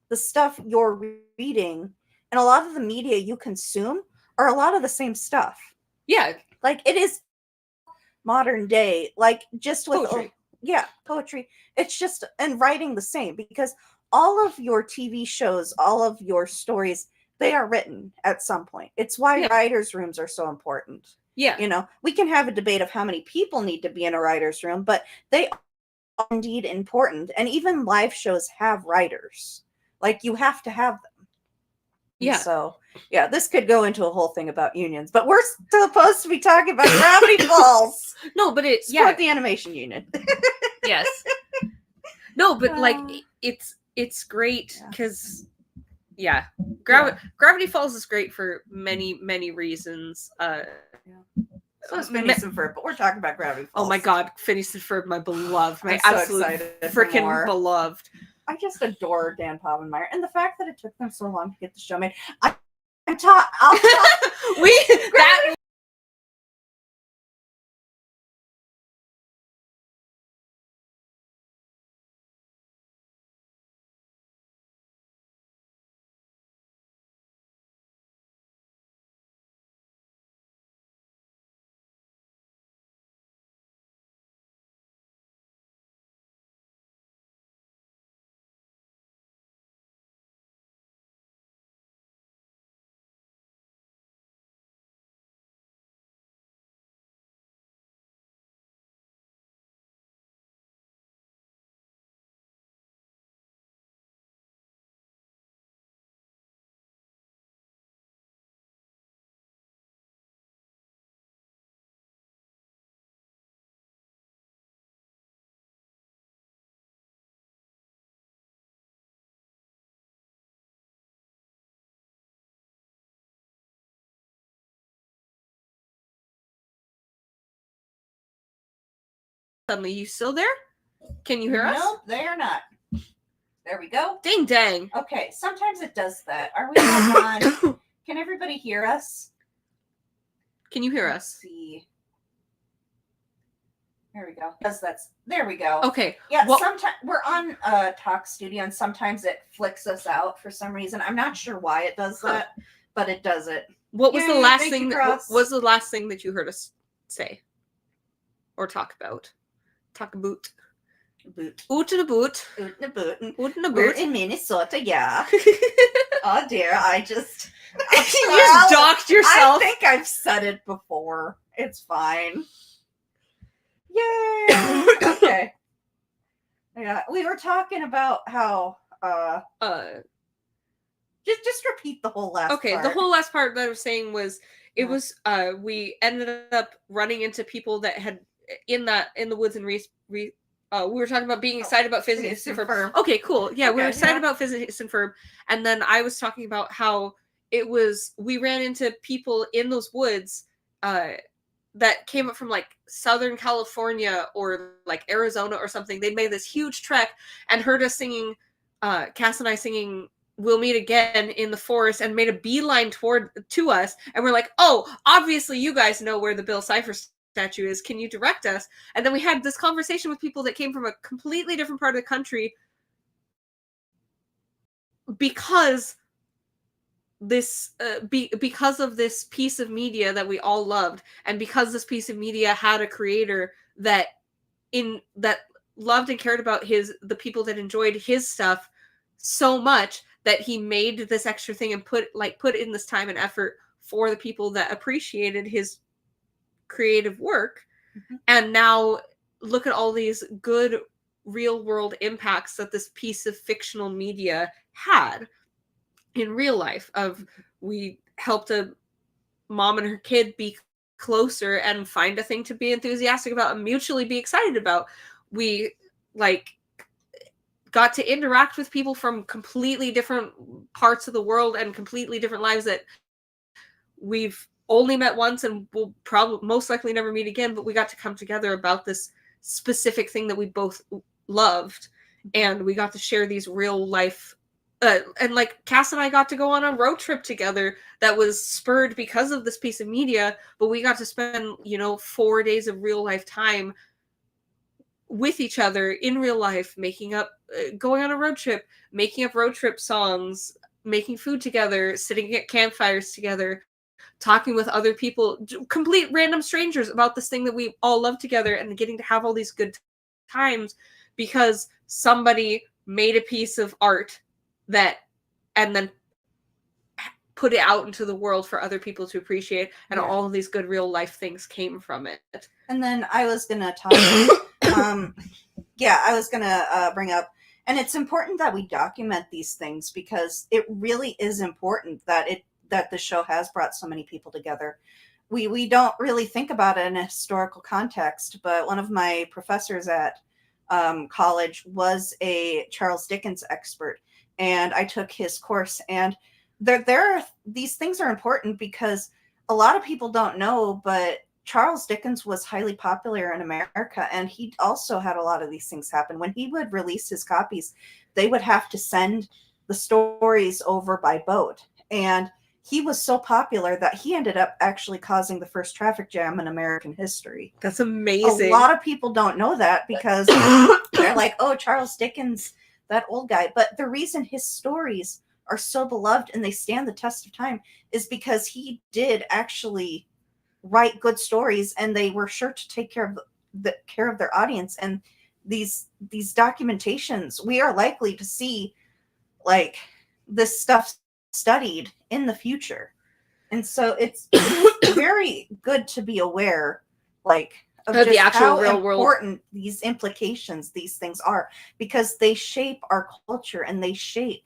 [SPEAKER 1] the stuff you're reading and a lot of the media you consume are a lot of the same stuff.
[SPEAKER 2] Yeah.
[SPEAKER 1] Like it is modern day, like just with
[SPEAKER 2] poetry.
[SPEAKER 1] Poetry. It's just, and writing the same, because all of your TV shows, all of your stories, they are written at some point. It's why writers' rooms are so important.
[SPEAKER 2] Yeah.
[SPEAKER 1] You know, we can have a debate of how many people need to be in a writer's room, but they are indeed important. And even live shows have writers. Like you have to have them.
[SPEAKER 2] Yeah.
[SPEAKER 1] And so, yeah, this could go into a whole thing about unions, but we're supposed to be talking about Gravity Falls.
[SPEAKER 2] No, but
[SPEAKER 1] Support the animation union.
[SPEAKER 2] Yes. No, but like it's great because Gravity Falls is great for many reasons.
[SPEAKER 1] So is Phineas and Ferb, but we're talking about Gravity Falls.
[SPEAKER 2] Oh my god, Phineas and Ferb, my beloved, my
[SPEAKER 1] I'm
[SPEAKER 2] absolute
[SPEAKER 1] so excited
[SPEAKER 2] freaking beloved.
[SPEAKER 1] I just adore Dan Povenmire, and the fact that it took them so long to get the show made.
[SPEAKER 2] Suddenly, you still there? Can you hear us?
[SPEAKER 1] Nope, they are not. There we go.
[SPEAKER 2] Ding dang.
[SPEAKER 1] Okay, sometimes it does that. Are we on? Can everybody hear us?
[SPEAKER 2] Can you hear us?
[SPEAKER 1] Let's see. There we go. There we go.
[SPEAKER 2] Okay.
[SPEAKER 1] Yeah, sometimes we're on Talk Studio, and sometimes it flicks us out for some reason. I'm not sure why it does that, but it does it.
[SPEAKER 2] What was the last thing? What was the last thing that you heard us say or talk about? Talk about.
[SPEAKER 1] Boot.
[SPEAKER 2] Oot in a boot.
[SPEAKER 1] Oot in a boot.
[SPEAKER 2] Oot in a boot.
[SPEAKER 1] We're in Minnesota, yeah. Oh dear, I just
[SPEAKER 2] you just docked yourself.
[SPEAKER 1] I think I've said it before. It's fine. Yay! Okay. Yeah, we were talking about how Just repeat the whole last part.
[SPEAKER 2] The whole last part that I was saying was was we ended up running into people that had in the woods and we were talking about being excited about Phineas and Ferb. Okay, cool. Yeah, we were excited about Phineas and Ferb, and then I was talking about how we ran into people in those woods that came up from like Southern California or like Arizona or something. They'd made this huge trek and heard us singing, Cass and I singing "We'll Meet Again" in the forest, and made a beeline to us. And we're like, "Oh, obviously you guys know where the Bill Cipher statue is. Can you direct us?" And then we had this conversation with people that came from a completely different part of the country because because of this piece of media that we all loved, and because this piece of media had a creator that loved and cared about the people that enjoyed his stuff so much that he made this extra thing and put in this time and effort for the people that appreciated his creative work. Mm-hmm. And now look at all these good real world impacts that this piece of fictional media had in real life. We helped a mom and her kid be closer and find a thing to be enthusiastic about and mutually be excited about. We got to interact with people from completely different parts of the world and completely different lives that we've only met once and will probably most likely never meet again, but we got to come together about this specific thing that we both loved, and we got to share these real life and like Cass and I got to go on a road trip together that was spurred because of this piece of media, but we got to spend 4 days of real life time with each other in real life, going on a road trip, making up road trip songs, making food together, sitting at campfires together, talking with other people, complete random strangers, about this thing that we all love together, and getting to have all these good times because somebody made a piece of art and then put it out into the world for other people to appreciate, and all of these good real life things came from it.
[SPEAKER 1] And then I was gonna talk I was gonna bring up, and it's important that we document these things because it really is important that the show has brought so many people together. We don't really think about it in a historical context, but one of my professors at college was a Charles Dickens expert, and I took his course. And these things are important because a lot of people don't know, but Charles Dickens was highly popular in America, and he also had a lot of these things happen. When he would release his copies, they would have to send the stories over by boat. And he was so popular that he ended up actually causing the first traffic jam in American history.
[SPEAKER 2] That's amazing.
[SPEAKER 1] A lot of people don't know that because they're like, oh, Charles Dickens, that old guy. But the reason his stories are so beloved and they stand the test of time is because he did actually write good stories, and they were sure to take care of their audience. And these documentations, we are likely to see like this stuff studied in the future. And so it's very good to be aware of just the actual how real important world these implications, these things are, because they shape our culture and they shape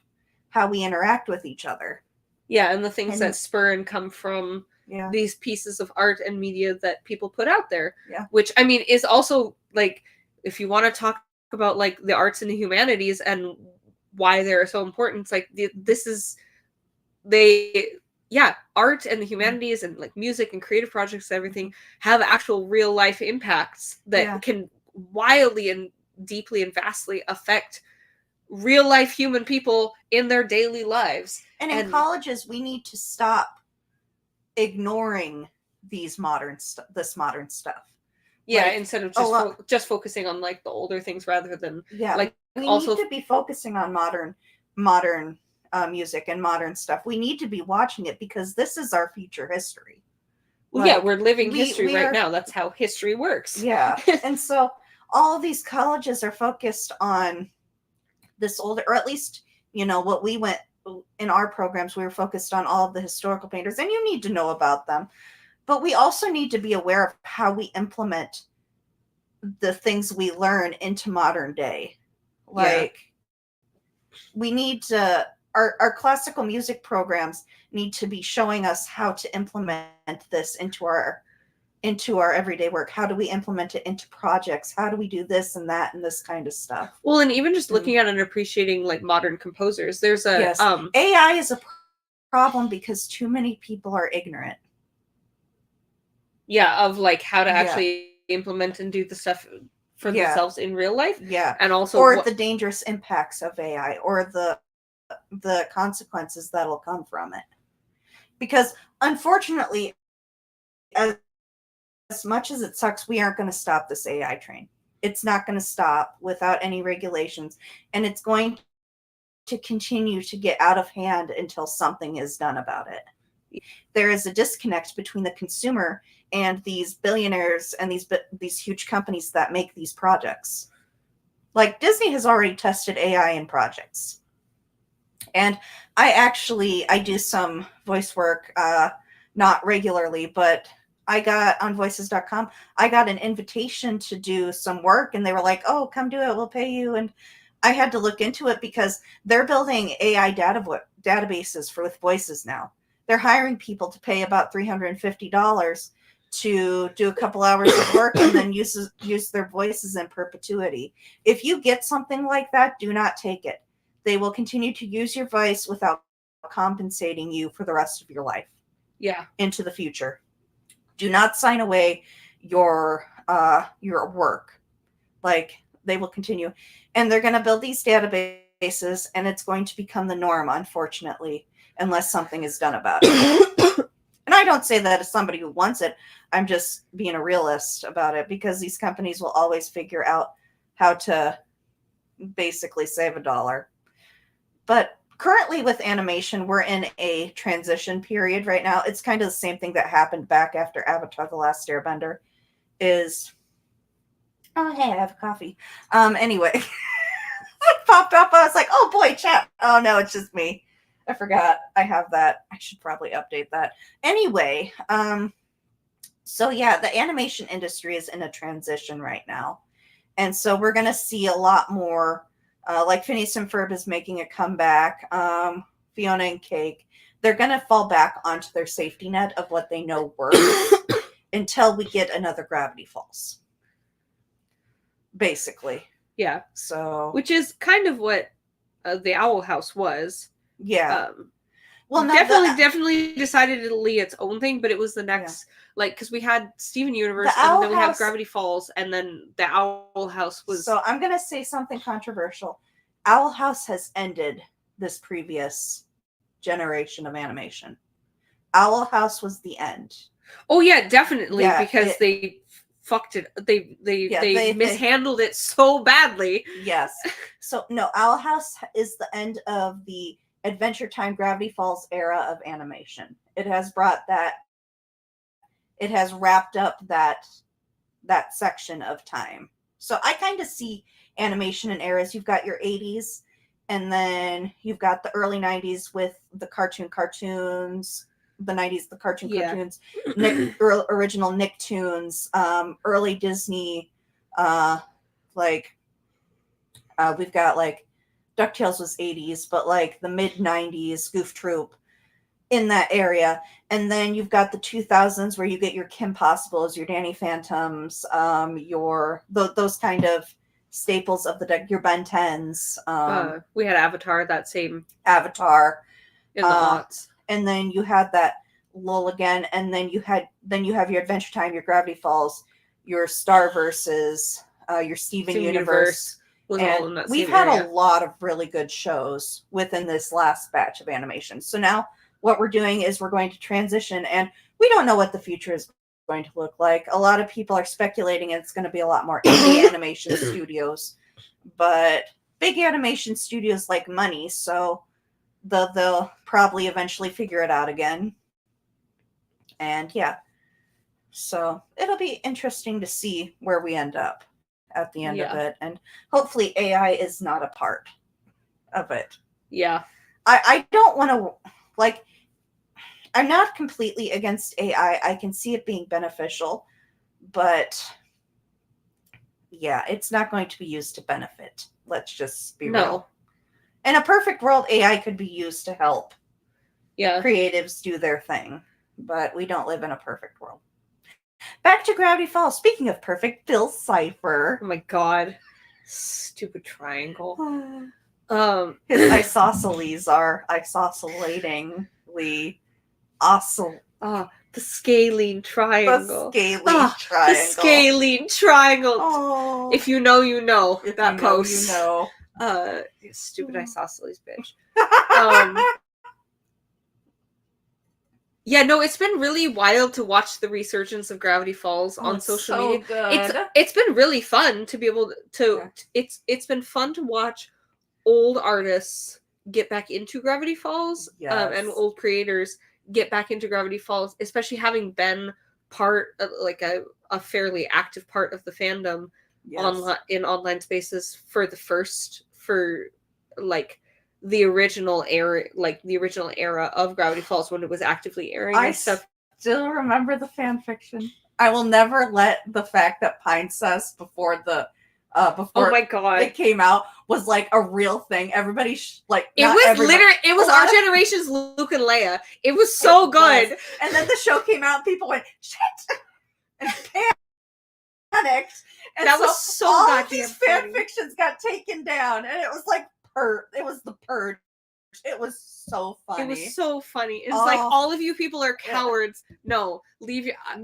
[SPEAKER 1] how we interact with each other.
[SPEAKER 2] Yeah, and the things that spur and come from these pieces of art and media that people put out there.
[SPEAKER 1] Yeah.
[SPEAKER 2] Which, I mean, is also, like, if you want to talk about, like, the arts and the humanities and why they're so important, it's like, art and the humanities and, like, music and creative projects and everything have actual real life impacts that can wildly and deeply and vastly affect real life human people in their daily lives.
[SPEAKER 1] And in colleges, we need to stop ignoring this modern stuff.
[SPEAKER 2] Yeah, instead of just focusing on like the older things rather than like
[SPEAKER 1] we need to be focusing on modern music and modern stuff. We need to be watching it because this is our future history.
[SPEAKER 2] Well, we're living history right now. That's how history works.
[SPEAKER 1] Yeah. And so all of these colleges are focused on this older, or at least, what we went in our programs, we were focused on all of the historical painters, and you need to know about them. But we also need to be aware of how we implement the things we learn into modern day. we need to, our classical music programs need to be showing us how to implement this into our everyday work. How do we implement it into projects? How do we do this and that and this kind of stuff?
[SPEAKER 2] Well, and even just looking at and appreciating like modern composers, there's a
[SPEAKER 1] yes. AI is a problem because too many people are ignorant.
[SPEAKER 2] Yeah, of like how to actually implement and do the stuff for themselves in real life.
[SPEAKER 1] Yeah.
[SPEAKER 2] And also
[SPEAKER 1] or the dangerous impacts of AI or the consequences that'll come from it. Because unfortunately, as much as it sucks, we aren't going to stop this AI train. It's not going to stop without any regulations, and it's going to continue to get out of hand until something is done about it. There is a disconnect between the consumer and these billionaires and these huge companies that make these projects. Like Disney has already tested AI in projects. And I do some voice work, not regularly, but I got on voices.com, I got an invitation to do some work, and they were like, oh, come do it, we'll pay you. And I had to look into it because they're building AI databases with voices now. They're hiring people to pay about $350 to do a couple hours of work and then use their voices in perpetuity. If you get something like that, do not take it. They will continue to use your voice without compensating you for the rest of your life.
[SPEAKER 2] Yeah.
[SPEAKER 1] Into the future. Do not sign away your work. Like, they will continue. And they're going to build these databases, and it's going to become the norm, unfortunately, unless something is done about it. And I don't say that as somebody who wants it. I'm just being a realist about it, because these companies will always figure out how to basically save a dollar. But currently with animation, we're in a transition period right now. It's kind of the same thing that happened back after Avatar: The Last Airbender. Oh, hey, I have coffee. Anyway, it popped up. I was like, oh boy, chat. Oh no, it's just me. I forgot I have that. I should probably update that. Anyway, so yeah, the animation industry is in a transition right now. And so we're going to see a lot more, like Phineas and Ferb is making a comeback. Fiona and Cake, they're going to fall back onto their safety net of what they know works until we get another Gravity Falls. Basically.
[SPEAKER 2] Yeah.
[SPEAKER 1] So,
[SPEAKER 2] which is kind of what the Owl House was.
[SPEAKER 1] Yeah.
[SPEAKER 2] Well, definitely decidedly its own thing, but it was the next, like, because we had Steven Universe, and then we had Gravity Falls, and then the Owl House was.
[SPEAKER 1] So I'm gonna say something controversial. Owl House has ended this previous generation of animation. Owl House was the end.
[SPEAKER 2] Oh yeah, definitely, because they fucked it. They mishandled it so badly.
[SPEAKER 1] Yes. So no, Owl House is the end of the Adventure Time Gravity Falls era of animation. It has brought that. It has wrapped up that section of time. So I kind of see animation in eras. You've got your 80s, and then you've got the early 90s with the cartoons. The 90s, the cartoons, original Nicktoons, early Disney, we've got like DuckTales was 80s, but like the mid 90s, Goof Troop in that area. And then you've got the 2000s where you get your Kim Possibles, your Danny Phantoms, those kind of staples of your Ben 10s.
[SPEAKER 2] We had Avatar, that same
[SPEAKER 1] Avatar
[SPEAKER 2] in the aughts.
[SPEAKER 1] And then you had that lull again, and then you have your Adventure Time, your Gravity Falls, your Starverses, your Steven Universe. And we've had a lot of really good shows within this last batch of animation. So now what we're doing is we're going to transition, and we don't know what the future is going to look like. A lot of people are speculating it's going to be a lot more indie animation studios, but big animation studios like money, so they'll probably eventually figure it out again. And yeah, so it'll be interesting to see where we end up at the end of it, and hopefully AI is not a part of it.
[SPEAKER 2] Yeah,
[SPEAKER 1] I don't want to, like, I'm not completely against AI. I can see it being beneficial, but yeah, it's not going to be used to benefit. Let's just be real. In a perfect world, AI could be used to help creatives do their thing, but we don't live in a perfect world. Back to Gravity Falls. Speaking of perfect, Bill Cipher.
[SPEAKER 2] Oh my god. Stupid triangle.
[SPEAKER 1] His isosceles are isoscelatingly
[SPEAKER 2] the scalene triangle.
[SPEAKER 1] The
[SPEAKER 2] scalene triangle.
[SPEAKER 1] Oh.
[SPEAKER 2] If you know, you know.
[SPEAKER 1] If
[SPEAKER 2] that
[SPEAKER 1] you
[SPEAKER 2] post.
[SPEAKER 1] Know, you know.
[SPEAKER 2] Stupid isosceles, bitch. Yeah, no, it's been really wild to watch the resurgence of Gravity Falls on social media.
[SPEAKER 1] Good.
[SPEAKER 2] It's been really fun to be able to it's been fun to watch old artists get back into Gravity Falls, and old creators get back into Gravity Falls, especially having been part of, like a fairly active part of the fandom in online spaces for the original era of Gravity Falls when it was actively airing and stuff.
[SPEAKER 1] Still remember the fan fiction. I will never let the fact that Pine Sus before it came out was like a real thing. Everybody
[SPEAKER 2] it was our generation's Luke and Leia. It was so good.
[SPEAKER 1] And then the show came out and people went shit and panicked. And
[SPEAKER 2] that was so
[SPEAKER 1] all
[SPEAKER 2] goddamn
[SPEAKER 1] of these
[SPEAKER 2] funny.
[SPEAKER 1] fan fictions got taken down, and it was like it was the purge. It was so funny.
[SPEAKER 2] It was so funny. It's like all of you people are cowards. No, leave it up.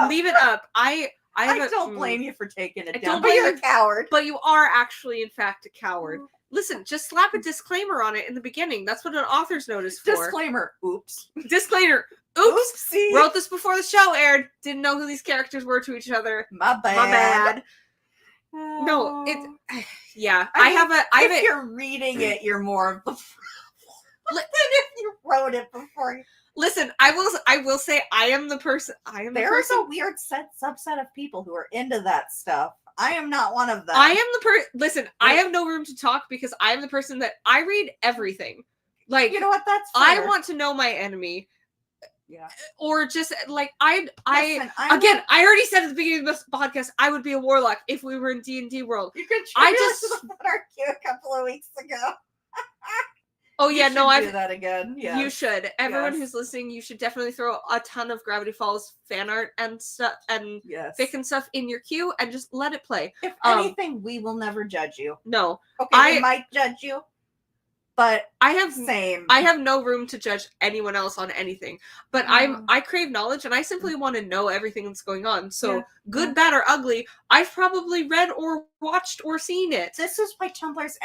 [SPEAKER 2] Leave it up. I
[SPEAKER 1] don't blame you for taking it down.
[SPEAKER 2] But
[SPEAKER 1] you're a coward.
[SPEAKER 2] But you are actually, in fact, a coward. Listen, just slap a disclaimer on it in the beginning. That's what an author's note is for.
[SPEAKER 1] Disclaimer. Oops.
[SPEAKER 2] Disclaimer. Oops.
[SPEAKER 1] Oopsie.
[SPEAKER 2] Wrote this before the show aired. Didn't know who these characters were to each other.
[SPEAKER 1] My bad.
[SPEAKER 2] No, yeah.
[SPEAKER 1] If you're reading it, you're more of the than if you wrote it before you.
[SPEAKER 2] Listen, I will say I am the person.
[SPEAKER 1] There is a weird subset of people who are into that stuff. I am not one of them.
[SPEAKER 2] I am the person. Listen, I have no room to talk because I am the person that I read everything. Like,
[SPEAKER 1] you know what? That's
[SPEAKER 2] fair.
[SPEAKER 1] fair.
[SPEAKER 2] I want to know my enemy.
[SPEAKER 1] Yeah.
[SPEAKER 2] Or just like I already said at the beginning of this podcast, I would be a warlock if we were in D&D world.
[SPEAKER 1] You could try to our queue a couple of weeks ago.
[SPEAKER 2] Oh yeah,
[SPEAKER 1] no, I do that again. Yeah,
[SPEAKER 2] you should. Everyone who's listening, you should definitely throw a ton of Gravity Falls fan art and stuff and fic and stuff in your queue and just let it play.
[SPEAKER 1] If anything, we will never judge you.
[SPEAKER 2] No,
[SPEAKER 1] okay, we might judge you, but
[SPEAKER 2] I have no room to judge anyone else on anything. But I crave knowledge and I simply want to know everything that's going on. So good, bad, or ugly, I've probably read or watched or seen it.
[SPEAKER 1] This is why Tumblr's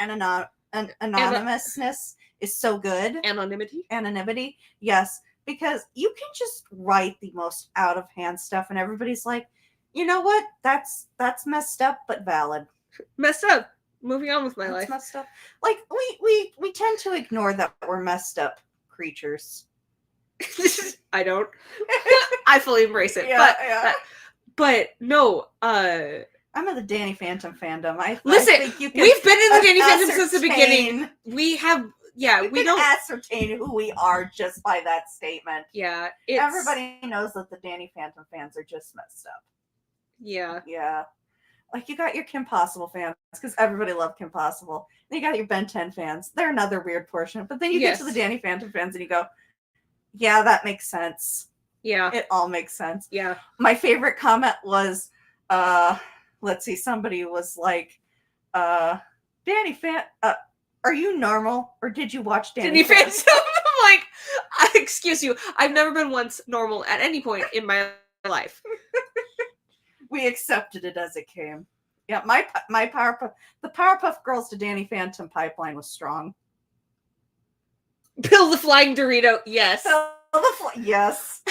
[SPEAKER 1] anonymousness is so good. Anonymity, yes, because you can just write the most out of hand stuff and everybody's like, you know what, that's messed up but valid.
[SPEAKER 2] Messed up. Moving on with my life.
[SPEAKER 1] Messed up. Like we tend to ignore that we're messed up creatures.
[SPEAKER 2] I don't. I fully embrace it. But no,
[SPEAKER 1] I'm in the Danny Phantom fandom.
[SPEAKER 2] Listen, we've been in the Danny Phantom since the beginning. We have, we don't
[SPEAKER 1] ascertain who we are just by that statement.
[SPEAKER 2] Yeah,
[SPEAKER 1] everybody knows that the Danny Phantom fans are just messed up.
[SPEAKER 2] Yeah.
[SPEAKER 1] Like, you got your Kim Possible fans, because everybody loved Kim Possible. Then you got your Ben 10 fans. They're another weird portion. But then you get to the Danny Phantom fans and you go, yeah, that makes sense.
[SPEAKER 2] Yeah.
[SPEAKER 1] It all makes sense.
[SPEAKER 2] Yeah.
[SPEAKER 1] My favorite comment was, let's see, somebody was like, Danny are you normal? Or did you watch Danny Phantom?
[SPEAKER 2] I'm like, excuse you, I've never been once normal at any point in my life.
[SPEAKER 1] We accepted it as it came. Yeah, my the Powerpuff Girls to Danny Phantom pipeline was strong.
[SPEAKER 2] Bill the Flying Dorito, yes.
[SPEAKER 1] Yes.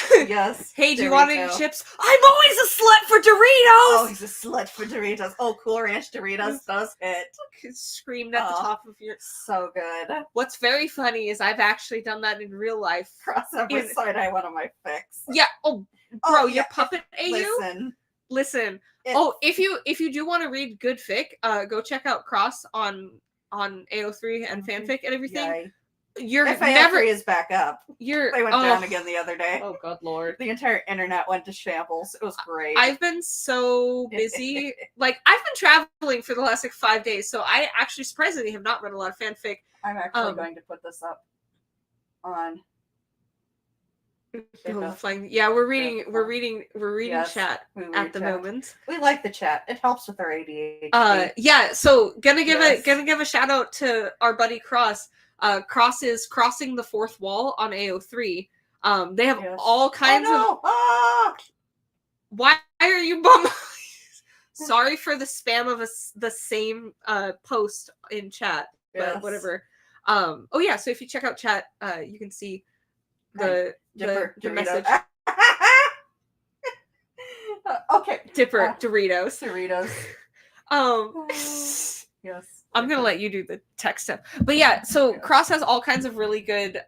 [SPEAKER 2] Hey, do you want any chips? I'm always a slut for Doritos!
[SPEAKER 1] Oh, he's a slut for Doritos. Oh, Cool Ranch Doritos does hit.
[SPEAKER 2] Screamed at the top of your...
[SPEAKER 1] So good.
[SPEAKER 2] What's very funny is I've actually done that in real life.
[SPEAKER 1] Cross every side eye one of my fics.
[SPEAKER 2] Yeah, bro, your puppet AU? Listen. If you do want to read good fic, go check out Cross on AO3 and fanfic and everything. you're
[SPEAKER 1] if
[SPEAKER 2] never
[SPEAKER 1] is back up.
[SPEAKER 2] They
[SPEAKER 1] went down again the other day.
[SPEAKER 2] Oh God, Lord!
[SPEAKER 1] The entire internet went to shambles. It was great.
[SPEAKER 2] I've been so busy. Like I've been traveling for the last 5 days, so I actually surprisingly have not read a lot of fanfic.
[SPEAKER 1] I'm actually going to put this up on.
[SPEAKER 2] Yeah, we're reading yes, chat at the moment.
[SPEAKER 1] We like the chat. It helps with our ADHD.
[SPEAKER 2] Yeah, so gonna give a shout out to our buddy Cross. Cross is crossing the fourth wall on AO3. They have all kinds of Why are you bum? Sorry for the spam of the same post in chat, but whatever. Oh yeah, so if you check out chat, you can see the message.
[SPEAKER 1] Okay.
[SPEAKER 2] Dipper Doritos.
[SPEAKER 1] Yes.
[SPEAKER 2] I'm gonna let you do the tech stuff. But yeah, so Cross has all kinds of really good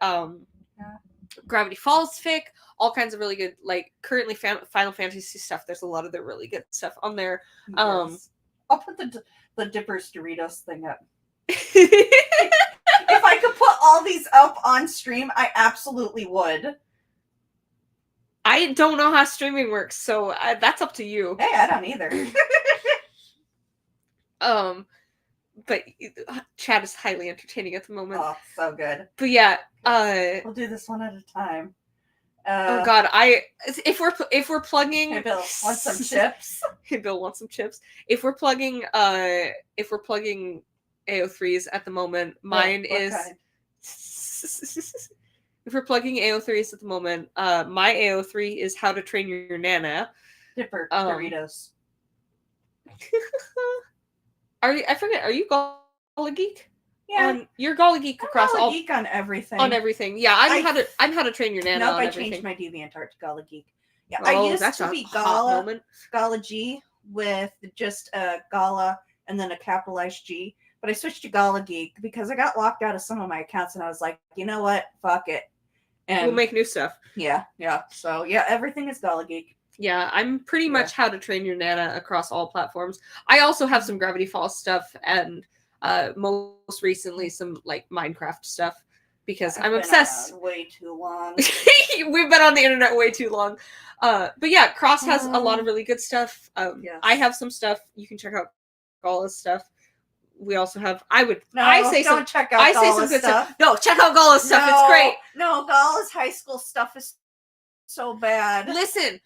[SPEAKER 2] Gravity Falls fic, all kinds of really good, like currently Final Fantasy stuff. There's a lot of the really good stuff on there. I'll put the Dipper's Doritos thing up. If I could put all these up on stream, I absolutely would. I don't know how streaming works, so that's up to you. Hey, I don't either. But chat is highly entertaining at the moment. Oh, so good. But yeah, we'll do this one at a time. Oh God, if we're plugging. Hey Bill, want some chips? Hey Bill, want some chips? If we're plugging AO3s at the moment, mine is. If we're plugging AO3s at the moment, my AO3 is How to Train Your Nana. Dipper Doritos. Are you Gala Geek? Yeah. You're Gala Geek across all. Geek on everything. On everything. Yeah, I'm How to Train Your Nana. Nope, on everything. I changed my DeviantArt to Gala Geek. Yeah, I used to be Gala G with just a Gala and then a capitalized G. But I switched to Gala Geek because I got locked out of some of my accounts and I was like, you know what? Fuck it. And we'll make new stuff. Yeah. So yeah, everything is Gala Geek. Yeah, I'm pretty much How to Train Your Nana across all platforms. I also have some Gravity Falls stuff and most recently some like Minecraft stuff because I'm obsessed. Way too long. We've been on the internet way too long. But yeah, Cross has a lot of really good stuff. I have some stuff. You can check out Gala's stuff. We also have. Check out Gala's good stuff. No, check out Gala's stuff. It's great. No, Gala's high school stuff is so bad. Listen.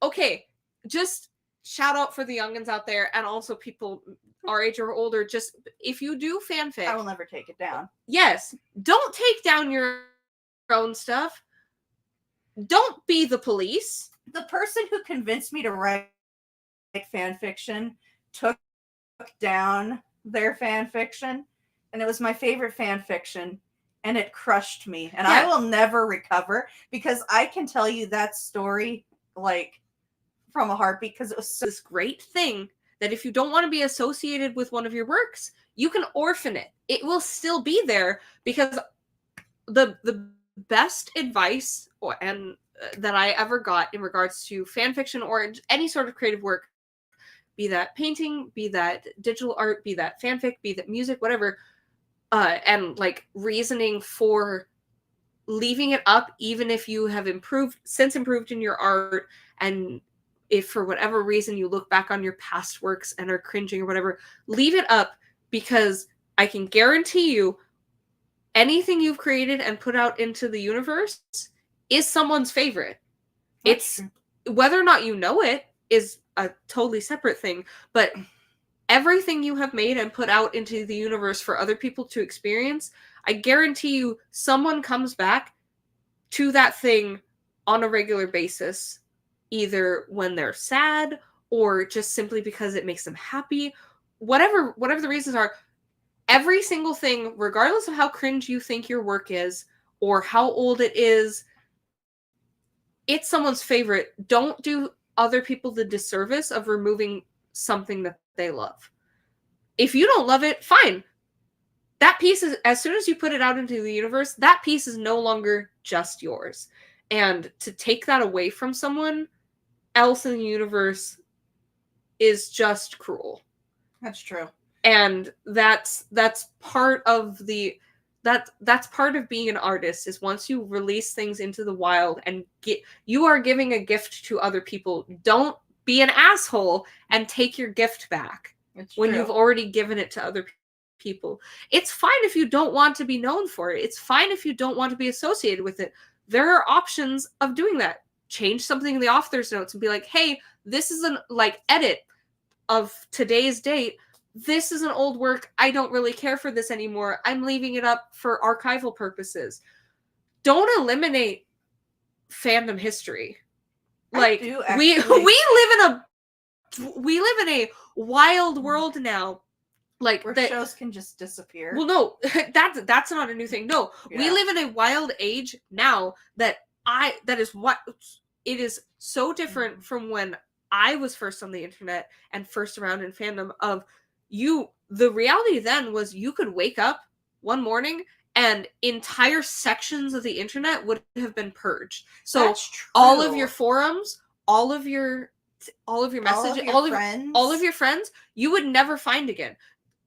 [SPEAKER 2] Okay, just shout out for the youngins out there and also people our age or older. Just if you do fanfic, I will never take it down. Yes, don't take down your own stuff. Don't be the police. The person who convinced me to write fan fiction took down their fan fiction, and it was my favorite fan fiction, and it crushed me, and I will never recover because I can tell you that story like from a heartbeat because it was this great thing that if you don't want to be associated with one of your works, you can orphan it. It will still be there because the best advice that I ever got in regards to fan fiction or any sort of creative work, be that painting, be that digital art, be that fanfic, be that music, whatever, and like reasoning for leaving it up even if you have improved in your art, and if for whatever reason you look back on your past works and are cringing or whatever, leave it up because I can guarantee you anything you've created and put out into the universe is someone's favorite. That's true. Whether or not you know it is a totally separate thing, but everything you have made and put out into the universe for other people to experience, I guarantee you someone comes back to that thing on a regular basis, either when they're sad or just simply because it makes them happy. Whatever the reasons are, every single thing, regardless of how cringe you think your work is or how old it is, it's someone's favorite. Don't do other people the disservice of removing something that they love. If you don't love it, fine. That piece is, as soon as you put it out into the universe, that piece is no longer just yours. And to take that away from someone else in the universe is just cruel. That's true. And that's part of the that's part of being an artist, is once you release things into the wild and you are giving a gift to other people. Don't be an asshole and take your gift back when you've already given it to other people. It's fine if you don't want to be known for it. It's fine if you don't want to be associated with it. There are options of doing that. Change something in the author's notes and be like, hey, this is an edit of today's date. This is an old work. I don't really care for this anymore. I'm leaving it up for archival purposes. Don't eliminate fandom history. Like, we live in a wild world now. Like,
[SPEAKER 1] where shows can just disappear.
[SPEAKER 2] Well, no, that's not a new thing. No, we live in a wild age now that is what it is so different from when I was first on the internet and first around in fandom of you. The reality then was you could wake up one morning and entire sections of the internet would have been purged. So all of your forums, all of your messages, all of your friends, you would never find again.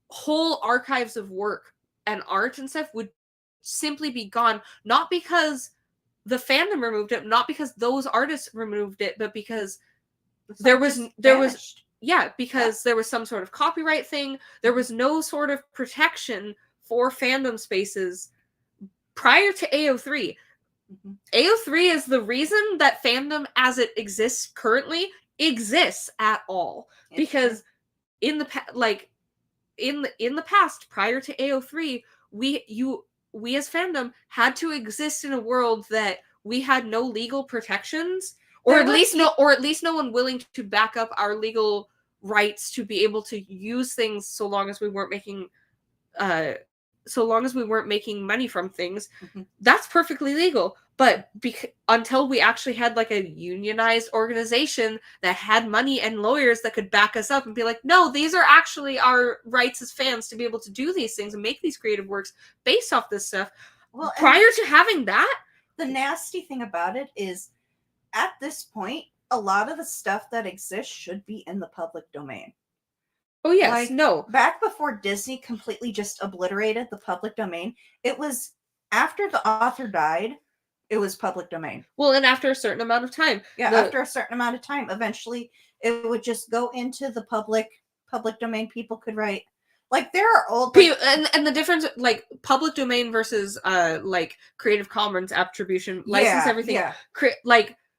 [SPEAKER 2] Whole archives of work and art and stuff would simply be gone, not because the fandom removed it, not because those artists removed it, but because there was some sort of copyright thing. There was no sort of protection for fandom spaces prior to AO3. Mm-hmm. AO3 is the reason that fandom as it exists currently exists at all. Because in the past, prior to AO3, we as fandom had to exist in a world that we had no legal protections, or at least no one willing to back up our legal rights to be able to use things so long as we weren't making money from things. Mm-hmm. That's perfectly legal. But until we actually had like a unionized organization that had money and lawyers that could back us up and be like, no, these are actually our rights as fans to be able to do these things and make these creative works based off this stuff. Well, prior to having that,
[SPEAKER 1] the nasty thing about it is, at this point, a lot of the stuff that exists should be in the public domain.
[SPEAKER 2] Oh, yes. No.
[SPEAKER 1] Back before Disney completely just obliterated the public domain, it was after the author died, it was public domain.
[SPEAKER 2] Well, and after a certain amount of time.
[SPEAKER 1] Yeah, after a certain amount of time, eventually it would just go into the public domain. People could write. Like, there are old...
[SPEAKER 2] and the difference, like, public domain versus, like, Creative Commons attribution, license everything. Yeah.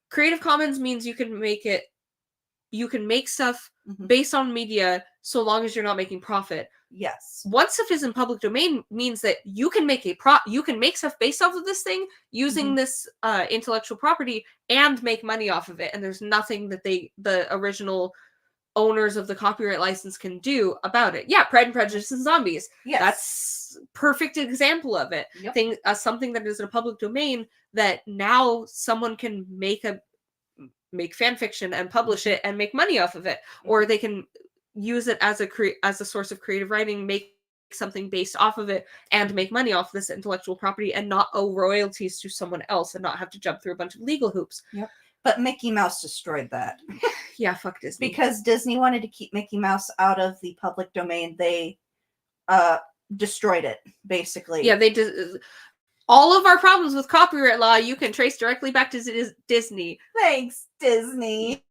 [SPEAKER 2] Creative Commons means you can make stuff mm-hmm. based on media so long as you're not making profit.
[SPEAKER 1] Yes.
[SPEAKER 2] Once stuff is in public domain means that you can make you can make stuff based off of this thing using mm-hmm. this intellectual property and make money off of it. And there's nothing that the original owners of the copyright license can do about it. Yeah, Pride and Prejudice and Zombies. Yes. That's perfect example of it. Yep. Something that is in a public domain that now someone can make fan fiction and publish it and make money off of it, or they can use it as a source of creative writing, make something based off of it and make money off this intellectual property and not owe royalties to someone else and not have to jump through a bunch of legal hoops.
[SPEAKER 1] Yep. But Mickey Mouse destroyed that.
[SPEAKER 2] Yeah, fuck Disney.
[SPEAKER 1] Because Disney wanted to keep Mickey Mouse out of the public domain, they destroyed it, basically.
[SPEAKER 2] Yeah, they did. All of our problems with copyright law, you can trace directly back to Disney.
[SPEAKER 1] Thanks, Disney.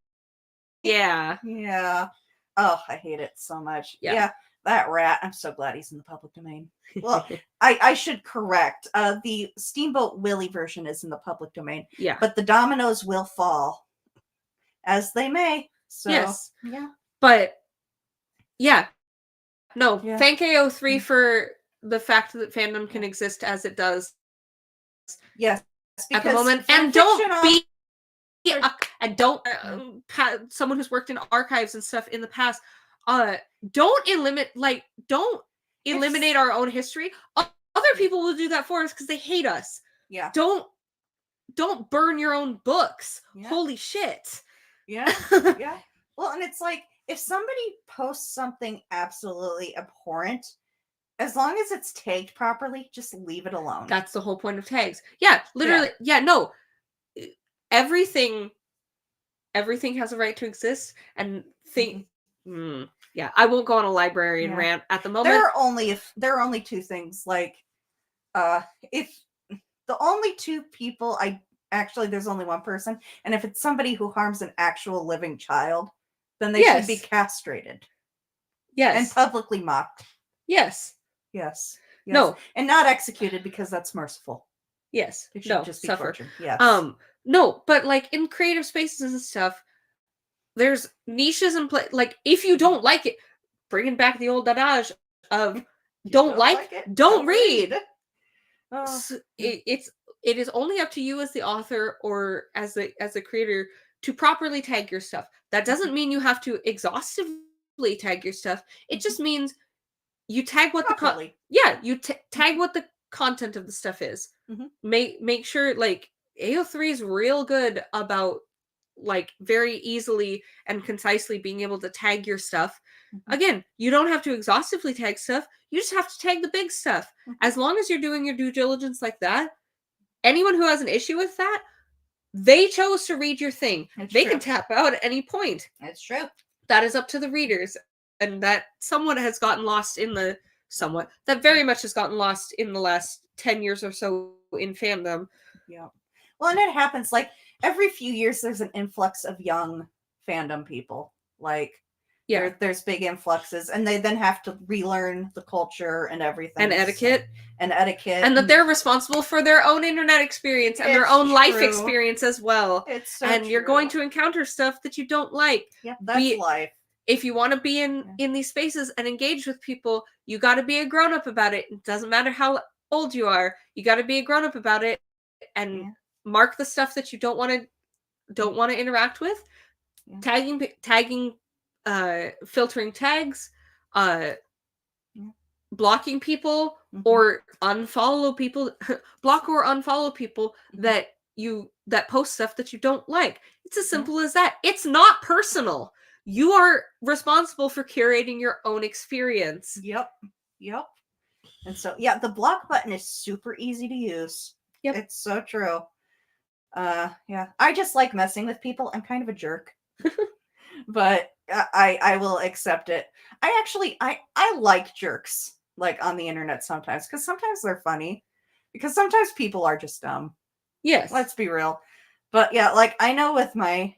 [SPEAKER 2] Yeah.
[SPEAKER 1] Yeah. Oh, I hate it so much. Yeah. That rat. I'm so glad he's in the public domain. Well, I should correct. The Steamboat Willie version is in the public domain.
[SPEAKER 2] Yeah.
[SPEAKER 1] But the dominoes will fall as they may. So,
[SPEAKER 2] yes.
[SPEAKER 1] Yeah.
[SPEAKER 2] But, yeah. No. Yeah. Thank AO3 for the fact that fandom can exist as it does.
[SPEAKER 1] Yes.
[SPEAKER 2] At the moment. And don't be... someone who's worked in archives and stuff in the past, don't eliminate our own history. Other people will do that for us because they hate us.
[SPEAKER 1] Yeah.
[SPEAKER 2] Don't burn your own books. Yeah. Holy shit.
[SPEAKER 1] Yeah. Yeah. Well, and it's like, if somebody posts something absolutely abhorrent, as long as it's tagged properly, just leave it alone.
[SPEAKER 2] That's the whole point of tags. Yeah, literally. Yeah, no. Everything has a right to exist, and yeah, I won't go on a librarian rant at the moment.
[SPEAKER 1] There are only two things, like, if the only two people there's only one person, and if it's somebody who harms an actual living child, then they should be castrated.
[SPEAKER 2] Yes.
[SPEAKER 1] And publicly mocked.
[SPEAKER 2] Yes.
[SPEAKER 1] Yes.
[SPEAKER 2] No.
[SPEAKER 1] And not executed because that's merciful.
[SPEAKER 2] Yes.
[SPEAKER 1] They should just be tortured. Yes.
[SPEAKER 2] No, but like in creative spaces and stuff, there's niches and like if you don't like it, bringing back the old adage of don't read. So it is only up to you as the author or as a creator to properly tag your stuff. That doesn't mean you have to exhaustively tag your stuff. It just means you tag what
[SPEAKER 1] properly.
[SPEAKER 2] Tag what the content of the stuff is.
[SPEAKER 1] Mm-hmm.
[SPEAKER 2] Make sure like AO3 is real good about like very easily and concisely being able to tag your stuff. Mm-hmm. Again, you don't have to exhaustively tag stuff. You just have to tag the big stuff. Mm-hmm. As long as you're doing your due diligence like that, anyone who has an issue with that, they chose to read your thing. They can tap out at any point.
[SPEAKER 1] It's true.
[SPEAKER 2] That is up to the readers. And that somewhat has gotten lost that very much has gotten lost in the last 10 years or so in fandom.
[SPEAKER 1] Yeah. Well, and it happens like every few years there's an influx of young fandom people. Like, there's big influxes, and they then have to relearn the culture and everything.
[SPEAKER 2] And etiquette.
[SPEAKER 1] And
[SPEAKER 2] that they're responsible for their own internet experience and their own life experience as well.
[SPEAKER 1] It's so
[SPEAKER 2] and
[SPEAKER 1] true.
[SPEAKER 2] You're going to encounter stuff that you don't like.
[SPEAKER 1] Yeah, that's life.
[SPEAKER 2] If you want to be in these spaces and engage with people, you got to be a grown-up about it. It doesn't matter how old you are. You got to be a grown-up about it and mark the stuff that you don't want to interact with. Yeah. Tagging, filtering tags, blocking people or unfollow people, block or unfollow people that post stuff that you don't like. It's as simple as that. It's not personal. You are responsible for curating your own experience.
[SPEAKER 1] Yep. And so, the block button is super easy to use. Yep. It's so true. I just like messing with people. I'm kind of a jerk. But I will accept it. I like jerks, like, on the internet sometimes, because sometimes they're funny. Because sometimes people are just dumb.
[SPEAKER 2] Yes.
[SPEAKER 1] Let's be real. But like, I know with my...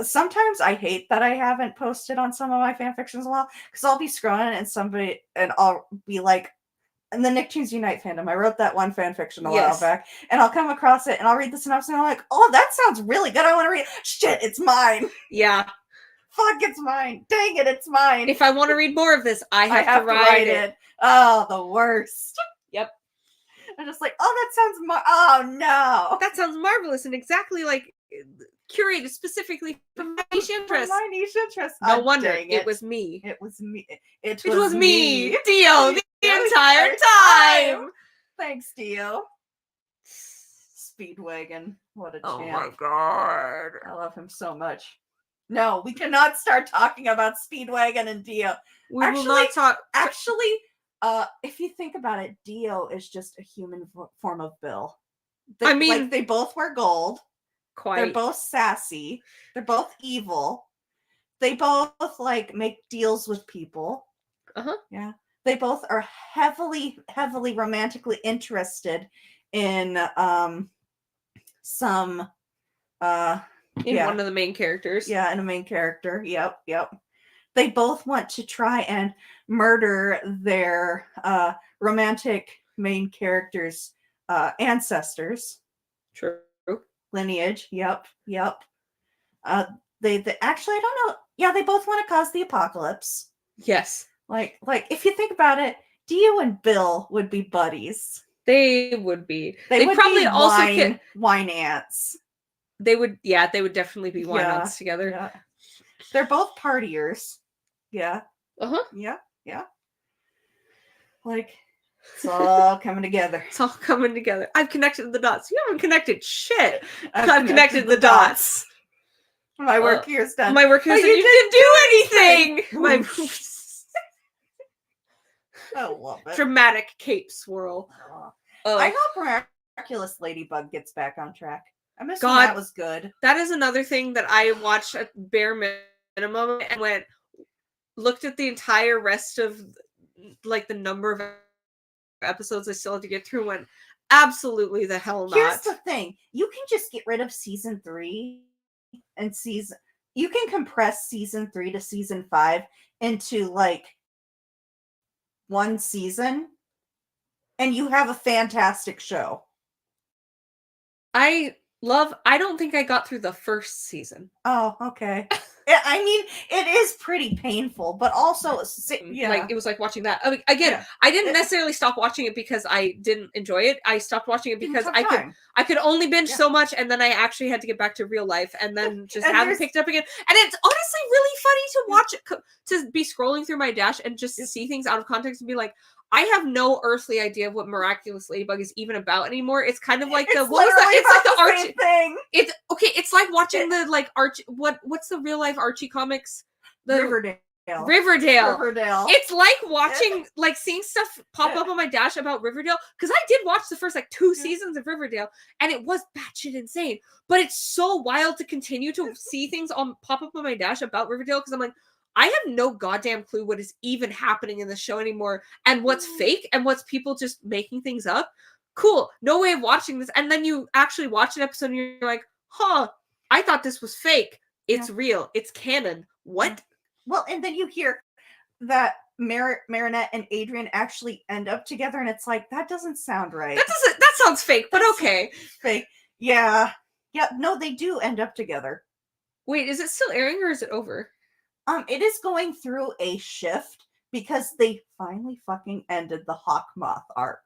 [SPEAKER 1] sometimes I hate that I haven't posted on some of my fan fictions a while, because I'll be scrolling and I'll be like, in the Nicktoons Unite fandom, I wrote that one fan fiction a while back, and I'll come across it and I'll read the synopsis and I'm like, oh, that sounds really good. I want to read it. Shit, it's mine.
[SPEAKER 2] Yeah.
[SPEAKER 1] Fuck, it's mine. Dang it, it's mine.
[SPEAKER 2] If I want to read more of this, I have to write it.
[SPEAKER 1] Oh, the worst.
[SPEAKER 2] Yep.
[SPEAKER 1] I'm just like, oh, that sounds oh no.
[SPEAKER 2] That sounds marvelous and exactly like curated specifically for my niche interest.
[SPEAKER 1] My niche interest.
[SPEAKER 2] No wonder it was me.
[SPEAKER 1] It was me.
[SPEAKER 2] It was me, Dio, the entire time.
[SPEAKER 1] Thanks, Dio. Speedwagon. What a champ.
[SPEAKER 2] Oh my god.
[SPEAKER 1] I love him so much. No, we cannot start talking about Speedwagon and Dio.
[SPEAKER 2] We will not talk.
[SPEAKER 1] Actually, if you think about it, Dio is just a human form of Bill. They both wear gold.
[SPEAKER 2] Quite.
[SPEAKER 1] They're both sassy. They're both evil. They both make deals with people. Yeah. They both are heavily romantically interested in some
[SPEAKER 2] one of the main characters.
[SPEAKER 1] Yeah, in a main character. Yep. They both want to try and murder their romantic main character's ancestors.
[SPEAKER 2] True.
[SPEAKER 1] Lineage. Yep. They actually, I don't know. Yeah, they both want to cause the apocalypse.
[SPEAKER 2] Yes.
[SPEAKER 1] Like if you think about it, Dio and Bill would be buddies.
[SPEAKER 2] They would be.
[SPEAKER 1] They would
[SPEAKER 2] probably
[SPEAKER 1] be
[SPEAKER 2] also
[SPEAKER 1] wine ants.
[SPEAKER 2] They would definitely be wine ants together.
[SPEAKER 1] Yeah. They're both partiers. Yeah. Yeah. Like, it's all coming together.
[SPEAKER 2] It's all coming together. I've connected the dots. You haven't connected shit. I've connected the dots.
[SPEAKER 1] My work here is done.
[SPEAKER 2] My work here is done. You didn't do anything.
[SPEAKER 1] I love it.
[SPEAKER 2] Dramatic cape swirl.
[SPEAKER 1] I hope Miraculous Ladybug gets back on track. I miss when that was good.
[SPEAKER 2] That is another thing that I watched at bare minimum and looked at the entire rest of the number of episodes I still have to get through. Went absolutely the hell not.
[SPEAKER 1] Here's the thing: you can just get rid of season 3 and season. You can compress season 3 to season 5 into like one season, and you have a fantastic show.
[SPEAKER 2] I don't think I got through the first season.
[SPEAKER 1] Oh, okay. I mean, it is pretty painful, but also, yeah.
[SPEAKER 2] Like, it was like watching that. I mean, again, yeah. I didn't necessarily stop watching it because I didn't enjoy it. I stopped watching it because I could only binge so much, and then I actually had to get back to real life, and then just haven't picked it up again. And it's honestly really funny to watch it, to be scrolling through my dash and just see things out of context and be like, I have no earthly idea of what Miraculous Ladybug is even about anymore. It's kind of like the what was that? It's like the Archie thing. It's okay. It's like watching the like Archie. What's the real life Archie comics? The Riverdale. It's like watching, like seeing stuff pop up on my dash about Riverdale, because I did watch the first like 2 seasons of Riverdale, and it was batshit insane. But it's so wild to continue to see things pop up on my dash about Riverdale, because I'm like, I have no goddamn clue what is even happening in the show anymore, and what's fake and what's people just making things up. Cool, no way of watching this. And then you actually watch an episode and you're like, huh, I thought this was fake. It's real. It's canon. What?
[SPEAKER 1] Well, and then you hear that Marinette and Adrian actually end up together, and it's like, that doesn't sound right.
[SPEAKER 2] That sounds fake, but okay.
[SPEAKER 1] Fake. Yeah. Yeah, no, they do end up together.
[SPEAKER 2] Wait, is it still airing or is it over?
[SPEAKER 1] It is going through a shift because they finally fucking ended the Hawkmoth arc.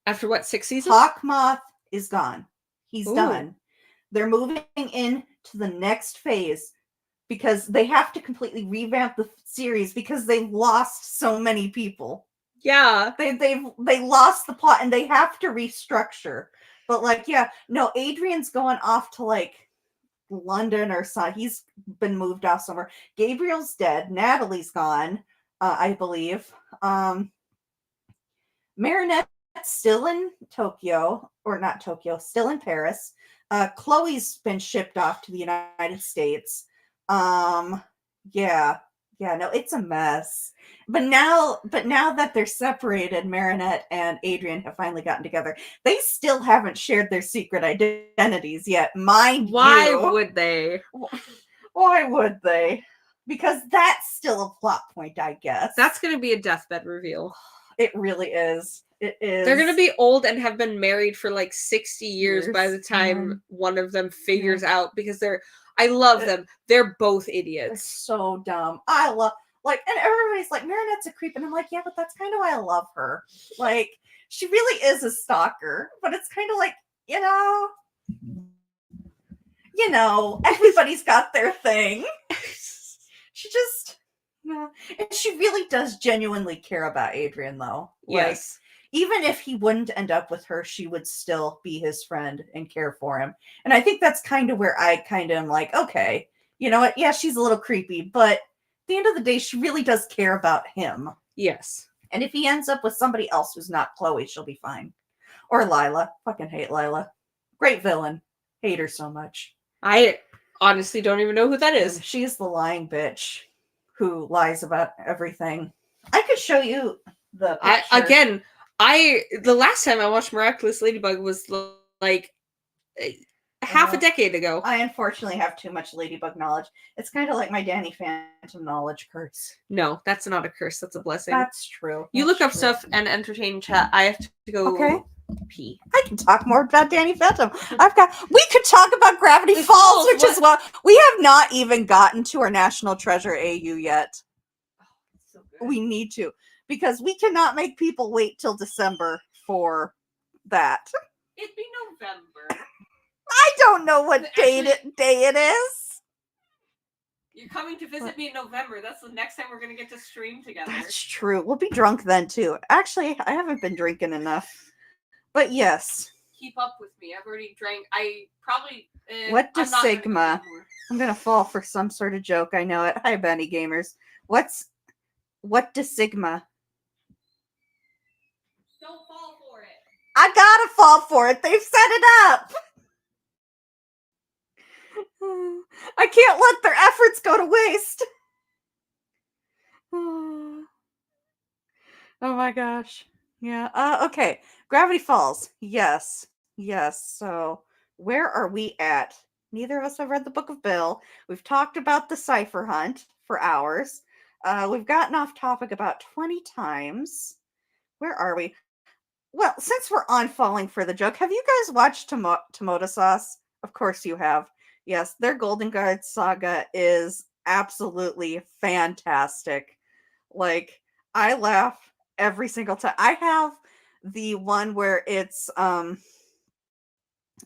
[SPEAKER 2] After what, 6 seasons?
[SPEAKER 1] Hawkmoth is gone. He's done. They're moving into the next phase because they have to completely revamp the series because they've lost so many people.
[SPEAKER 2] Yeah.
[SPEAKER 1] They lost the plot and they have to restructure. But like, yeah, no, Adrian's going off to like London or something. He's been moved off somewhere. Gabriel's dead. Natalie's gone, I believe. Marinette's still in Tokyo, or not Tokyo, still in Paris. Chloe's been shipped off to the United States. No, it's a mess. But now that they're separated, Marinette and Adrian have finally gotten together. They still haven't shared their secret identities yet.
[SPEAKER 2] Why would they?
[SPEAKER 1] Why would they? Because that's still a plot point, I guess.
[SPEAKER 2] That's going to be a deathbed reveal.
[SPEAKER 1] It really is. It is.
[SPEAKER 2] They're going to be old and have been married for like 60 years by the time one of them figures out, because I love them. They're both idiots.
[SPEAKER 1] They're so dumb. And everybody's like, Marinette's a creep. And I'm like, yeah, but that's kind of why I love her. Like, she really is a stalker. But it's kind of like, everybody's got their thing. She just, and she really does genuinely care about Adrian, though.
[SPEAKER 2] Yes.
[SPEAKER 1] Like, even if he wouldn't end up with her, she would still be his friend and care for him. And I think that's kind of where I kind of am like, okay, you know what? Yeah, she's a little creepy, but at the end of the day, she really does care about him.
[SPEAKER 2] Yes.
[SPEAKER 1] And if he ends up with somebody else who's not Chloe, she'll be fine. Or Lila. Fucking hate Lila. Great villain. Hate her so much.
[SPEAKER 2] I honestly don't even know who that is.
[SPEAKER 1] She's the lying bitch who lies about everything. I could show you the picture.
[SPEAKER 2] The last time I watched Miraculous Ladybug was like half a decade ago.
[SPEAKER 1] I unfortunately have too much Ladybug knowledge. It's kind of like my Danny Phantom knowledge curse.
[SPEAKER 2] No, that's not a curse. That's a blessing.
[SPEAKER 1] That's true.
[SPEAKER 2] You look up stuff and entertain chat. I have to go pee.
[SPEAKER 1] I can talk more about Danny Phantom. We could talk about Gravity Falls, which is what we have not even gotten to our National Treasure AU yet.
[SPEAKER 2] Oh, so good.
[SPEAKER 1] We need to, because we cannot make people wait till December for that.
[SPEAKER 2] It'd be November.
[SPEAKER 1] I don't know what day it is.
[SPEAKER 2] You're coming to visit me in November. That's the next time we're going to get to stream together.
[SPEAKER 1] That's true. We'll be drunk then, too. Actually, I haven't been drinking enough. But yes.
[SPEAKER 2] Keep up with me. I've already drank. I probably...
[SPEAKER 1] what does Sigma? I'm going to fall for some sort of joke. I know it. Hi, Benny Gamers. What does Sigma?
[SPEAKER 2] Don't fall for it.
[SPEAKER 1] I gotta fall for it. They've set it up. I can't let their efforts go to waste. Oh my gosh. Yeah. Okay. Gravity Falls. Yes. Yes. So where are we at? Neither of us have read the Book of Bill. We've talked about the Cipher Hunt for hours. We've gotten off topic about 20 times. Where are we? Well, since we're on Falling for the Joke, have you guys watched Tomato Sauce? Of course you have. Yes, their Golden Guard saga is absolutely fantastic. Like, I laugh every single time. I have the one where it's the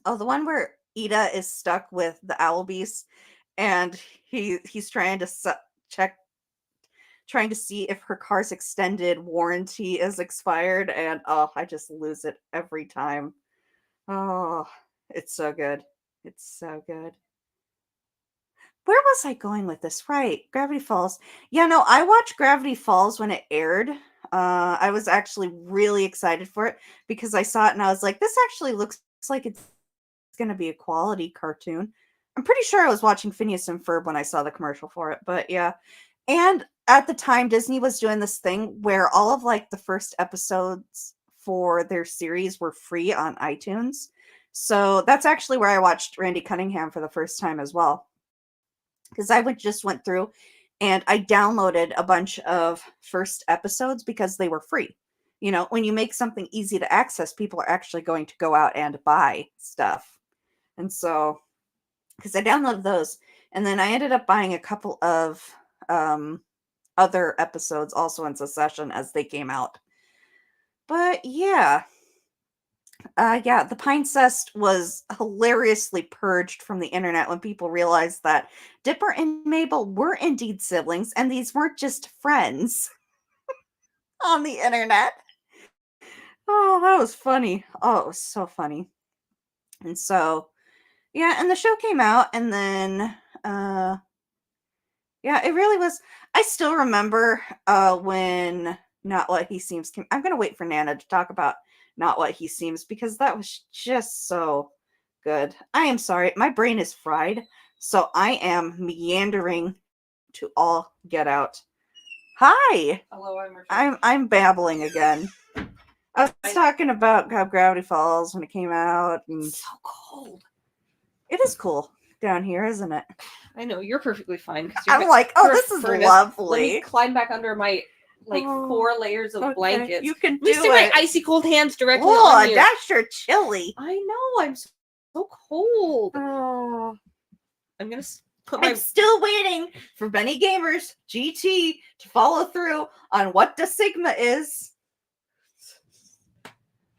[SPEAKER 1] one where Ida is stuck with the owl beast and he's trying to check trying to see if her car's extended warranty is expired, and oh, I just lose it every time. Oh, it's so good. It's so good. Where was I going with this? Right, Gravity Falls. Yeah, no, I watched Gravity Falls when it aired. I was actually really excited for it because I saw it and I was like, this actually looks like it's going to be a quality cartoon. I'm pretty sure I was watching Phineas and Ferb when I saw the commercial for it, but yeah. And at the time, Disney was doing this thing where all of like the first episodes for their series were free on iTunes. So that's actually where I watched Randy Cunningham for the first time as well. Because I just went through and I downloaded a bunch of first episodes because they were free. You know, when you make something easy to access, people are actually going to go out and buy stuff. And so, because I downloaded those, and then I ended up buying a couple of other episodes also in succession as they came out. But yeah, the Pine Cest was hilariously purged from the internet when people realized that Dipper and Mabel were indeed siblings, and these weren't just friends on the internet. Oh, that was funny. Oh, it was so funny. And so, yeah, and the show came out, and then, yeah, it really was. I still remember when Not What He Seems came. I'm going to wait for Nana to talk about Not What He Seems because that was just so good. I am sorry. My brain is fried, so I am meandering to all get out. Hi.
[SPEAKER 2] Hello,
[SPEAKER 1] I'm babbling again. I was talking about how Gravity Falls when it came out. And
[SPEAKER 2] so cold.
[SPEAKER 1] It is cool down here, isn't it?
[SPEAKER 2] I know, you're perfectly fine.
[SPEAKER 1] I'm like, oh, this is lovely.
[SPEAKER 2] Let me climb back under my 4 layers of blankets.
[SPEAKER 1] You can
[SPEAKER 2] do
[SPEAKER 1] it.
[SPEAKER 2] My icy cold hands directly on you.
[SPEAKER 1] That's sure chilly.
[SPEAKER 2] I know, I'm so cold.
[SPEAKER 1] Oh.
[SPEAKER 2] I'm gonna put my...
[SPEAKER 1] I'm still waiting for Benny Gamers GT to follow through on what the Sigma is.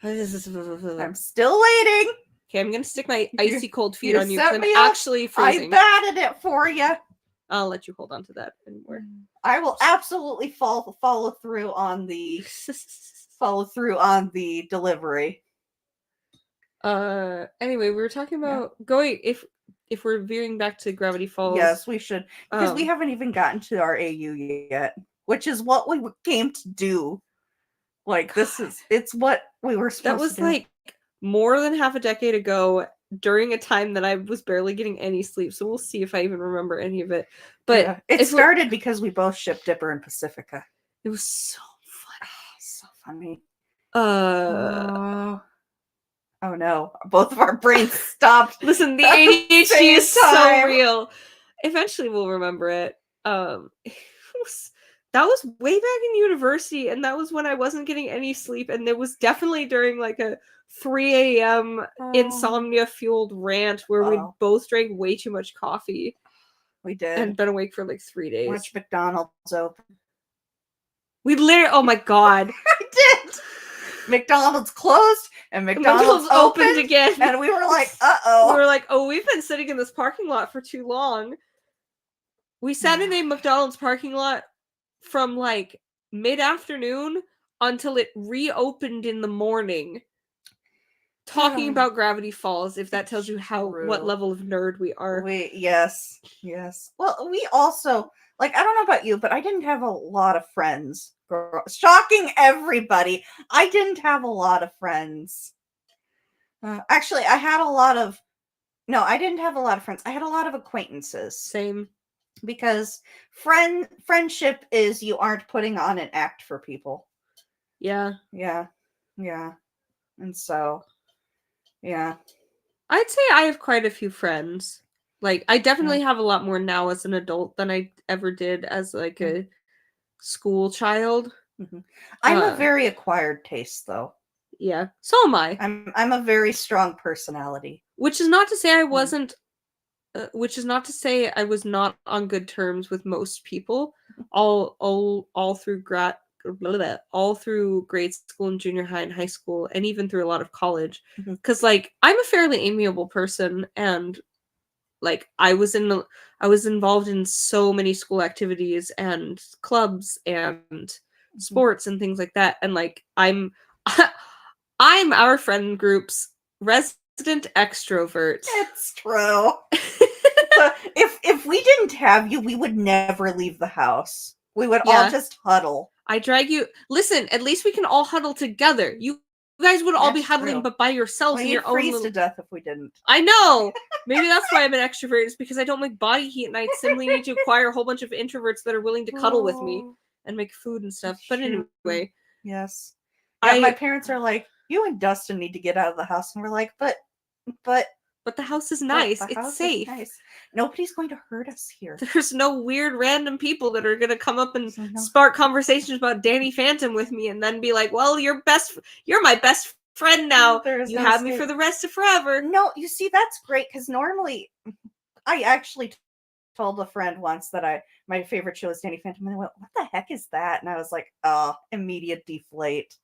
[SPEAKER 1] I'm still waiting.
[SPEAKER 2] Okay, I'm gonna stick my icy cold feet on you
[SPEAKER 1] set
[SPEAKER 2] because
[SPEAKER 1] me
[SPEAKER 2] I'm
[SPEAKER 1] up.
[SPEAKER 2] actually freezing.
[SPEAKER 1] I batted it for you.
[SPEAKER 2] I'll let you hold on to that anymore.
[SPEAKER 1] I will absolutely follow through on the delivery.
[SPEAKER 2] Anyway, we were talking about going if we're veering back to Gravity Falls.
[SPEAKER 1] Yes, we should, because we haven't even gotten to our AU yet, which is what we came to do. Like, it's what we were supposed to do.
[SPEAKER 2] That was like more than half a decade ago, during a time that I was barely getting any sleep. So we'll see if I even remember any of it. But
[SPEAKER 1] yeah, it started because we both shipped Dipper and Pacifica.
[SPEAKER 2] It was so fun.
[SPEAKER 1] So funny.
[SPEAKER 2] Oh
[SPEAKER 1] no. Both of our brains stopped.
[SPEAKER 2] Listen, the ADHD is so real. Eventually we'll remember it. That was way back in university, and that was when I wasn't getting any sleep, and it was definitely during like a 3 a.m. insomnia-fueled rant where we both drank way too much coffee.
[SPEAKER 1] We did.
[SPEAKER 2] And been awake for like 3 days.
[SPEAKER 1] Watch McDonald's open.
[SPEAKER 2] We literally, oh my god.
[SPEAKER 1] I did! McDonald's closed, and McDonald's opened
[SPEAKER 2] again.
[SPEAKER 1] And we were like, uh-oh.
[SPEAKER 2] We were like, oh, we've been sitting in this parking lot for too long. We sat in a McDonald's parking lot from like mid-afternoon until it reopened in the morning, talking about Gravity Falls, if that tells you what level of nerd we are.
[SPEAKER 1] Yes. Well, we also, like, I don't know about you, but I didn't have a lot of friends. Shocking everybody. I didn't have a lot of friends. Actually, I didn't have a lot of friends. I had a lot of acquaintances.
[SPEAKER 2] Same.
[SPEAKER 1] Because friendship is you aren't putting on an act for people.
[SPEAKER 2] Yeah.
[SPEAKER 1] Yeah. Yeah. And so, yeah.
[SPEAKER 2] I'd say I have quite a few friends. Like, I definitely have a lot more now as an adult than I ever did as, like, a school child.
[SPEAKER 1] I'm a very acquired taste, though.
[SPEAKER 2] Yeah. So am I.
[SPEAKER 1] I'm a very strong personality.
[SPEAKER 2] Which is not to say I wasn't... which is not to say I was not on good terms with most people all through all through grade school and junior high and high school and even through a lot of college, because like I'm a fairly amiable person, and like I was involved in so many school activities and clubs and sports and things like that, and like I'm I'm our friend group's resident extrovert.
[SPEAKER 1] It's true. If we didn't have you, we would never leave the house. We would all just huddle.
[SPEAKER 2] I drag you. Listen, at least we can all huddle together. You guys would all be huddling, but by yourselves in your own
[SPEAKER 1] freeze to death if we didn't.
[SPEAKER 2] I know. Maybe that's why I'm an extrovert. Is because I don't make body heat, and I simply need to acquire a whole bunch of introverts that are willing to cuddle with me and make food and stuff. But anyway,
[SPEAKER 1] yes. Yeah, my parents are like, "You and Dustin need to get out of the house," and we're like, "But
[SPEAKER 2] the house is nice. It's safe.
[SPEAKER 1] Nice. Nobody's going to hurt us here.
[SPEAKER 2] There's no weird random people that are going to come up and spark conversations about Danny Phantom with me and then be like, well, you're my best friend now. You have me for the rest of forever.
[SPEAKER 1] No, you see, that's great, because normally I actually told a friend once that my favorite show is Danny Phantom, and they went, what the heck is that? And I was like, immediate deflate.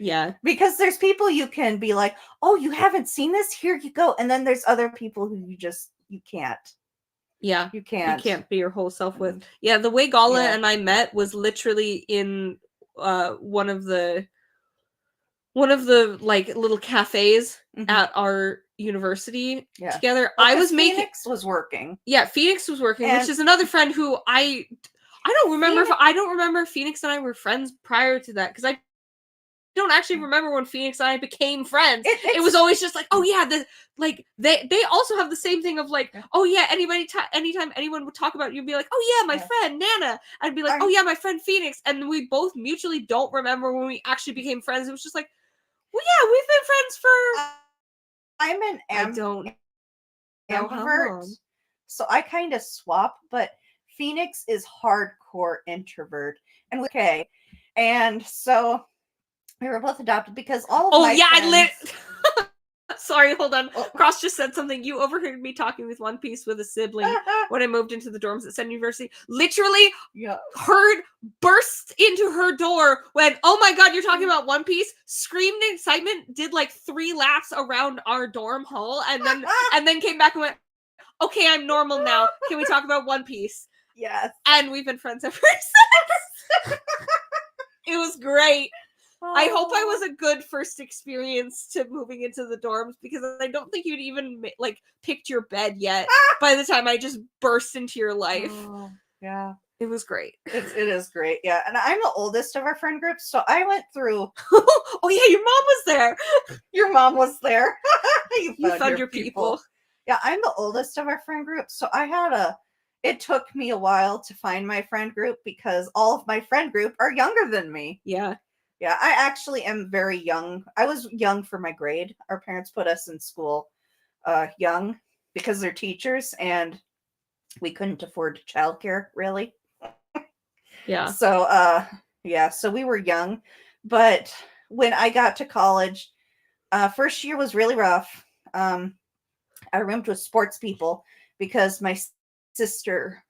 [SPEAKER 2] Yeah.
[SPEAKER 1] Because there's people you can be like, oh, you haven't seen this? Here you go. And then there's other people who you can't.
[SPEAKER 2] Yeah.
[SPEAKER 1] You can't
[SPEAKER 2] be your whole self with. Yeah, the way Gala and I met was literally in one of the like little cafes at our university together.
[SPEAKER 1] Phoenix was working.
[SPEAKER 2] Yeah, Phoenix was working, which is another friend who I don't remember if Phoenix and I were friends prior to that, because I don't actually remember when Phoenix and I became friends. It was always just like, oh yeah, they also have the same thing of like, oh yeah, anytime anyone would talk about you, be like, oh yeah, my friend Nana. I'd be like, oh yeah, my friend Phoenix, and we both mutually don't remember when we actually became friends. It was just like, well yeah, we've been friends for.
[SPEAKER 1] I'm an ambivert, so I kind of swap, but Phoenix is hardcore introvert, and and so. We were both adopted because all of my friends...
[SPEAKER 2] Sorry, hold on. Cross just said something. You overheard me talking with One Piece with a sibling when I moved into the dorms at Senn University. Literally burst into her door when, oh my god, you're talking about One Piece, screamed in excitement, did like 3 laps around our dorm hall, and then came back and went, okay, I'm normal now. Can we talk about One Piece?
[SPEAKER 1] Yes.
[SPEAKER 2] And we've been friends ever since. It was great. I hope I was a good first experience to moving into the dorms, because I don't think you'd even like picked your bed yet by the time I just burst into your life.
[SPEAKER 1] Oh, yeah.
[SPEAKER 2] It was great.
[SPEAKER 1] It is great, yeah. And I'm the oldest of our friend group, so I went through...
[SPEAKER 2] Oh yeah, your mom was there.
[SPEAKER 1] Your mom was there.
[SPEAKER 2] You found your people.
[SPEAKER 1] Yeah, I'm the oldest of our friend group, so it took me a while to find my friend group, because all of my friend group are younger than me.
[SPEAKER 2] Yeah.
[SPEAKER 1] Yeah, I actually am very young. I was young for my grade. Our parents put us in school young because they're teachers, and we couldn't afford childcare, really.
[SPEAKER 2] Yeah.
[SPEAKER 1] So, so we were young. But when I got to college, first year was really rough. I roomed with sports people because my sister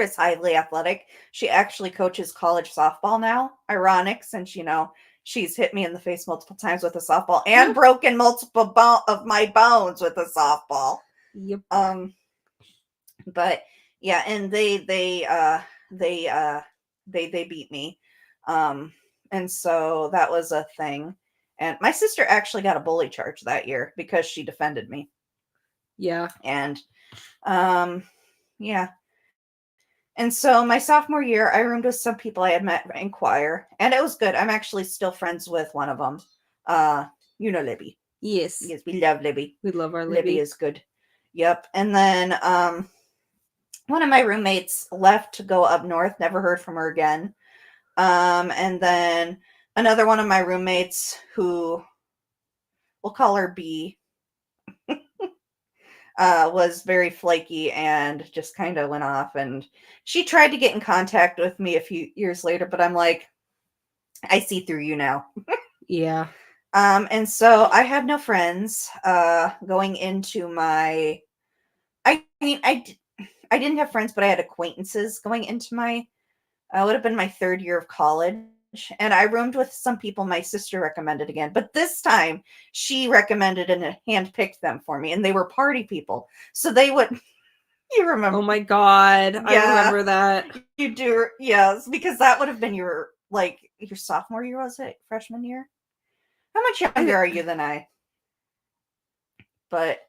[SPEAKER 1] is highly athletic. She actually coaches college softball now. Ironic, since, she's hit me in the face multiple times with a softball and broken multiple of my bones with a softball.
[SPEAKER 2] Yep.
[SPEAKER 1] But yeah, and they beat me. And so that was a thing. And my sister actually got a bully charge that year because she defended me.
[SPEAKER 2] Yeah.
[SPEAKER 1] And yeah. And so my sophomore year, I roomed with some people I had met in choir, and it was good. I'm actually still friends with one of them. Libby.
[SPEAKER 2] Yes.
[SPEAKER 1] Yes, we love Libby.
[SPEAKER 2] We love our Libby.
[SPEAKER 1] Libby is good. Yep. And then one of my roommates left to go up north. Never heard from her again. And then Another one of my roommates, who we'll call her B, was very flaky and just kind of went off. And she tried to get in contact with me a few years later, but I'm like, I see through you now.
[SPEAKER 2] Yeah.
[SPEAKER 1] And so I had no friends going into my. I mean, I didn't have friends, but I had acquaintances going into my. Would have been my third year of college. And I roomed with some people my sister recommended again. But this time she recommended and handpicked them for me. And they were party people. So they would, you remember.
[SPEAKER 2] Oh my God.
[SPEAKER 1] Yeah.
[SPEAKER 2] I remember that.
[SPEAKER 1] You do. Yes. Because that would have been your sophomore year, was it? Freshman year? How much younger are you than I? But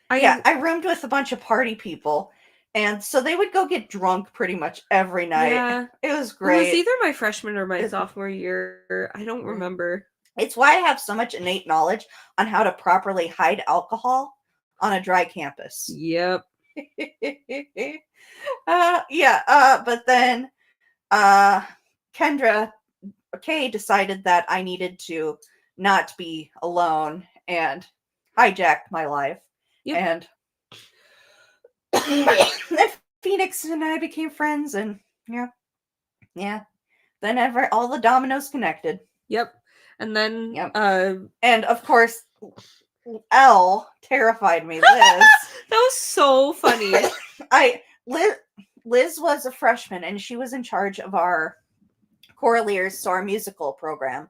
[SPEAKER 1] I roomed with a bunch of party people. And so they would go get drunk pretty much every night.
[SPEAKER 2] Yeah.
[SPEAKER 1] It was great.
[SPEAKER 2] It was either my freshman or my sophomore year. I don't remember.
[SPEAKER 1] It's why I have so much innate knowledge on how to properly hide alcohol on a dry campus.
[SPEAKER 2] Yep.
[SPEAKER 1] But then Kendra Kay decided that I needed to not be alone and hijacked my life. Yep. And Phoenix and I became friends, and yeah. Then all the dominoes connected.
[SPEAKER 2] Yep. And then
[SPEAKER 1] and of course L terrified me. Liz.
[SPEAKER 2] That was so funny.
[SPEAKER 1] Liz was a freshman, and she was in charge of our Choraleers, so our musical program.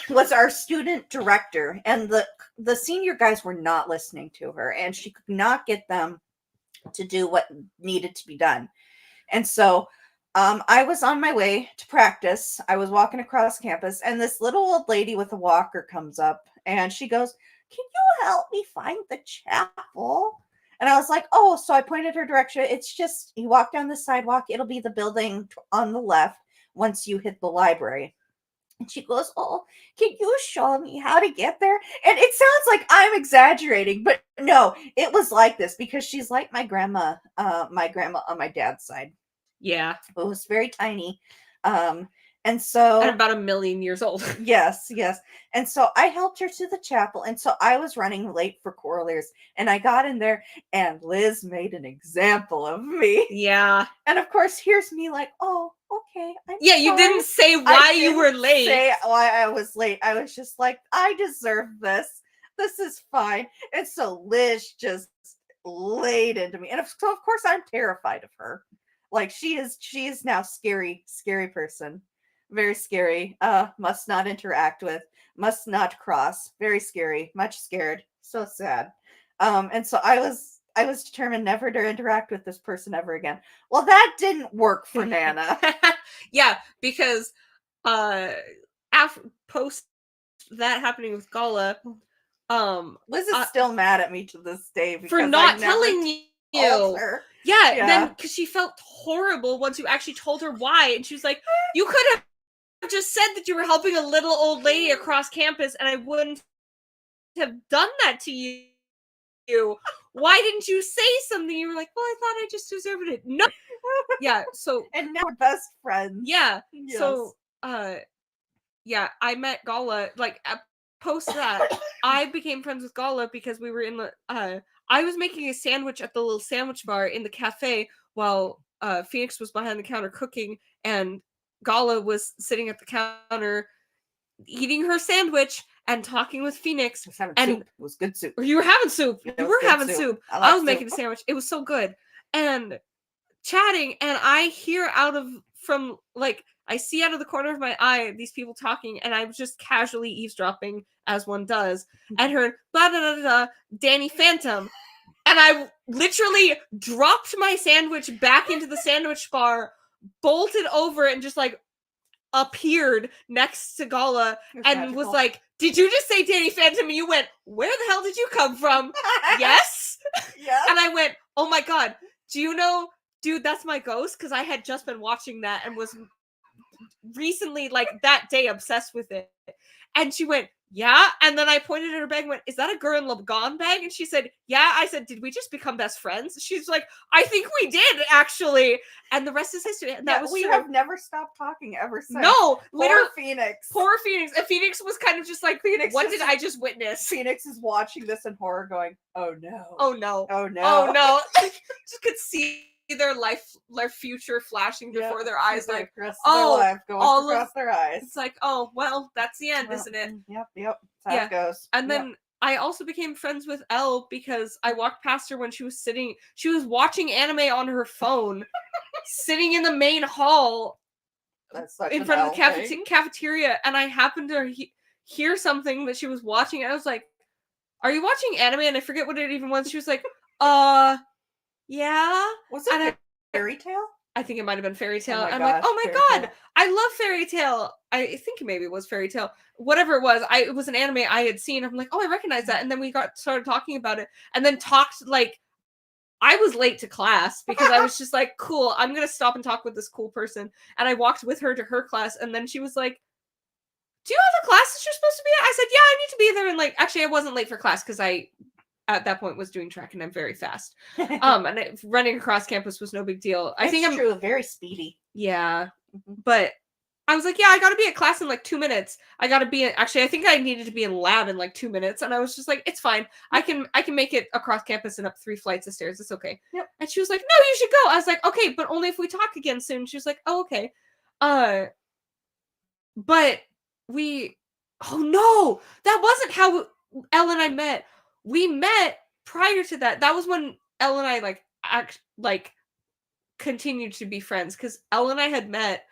[SPEAKER 1] Was our student director, and the senior guys were not listening to her, and she could not get them to do what needed to be done. And so I was on my way to practice. I was walking across campus, and this little old lady with a walker comes up, and she goes, "Can you help me find the chapel?" And I was like, "Oh," so I pointed her direction. It's just, you walk down the sidewalk. It'll be the building on the left once you hit the library. And she goes, "Oh, can you show me how to get there?" And it sounds like I'm exaggerating, but no, it was like this because she's like my grandma on my dad's side.
[SPEAKER 2] Yeah.
[SPEAKER 1] It was very tiny. And so,
[SPEAKER 2] and about 1 million years old.
[SPEAKER 1] Yes. And so I helped her to the chapel. And so I was running late for Choraleers, and I got in there, and Liz made an example of me.
[SPEAKER 2] Yeah.
[SPEAKER 1] And of course, here's me like, "Oh, okay.
[SPEAKER 2] Yeah, you didn't say why you were late.
[SPEAKER 1] Say why I was late. I was just like, I deserve this. This is fine." And so Liz just laid into me. And so of course I'm terrified of her. Like, she is now scary person. Very scary. Must not interact with, must not cross. Very scary. Much scared. So sad. And so I was determined never to interact with this person ever again. Well, that didn't work for Nana.
[SPEAKER 2] Yeah, because post that happening with Gala,
[SPEAKER 1] Liz is still mad at me to this day
[SPEAKER 2] for not telling you.
[SPEAKER 1] Her.
[SPEAKER 2] Yeah, then because she felt horrible once you actually told her why, and she was like, "You could have just said that you were helping a little old lady across campus, and I wouldn't have done that to you. Why didn't you say something?" You were like, "Well, I thought I just deserved it." No. Yeah. So
[SPEAKER 1] and now we're best friends.
[SPEAKER 2] Yeah. Yes. So yeah, I met Gala post that. I became friends with Gala because we were in the I was making a sandwich at the little sandwich bar in the cafe while Phoenix was behind the counter cooking, and Gala was sitting at the counter eating her sandwich and talking with Phoenix.
[SPEAKER 1] Soup. It was good soup.
[SPEAKER 2] You were having soup. You were having soup. I was making a sandwich. It was so good. And chatting, and I hear I see out of the corner of my eye these people talking, and I'm just casually eavesdropping as one does, and heard blah blah blah blah Danny Phantom, and I literally dropped my sandwich back into the sandwich bar, bolted over, and just appeared next to Gala and magical. Was like, "Did you just say Danny Phantom?" And you went, "Where the hell did you come from?" Yes. Yeah. And I went, "Oh my God, do you know, dude, that's my ghost," because I had just been watching that and was recently that day obsessed with it. And she went, yeah. And then I pointed at her bag and went, is that a Gurren Lagann bag? And she said, yeah. I said, did we just become best friends? She's like, I think we did, actually. And the rest is history. And that was
[SPEAKER 1] we
[SPEAKER 2] true.
[SPEAKER 1] have never stopped talking ever since.
[SPEAKER 2] No, literally.
[SPEAKER 1] Phoenix.
[SPEAKER 2] Poor Phoenix. And Phoenix was kind of just like, what did I just witness?
[SPEAKER 1] Phoenix is watching this in horror going, oh no.
[SPEAKER 2] Oh no.
[SPEAKER 1] Oh no.
[SPEAKER 2] Oh no. Just could see their future flashing before their eyes, like,
[SPEAKER 1] oh, their life going across their eyes.
[SPEAKER 2] It's like, oh well, that's the end, isn't it?
[SPEAKER 1] Yep. That's how it goes.
[SPEAKER 2] And then I also became friends with Elle because I walked past her when she was watching anime on her phone, sitting in the main hall in front of the cafeteria, and I happened to hear something that she was watching, and I was like, are you watching anime? And I forget what it even was. She was like, yeah.
[SPEAKER 1] Was it Fairy Tail?
[SPEAKER 2] I think it might have been Fairy Tail.
[SPEAKER 1] Oh
[SPEAKER 2] I'm like, oh my god, I love Fairy Tail. I think maybe it was Fairy Tail. Whatever it was, it was an anime I had seen. I'm like, oh, I recognize that. And then we started talking about it, and then talked like I was late to class because I was just like, cool, I'm gonna stop and talk with this cool person. And I walked with her to her class, and then she was like, do you have a class that you're supposed to be at? I said, yeah, I need to be there. And like, actually, I wasn't late for class because I at that point was doing track and I'm very fast. And running across campus was no big deal. I think I'm
[SPEAKER 1] true, very speedy.
[SPEAKER 2] Yeah. But I was like, yeah, I gotta be at class in like 2 minutes. Actually, I think I needed to be in lab in like 2 minutes. And I was just like, it's fine. I can make it across campus and up 3 flights of stairs. It's okay.
[SPEAKER 1] Yep.
[SPEAKER 2] And she was like, no, you should go. I was like, okay, but only if we talk again soon. She was like, oh, okay. But oh no, that wasn't how Elle and I met. We met prior to that. That was when Elle and I continued to be friends, because Elle and I had met.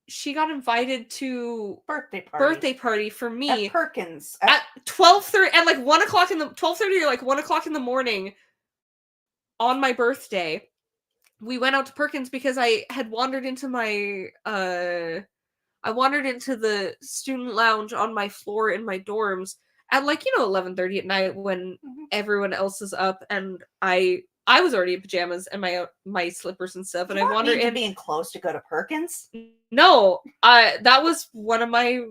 [SPEAKER 2] She got invited to birthday party for me
[SPEAKER 1] at Perkins
[SPEAKER 2] at 12:30 at like 12:30 or like 1 o'clock in the morning on my birthday. We went out to Perkins because I had wandered into the student lounge on my floor in my dorms at 11:30 at night when everyone else is up, and I was already in pajamas and my slippers and stuff, and I wandered in.
[SPEAKER 1] Being close to go to Perkins?
[SPEAKER 2] No, that was one of my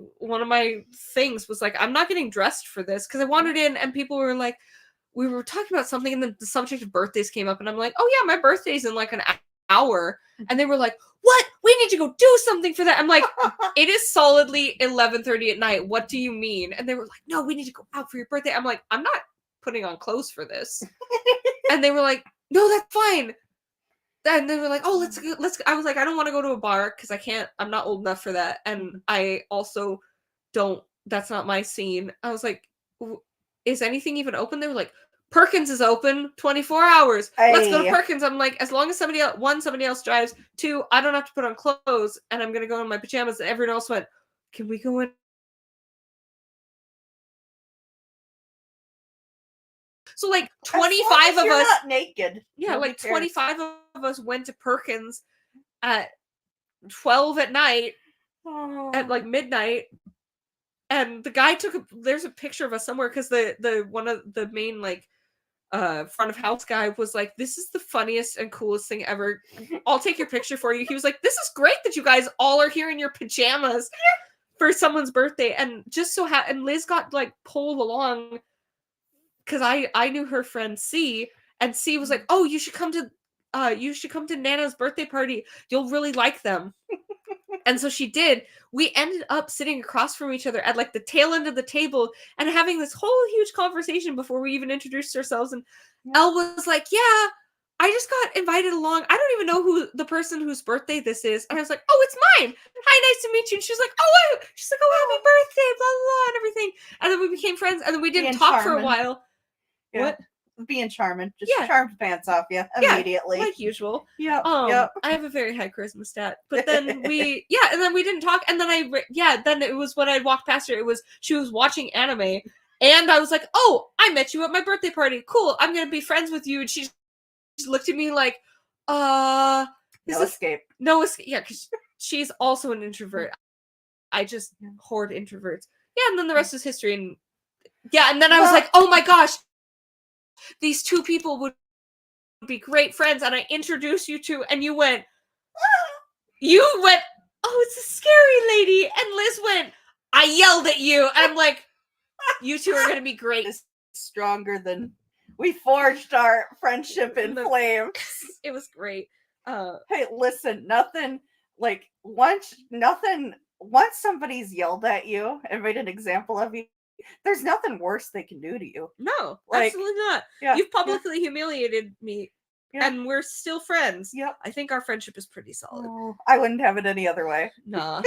[SPEAKER 2] things was like, I'm not getting dressed for this, because I wandered in and people were like, we were talking about something and the subject of birthdays came up, and I'm like, oh yeah, my birthday's in like an hour, and they were like, what? We need to go do something for that. I'm like, it is solidly 11:30 at night. What do you mean? And they were like, no, we need to go out for your birthday. I'm like, I'm not putting on clothes for this. And they were like, no, that's fine. And they were like, oh, let's go. I was like, I don't want to go to a bar because I'm not old enough for that. And I also that's not my scene. I was like, is anything even open? They were like, Perkins is open 24 hours. Let's go to Perkins. I'm like, as long as somebody else drives. 2, I don't have to put on clothes, and I'm going to go in my pajamas. And everyone else went, can we go in? So like 25 of us
[SPEAKER 1] not naked.
[SPEAKER 2] Yeah, like 25 of us went to Perkins at 12 at night at like midnight. And the guy there's a picture of us somewhere, because the one of the main front of house guy was like, this is the funniest and coolest thing ever. I'll take your picture for you. He was like, this is great that you guys all are here in your pajamas for someone's birthday. And and Liz got like pulled along because I knew her friend C, and C was like, oh, you should come to Nana's birthday party. You'll really like them. And so she did. We ended up sitting across from each other at like the tail end of the table and having this whole huge conversation before we even introduced ourselves. And Elle was like, yeah, I just got invited along. I don't even know who the person whose birthday this is. And I was like, oh, it's mine. Hi, nice to meet you. And she's like, oh, happy birthday, blah, blah, blah, and everything. And then we became friends, and then we didn't talk for a while.
[SPEAKER 1] Yeah. What? Being charming. Just charmed pants off you immediately.
[SPEAKER 2] Like usual.
[SPEAKER 1] Yep.
[SPEAKER 2] I have a very high charisma stat. But then and then we didn't talk. And then then it was when I walked past her, she was watching anime. And I was like, oh, I met you at my birthday party. Cool. I'm going to be friends with you. And she looked at me like, no
[SPEAKER 1] escape.
[SPEAKER 2] Yeah, because she's also an introvert. I just hoard introverts. Yeah, and then the rest is history. And and then I was like, oh my gosh, these 2 people would be great friends, and I introduced you to, and you went, oh oh, it's a scary lady. And Liz went, I yelled at you. And I'm like, you two are going to be great.
[SPEAKER 1] It's stronger than we forged our friendship in flames.
[SPEAKER 2] It was great.
[SPEAKER 1] Hey, listen, once somebody's yelled at you and made an example of you, there's nothing worse they can do to you.
[SPEAKER 2] No, absolutely not.
[SPEAKER 1] Yeah,
[SPEAKER 2] you've publicly humiliated me. Yeah. And we're still friends.
[SPEAKER 1] Yep.
[SPEAKER 2] I think our friendship is pretty solid.
[SPEAKER 1] Oh, I wouldn't have it any other way.
[SPEAKER 2] Nah.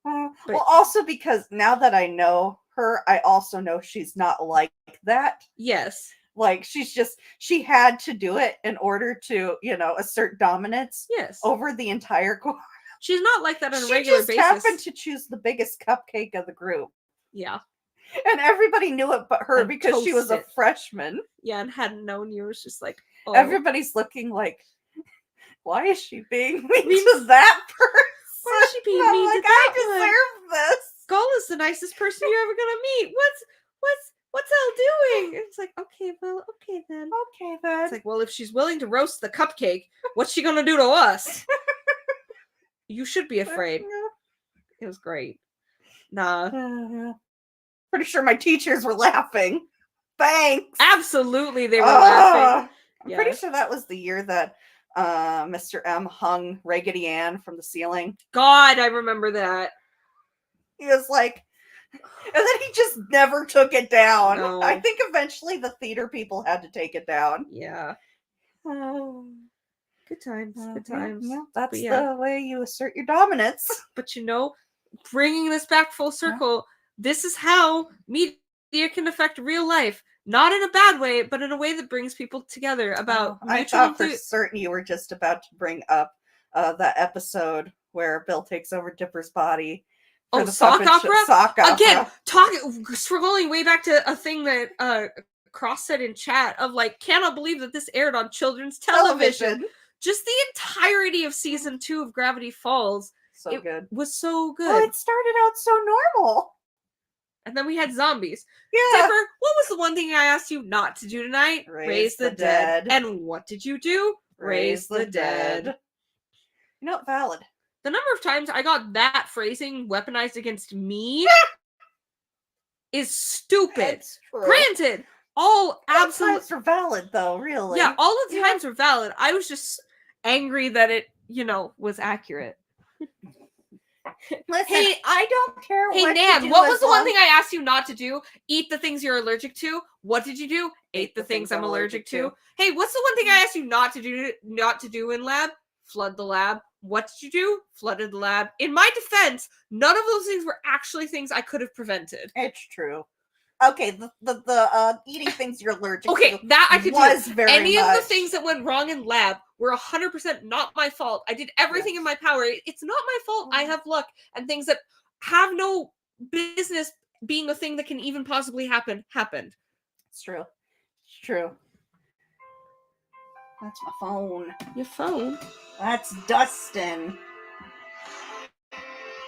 [SPEAKER 1] Well, also because now that I know her, I also know she's not like that.
[SPEAKER 2] Yes.
[SPEAKER 1] Like she had to do it in order to, assert dominance.
[SPEAKER 2] Yes.
[SPEAKER 1] Over the entire course.
[SPEAKER 2] She's not like that on a regular basis. She
[SPEAKER 1] just happened to choose the biggest cupcake of the group.
[SPEAKER 2] Yeah.
[SPEAKER 1] And everybody knew it but her because she was a freshman.
[SPEAKER 2] Yeah, and hadn't known you. It was just like, oh.
[SPEAKER 1] Everybody's looking like, why is she being mean to that person?
[SPEAKER 2] Why is she being mean to that one?
[SPEAKER 1] I deserve this.
[SPEAKER 2] Gull is the nicest person you're ever gonna meet. What's Elle doing? It's like, okay then. It's like, well, if she's willing to roast the cupcake, what's she gonna do to us? You should be afraid. It was great. Nah.
[SPEAKER 1] Pretty sure my teachers were laughing. Thanks.
[SPEAKER 2] Absolutely, they were laughing.
[SPEAKER 1] I'm pretty sure that was the year that Mr. M hung Raggedy Ann from the ceiling.
[SPEAKER 2] God, I remember that.
[SPEAKER 1] He was like, and then he just never took it down.
[SPEAKER 2] No.
[SPEAKER 1] I think eventually the theater people had to take it down.
[SPEAKER 2] Yeah. Good times. Good times.
[SPEAKER 1] Yeah, that's the way you assert your dominance.
[SPEAKER 2] But bringing this back full circle, this is how media can affect real life. Not in a bad way, but in a way that brings people together about
[SPEAKER 1] I thought for certain you were just about to bring up that episode where Bill takes over Dipper's body.
[SPEAKER 2] Oh, sock opera? Sock opera. Again, scrolling way back to a thing that Cross said in chat of like, cannot believe that this aired on children's television. Just the entirety of season 2 of Gravity Falls.
[SPEAKER 1] Good.
[SPEAKER 2] Was so good.
[SPEAKER 1] Oh, it started out so normal.
[SPEAKER 2] And then we had zombies.
[SPEAKER 1] Yeah.
[SPEAKER 2] Dipper, what was the one thing I asked you not to do tonight?
[SPEAKER 1] Raise the dead.
[SPEAKER 2] And what did you do? Raise the dead.
[SPEAKER 1] Valid.
[SPEAKER 2] The number of times I got that phrasing weaponized against me is stupid. Granted, all
[SPEAKER 1] times are valid though, really.
[SPEAKER 2] Yeah, all of the times were valid. I was just angry that it, was accurate.
[SPEAKER 1] Listen, hey, I don't care.
[SPEAKER 2] Hey, Nan, what was the one thing I asked you not to do? Eat the things you're allergic to. What did you do? Ate the things I'm allergic to. Hey, what's the one thing I asked you not to do in lab? Flood the lab. What did you do? Flooded the lab. In my defense, none of those things were actually things I could have prevented.
[SPEAKER 1] It's true. Okay, the eating things you're allergic to.
[SPEAKER 2] Okay, that I could do. Any
[SPEAKER 1] of
[SPEAKER 2] the things that went wrong in lab were 100% not my fault. I did everything in my power. It's not my fault. I have luck, and things that have no business being a thing that can even possibly happen happened.
[SPEAKER 1] It's true. It's true. That's my phone.
[SPEAKER 2] Your phone?
[SPEAKER 1] That's Dustin.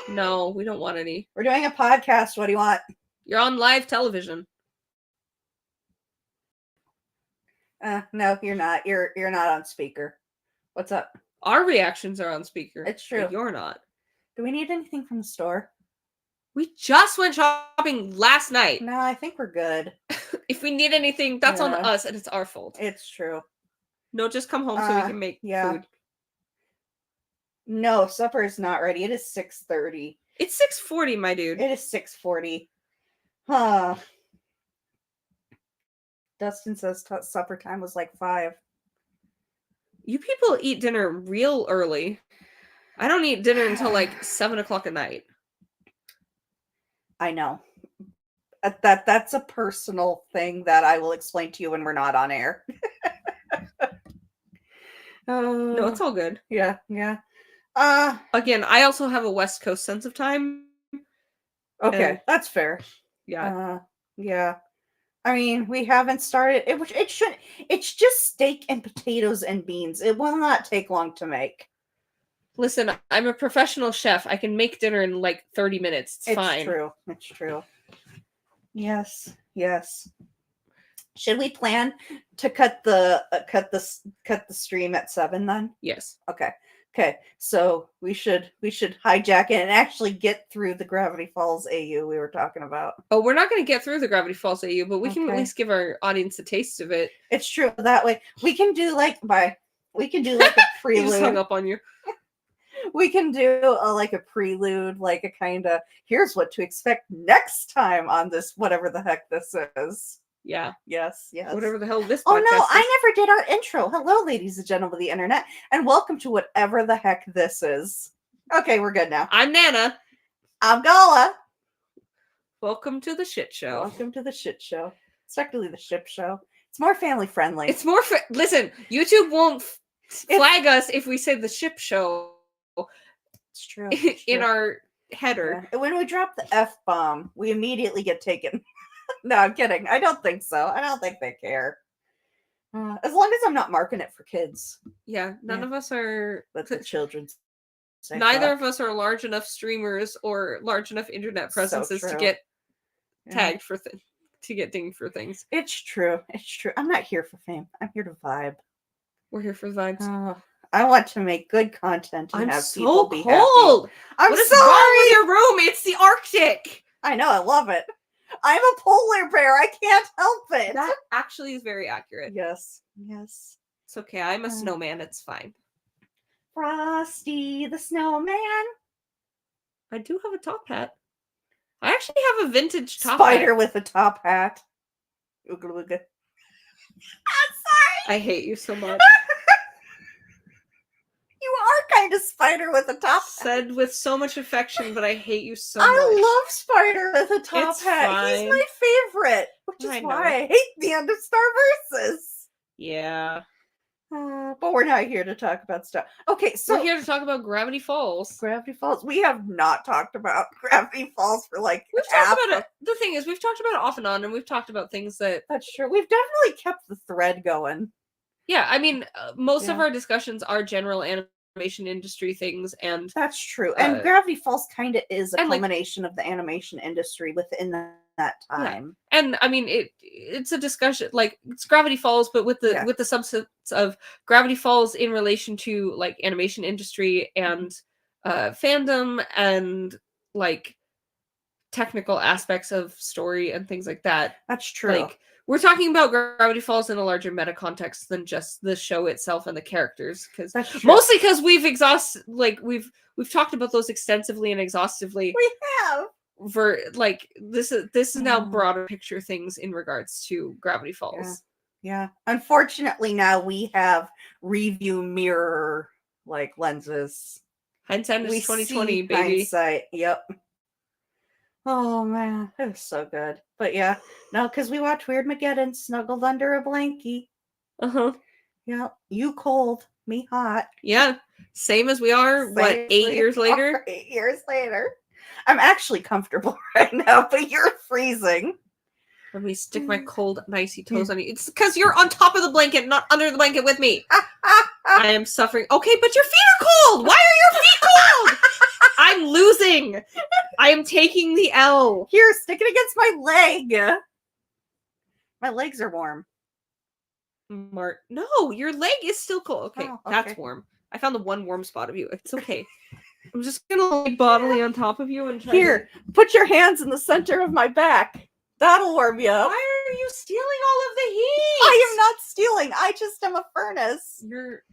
[SPEAKER 2] No, we don't want any.
[SPEAKER 1] We're doing a podcast. What do you want?
[SPEAKER 2] You're on live television.
[SPEAKER 1] No, you're not. You're not on speaker. What's up?
[SPEAKER 2] Our reactions are on speaker.
[SPEAKER 1] It's true.
[SPEAKER 2] You're not.
[SPEAKER 1] Do we need anything from the store?
[SPEAKER 2] We just went shopping last night.
[SPEAKER 1] No, I think we're good.
[SPEAKER 2] If we need anything, that's on us, and it's our fault.
[SPEAKER 1] It's true.
[SPEAKER 2] No, just come home so we can make food.
[SPEAKER 1] No, supper is not ready. It is 6:30.
[SPEAKER 2] It's 6:40, my dude.
[SPEAKER 1] It is 6:40. Huh. Dustin says supper time was like 5.
[SPEAKER 2] You people eat dinner real early. I don't eat dinner until like 7 o'clock at night.
[SPEAKER 1] I know. That's a personal thing that I will explain to you when we're not on air.
[SPEAKER 2] No, it's all good.
[SPEAKER 1] Yeah.
[SPEAKER 2] Again, I also have a West Coast sense of time.
[SPEAKER 1] Okay, that's fair.
[SPEAKER 2] Yeah.
[SPEAKER 1] Yeah. I mean, we haven't started. It should. It's just steak and potatoes and beans. It will not take long to make.
[SPEAKER 2] Listen, I'm a professional chef. I can make dinner in like 30 minutes. It's fine.
[SPEAKER 1] It's true. Yes. Should we plan to cut the stream at 7 then?
[SPEAKER 2] Yes.
[SPEAKER 1] Okay. Okay, so we should hijack it and actually get through the Gravity Falls AU we were talking about.
[SPEAKER 2] Oh, we're not going to get through the Gravity Falls AU, but we can at
[SPEAKER 1] Okay.
[SPEAKER 2] least give our audience a taste of it.
[SPEAKER 1] It's true. That way we can do like a prelude.
[SPEAKER 2] He just hung up on you.
[SPEAKER 1] We can do a prelude, like a kind of here's what to expect next time on this whatever the heck this is.
[SPEAKER 2] Yeah.
[SPEAKER 1] Yes.
[SPEAKER 2] Whatever the hell this podcast
[SPEAKER 1] Oh no,
[SPEAKER 2] is.
[SPEAKER 1] I never did our intro. Hello, ladies and gentlemen of the internet, and welcome to whatever the heck this is. Okay, we're good now.
[SPEAKER 2] I'm Nana.
[SPEAKER 1] I'm Gala.
[SPEAKER 2] Welcome to the shit show.
[SPEAKER 1] Welcome to the shit show. It's technically the ship show. It's more family friendly.
[SPEAKER 2] It's more listen, YouTube won't flag us if we say the ship show.
[SPEAKER 1] It's true.
[SPEAKER 2] In our header.
[SPEAKER 1] Yeah. When we drop the F-bomb, we immediately get taken. No, I'm kidding. I don't think so. I don't think they care. As long as I'm not marking it for kids.
[SPEAKER 2] Yeah, none of us are.
[SPEAKER 1] That's the children's.
[SPEAKER 2] Neither of us are large enough streamers or large enough internet presences to get tagged for to get dinged for things.
[SPEAKER 1] It's true. I'm not here for fame. I'm here to vibe.
[SPEAKER 2] We're here for the vibes.
[SPEAKER 1] I want to make good content and have people be
[SPEAKER 2] cold.
[SPEAKER 1] Happy. I'm
[SPEAKER 2] what is
[SPEAKER 1] sorry.
[SPEAKER 2] wrong with your room? It's the Arctic.
[SPEAKER 1] I know. I love it. I'm a polar bear. I can't help it.
[SPEAKER 2] That actually is very accurate.
[SPEAKER 1] Yes.
[SPEAKER 2] It's okay. I'm a snowman. It's fine.
[SPEAKER 1] Frosty the Snowman.
[SPEAKER 2] I do have a top hat. I actually have a vintage top
[SPEAKER 1] Spider
[SPEAKER 2] hat.
[SPEAKER 1] with a top hat. Ooga booga. I'm sorry.
[SPEAKER 2] I hate you so much.
[SPEAKER 1] You are kind of Spider with a top hat.
[SPEAKER 2] Said with so much affection, but I hate you so much.
[SPEAKER 1] I love Spider with a top
[SPEAKER 2] It's
[SPEAKER 1] hat.
[SPEAKER 2] fine.
[SPEAKER 1] He's my favorite, which is why I hate the end of Star Versus.
[SPEAKER 2] Yeah.
[SPEAKER 1] But we're not here to talk about stuff. Okay, so
[SPEAKER 2] we're here to talk about Gravity Falls.
[SPEAKER 1] Gravity Falls. We have not talked about Gravity Falls for like
[SPEAKER 2] we've talked about it. The thing is, we've talked about it off and on, and we've talked about things that.
[SPEAKER 1] That's true. We've definitely kept the thread going.
[SPEAKER 2] Yeah, I mean, most of our discussions are general animation industry things, and
[SPEAKER 1] that's true. And Gravity Falls kind of is a culmination of the animation industry within that time.
[SPEAKER 2] Yeah. And I mean, it's a discussion like it's Gravity Falls, but with the substance of Gravity Falls in relation to like animation industry and fandom and like technical aspects of story and things like that.
[SPEAKER 1] That's true.
[SPEAKER 2] Like we're talking about Gravity Falls in a larger meta context than just the show itself and the characters, because mostly because we've talked about those extensively and exhaustively.
[SPEAKER 1] We have.
[SPEAKER 2] For like this is now broader picture things in regards to Gravity Falls.
[SPEAKER 1] Yeah. Unfortunately, now we have review mirror like lenses.
[SPEAKER 2] Hindsight is 2020, baby.
[SPEAKER 1] Hindsight. Yep. Oh man, it was so good. But yeah, no, because we watched Weird Mageddon snuggled under a blankie. Yeah, you cold, me hot.
[SPEAKER 2] Yeah, same as we are. Same 8 years later?
[SPEAKER 1] 8 years later. I'm actually comfortable right now, but you're freezing.
[SPEAKER 2] Let me stick my cold and icy toes on you. It's because you're on top of the blanket, not under the blanket with me. I am suffering. Okay, but your feet are cold. Why are your feet cold? I'm losing. I am taking the L.
[SPEAKER 1] Here, stick it against my leg. My legs are warm.
[SPEAKER 2] No, your leg is still cold. Okay, that's warm. I found the one warm spot of you. It's okay. I'm just gonna lay bodily on top of you and try
[SPEAKER 1] put your hands in the center of my back. That'll warm you up.
[SPEAKER 2] Why are you stealing all of the heat?
[SPEAKER 1] I am not stealing. I just am a furnace.
[SPEAKER 2] You're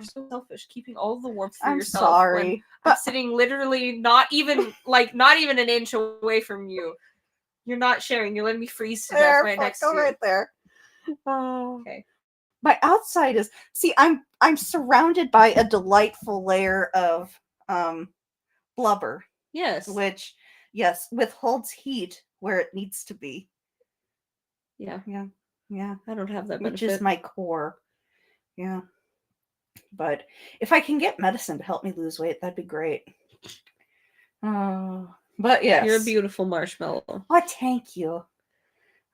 [SPEAKER 2] so selfish, keeping all of the warmth for yourself.
[SPEAKER 1] I'm sorry.
[SPEAKER 2] I'm sitting literally not even an inch away from you. You're not sharing. You're letting me freeze to death right next to you.
[SPEAKER 1] Right there. Okay. My outside is I'm surrounded by a delightful layer of blubber.
[SPEAKER 2] Yes.
[SPEAKER 1] Which withholds heat where it needs to be. Yeah.
[SPEAKER 2] I don't have that benefit.
[SPEAKER 1] Which is my core. Yeah. But if I can get medicine to help me lose weight, that'd be great. Oh, but yes.
[SPEAKER 2] You're a beautiful marshmallow.
[SPEAKER 1] Oh, thank you.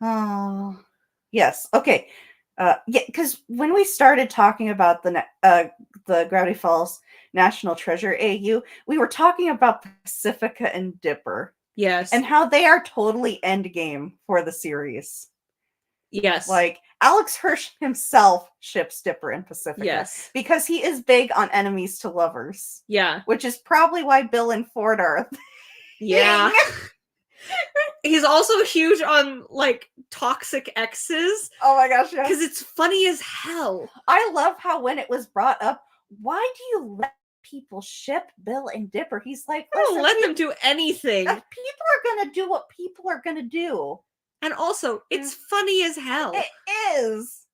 [SPEAKER 1] Oh, yes. Okay. Because when we started talking about the Gravity Falls National Treasure AU, we were talking about Pacifica and Dipper.
[SPEAKER 2] Yes.
[SPEAKER 1] And how they are totally endgame for the series.
[SPEAKER 2] Yes.
[SPEAKER 1] Like, Alex Hirsch himself ships Dipper and Pacifica.
[SPEAKER 2] Yes.
[SPEAKER 1] Because he is big on enemies to lovers.
[SPEAKER 2] Yeah.
[SPEAKER 1] Which is probably why Bill and Ford are a thing.
[SPEAKER 2] Yeah. He's also huge on, like, toxic exes.
[SPEAKER 1] Oh my gosh, yes.
[SPEAKER 2] Because it's funny as hell.
[SPEAKER 1] I love how when it was brought up, why do you let people ship Bill and Dipper? He's like,
[SPEAKER 2] don't let them do anything.
[SPEAKER 1] People are going to do what people are going to do.
[SPEAKER 2] And also, it's funny as hell.
[SPEAKER 1] It is.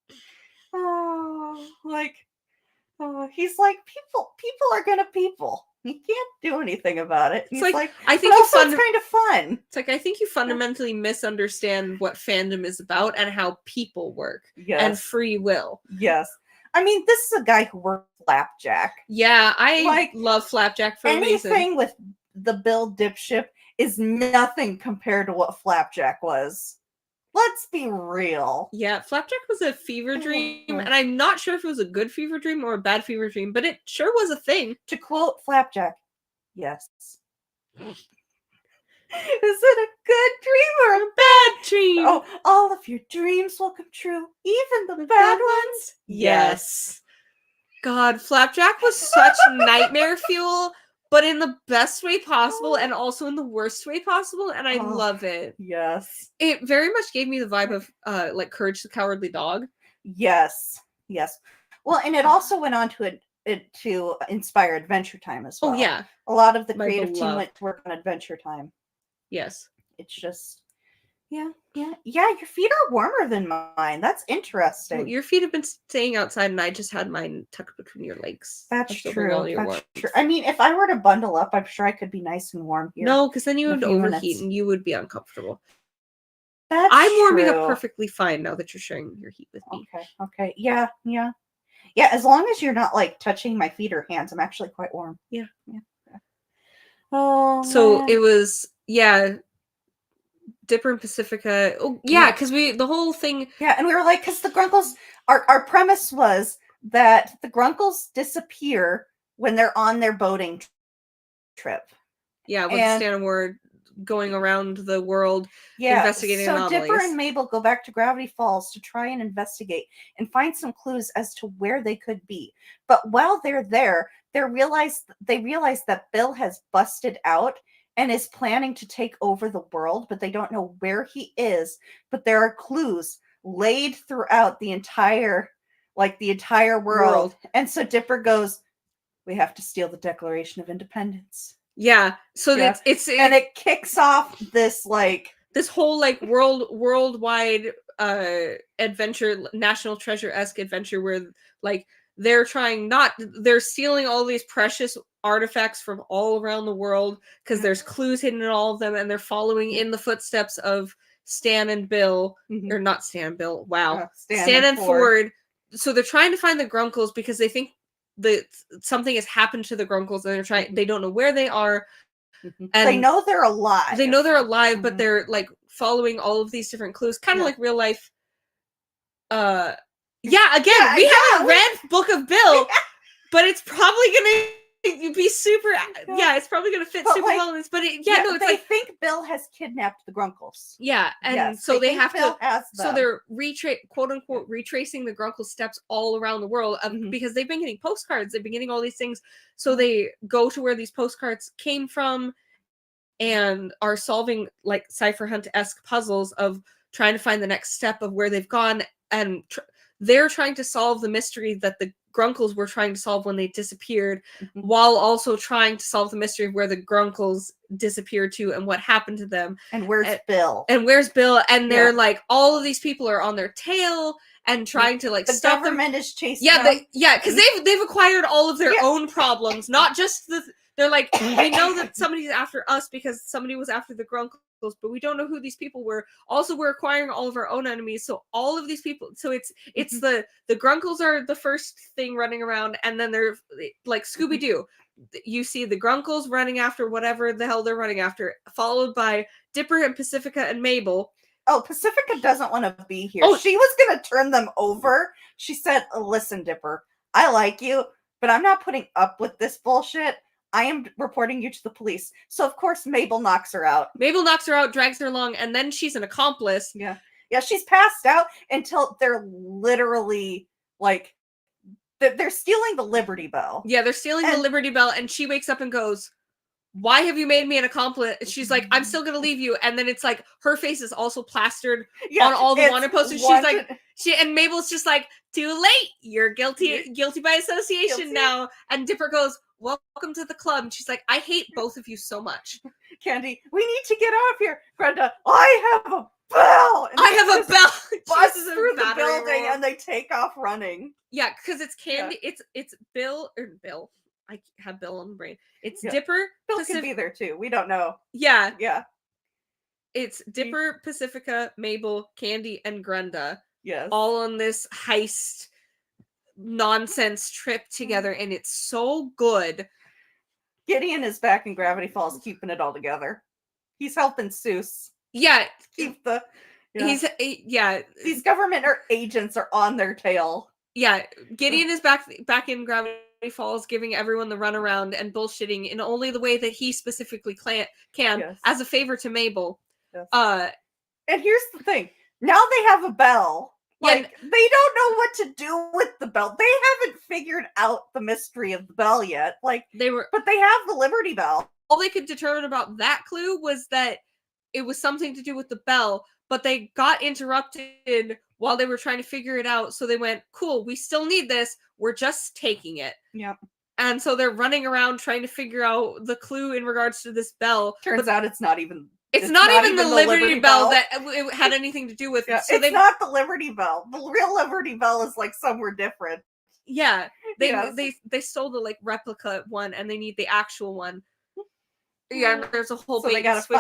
[SPEAKER 1] He's like, people are going to people. You can't do anything about it. He's like,
[SPEAKER 2] I think
[SPEAKER 1] it's kind of fun.
[SPEAKER 2] It's like, I think you fundamentally misunderstand what fandom is about and how people work.
[SPEAKER 1] Yes.
[SPEAKER 2] And free will.
[SPEAKER 1] Yes. I mean, this is a guy who worked Flapjack.
[SPEAKER 2] Yeah, I love Flapjack for a reason.
[SPEAKER 1] Anything with the Bill dipship is nothing compared to what Flapjack was. Let's be real.
[SPEAKER 2] Yeah, Flapjack was a fever dream, and I'm not sure if it was a good fever dream or a bad fever dream, but it sure was a thing.
[SPEAKER 1] To quote Flapjack, yes. Is it a good dream or a bad dream? Oh, all of your dreams will come true, even the bad ones.
[SPEAKER 2] Yes. God, Flapjack was such nightmare fuel, but in the best way possible and also in the worst way possible, and I love it.
[SPEAKER 1] Yes.
[SPEAKER 2] It very much gave me the vibe of like Courage the Cowardly Dog.
[SPEAKER 1] Yes. Yes. Well, and it also went on to inspire Adventure Time as well.
[SPEAKER 2] Oh yeah.
[SPEAKER 1] A lot of the creative team went to work on Adventure Time.
[SPEAKER 2] Yes.
[SPEAKER 1] It's just yeah, your feet are warmer than mine. That's interesting.
[SPEAKER 2] Well, your feet have been staying outside, and I just had mine tucked between your legs.
[SPEAKER 1] That's true. That's true. I mean, if I were to bundle up, I'm sure I could be nice and warm here.
[SPEAKER 2] No, because then you would overheat, and you would be uncomfortable.
[SPEAKER 1] I'm
[SPEAKER 2] warming up perfectly fine now that you're sharing your heat with me.
[SPEAKER 1] Okay. Yeah. As long as you're not like touching my feet or hands, I'm actually quite warm.
[SPEAKER 2] Yeah.
[SPEAKER 1] Oh.
[SPEAKER 2] So it was Dipper and Pacifica. Oh yeah, because the whole thing.
[SPEAKER 1] Yeah, and we were like, because the Grunkles, our premise was that the Grunkles disappear when they're on their boating trip.
[SPEAKER 2] Yeah, with Stan and Ward going around the world investigating anomalies.
[SPEAKER 1] So Dipper and Mabel go back to Gravity Falls to try and investigate and find some clues as to where they could be. But while they're there, they realize that Bill has busted out and is planning to take over the world, but they don't know where he is. But there are clues laid throughout the entire world. And so Dipper goes, we have to steal the Declaration of Independence.
[SPEAKER 2] Yeah. So it's
[SPEAKER 1] and it kicks off this
[SPEAKER 2] whole worldwide adventure, National Treasure-esque adventure where they're stealing all these precious artifacts from all around the world because there's clues hidden in all of them, and they're following in the footsteps of Stan and Bill, or not Stan and Bill. Wow, Stan and Ford. So they're trying to find the Grunkles because they think that something has happened to the Grunkles, and they don't know where they are. And
[SPEAKER 1] they know they're alive.
[SPEAKER 2] But they're following all of these different clues, kind of like real life. We have a red book of Bill, but it's probably gonna be super. Yeah, it's probably gonna fit super well in this. But
[SPEAKER 1] they think Bill has kidnapped the Grunkles.
[SPEAKER 2] Yeah, and so they have to. So they're quote unquote retracing the Grunkle steps all around the world because they've been getting postcards. They've been getting all these things. So they go to where these postcards came from, and are solving Cipher Hunt-esque puzzles of trying to find the next step of where they've gone, and they're trying to solve the mystery that the Grunkles were trying to solve when they disappeared, while also trying to solve the mystery of where the Grunkles disappeared to and what happened to them.
[SPEAKER 1] And where's Bill?
[SPEAKER 2] And they're all of these people are on their tail and trying to
[SPEAKER 1] the
[SPEAKER 2] stop
[SPEAKER 1] government
[SPEAKER 2] them.
[SPEAKER 1] is chasing them.
[SPEAKER 2] Because they've acquired all of their own problems, not just they're we know that somebody's after us because somebody was after the Grunkles, but we don't know who these people were. Also, we're acquiring all of our own enemies, so all of these people. So it's the Grunkles are the first thing running around, and then they're like Scooby-Doo. You see the Grunkles running after whatever the hell they're running after, followed by Dipper and Pacifica and Mabel.
[SPEAKER 1] Oh, Pacifica doesn't want to be here. She was going to turn them over. She said, listen, Dipper, I like you, but I'm not putting up with this bullshit. I am reporting you to the police. So, of course, Mabel knocks her out.
[SPEAKER 2] Drags her along, and then she's an accomplice.
[SPEAKER 1] Yeah. Yeah, she's passed out until they're literally like they're stealing the Liberty Bell.
[SPEAKER 2] Yeah, they're stealing the Liberty Bell, and she wakes up and goes, "Why have you made me an accomplice?" She's like, "I'm still gonna leave you." And then it's like her face is also plastered on all the wanted posters. She's like, and Mabel's just like, "Too late, you're guilty by association now." And Dipper goes, "Welcome to the club." And she's like, "I hate both of you so much."
[SPEAKER 1] Candy, we need to get out of here. Brenda, I have a bell. And
[SPEAKER 2] I have a bell.
[SPEAKER 1] Bust through the building and they take off running.
[SPEAKER 2] Yeah, because it's Candy. Yeah. It's Bill. I have Bill on the brain. It's Dipper.
[SPEAKER 1] Bill could be there too. We don't know.
[SPEAKER 2] Yeah.
[SPEAKER 1] Yeah.
[SPEAKER 2] It's Dipper, Pacifica, Mabel, Candy, and Grenda.
[SPEAKER 1] Yes.
[SPEAKER 2] All on this heist nonsense trip together, and it's so good.
[SPEAKER 1] Gideon is back in Gravity Falls, keeping it all together. He's helping Seuss.
[SPEAKER 2] Yeah.
[SPEAKER 1] Keep the...
[SPEAKER 2] These
[SPEAKER 1] government agents are on their tail.
[SPEAKER 2] Yeah. Gideon is back in Gravity Falls, giving everyone the runaround and bullshitting in only the way that he specifically can, as a favor to Mabel.
[SPEAKER 1] Yes. And here's the thing. Now they have a bell. Like, they don't know what to do with the bell. They haven't figured out the mystery of the bell yet. But they have the Liberty Bell.
[SPEAKER 2] All they could determine about that clue was that it was something to do with the bell, but they got interrupted while they were trying to figure it out. So they went, "Cool, we still need this. We're just taking it."
[SPEAKER 1] Yep.
[SPEAKER 2] And so they're running around trying to figure out the clue in regards to this bell.
[SPEAKER 1] Turns out it's not even...
[SPEAKER 2] It's not even the Liberty Bell that it had anything to do with.
[SPEAKER 1] Yeah, so it's not the Liberty Bell. The real Liberty Bell is like somewhere different.
[SPEAKER 2] Yeah, they stole the replica one, and they need the actual one. Yeah, and there's a whole bait and switch.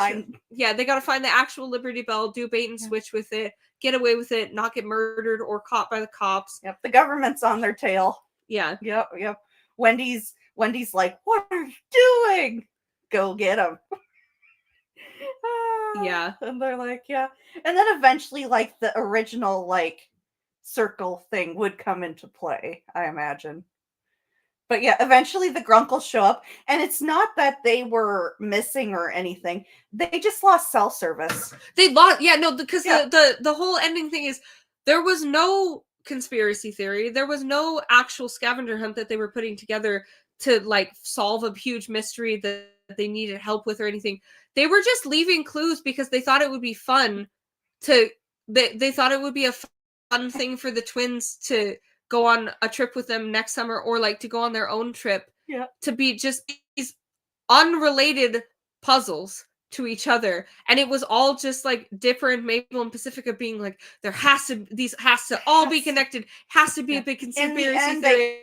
[SPEAKER 2] They gotta find the actual Liberty Bell, do bait and switch with it, get away with it, not get murdered or caught by the cops.
[SPEAKER 1] Yep, the government's on their tail.
[SPEAKER 2] Yeah.
[SPEAKER 1] Yep. Wendy's like, "What are you doing? Go get him."
[SPEAKER 2] Yeah.
[SPEAKER 1] And they're like, yeah. And then eventually, the original, circle thing would come into play, I imagine. But yeah, eventually the Grunkles show up, and it's not that they were missing or anything. They just lost cell service.
[SPEAKER 2] They lost, because the whole ending thing is there was no conspiracy theory. There was no actual scavenger hunt that they were putting together to, solve a huge mystery that they needed help with or anything. They were just leaving clues because they thought it would be fun they thought it would be a fun thing for the twins to go on a trip with them next summer, or to go on their own trip.
[SPEAKER 1] Yeah.
[SPEAKER 2] To be just these unrelated puzzles to each other. And it was all just Dipper and Mabel and Pacifica being like, these has to all be connected, has to be a big conspiracy theory.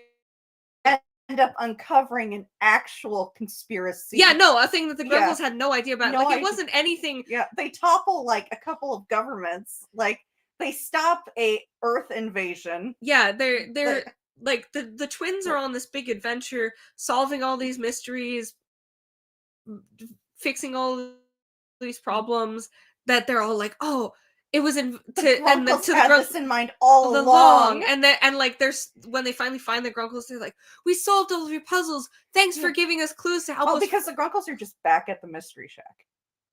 [SPEAKER 1] End up uncovering an actual conspiracy.
[SPEAKER 2] Yeah, no, a thing that the Grunkles had no idea about. It wasn't anything.
[SPEAKER 1] Yeah, they topple a couple of governments. They stop a Earth invasion.
[SPEAKER 2] Yeah, they're the twins are on this big adventure, solving all these mysteries, fixing all these problems that they're all like, "Oh, it was
[SPEAKER 1] the Grunkles this in mind all along."
[SPEAKER 2] And there's when they finally find the Grunkles, they're like, "We solved all of your puzzles. Thanks for giving us clues to help us."
[SPEAKER 1] Because the Grunkles are just back at the Mystery Shack.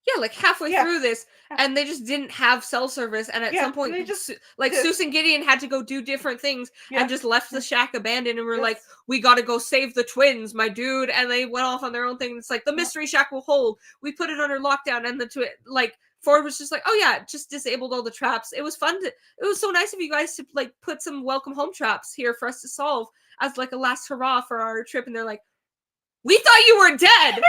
[SPEAKER 2] Yeah, halfway through this, and they just didn't have cell service. And at some point, Seuss and Gideon had to go do different things and just left the shack abandoned. And we're like, "We got to go save the twins, my dude." And they went off on their own thing. It's the Mystery Shack will hold. We put it under lockdown, and Ford was just like, "Oh yeah, just disabled all the traps." It was fun. It was so nice of you guys to put some welcome home traps here for us to solve as a last hurrah for our trip. And they're like, "We thought you were dead.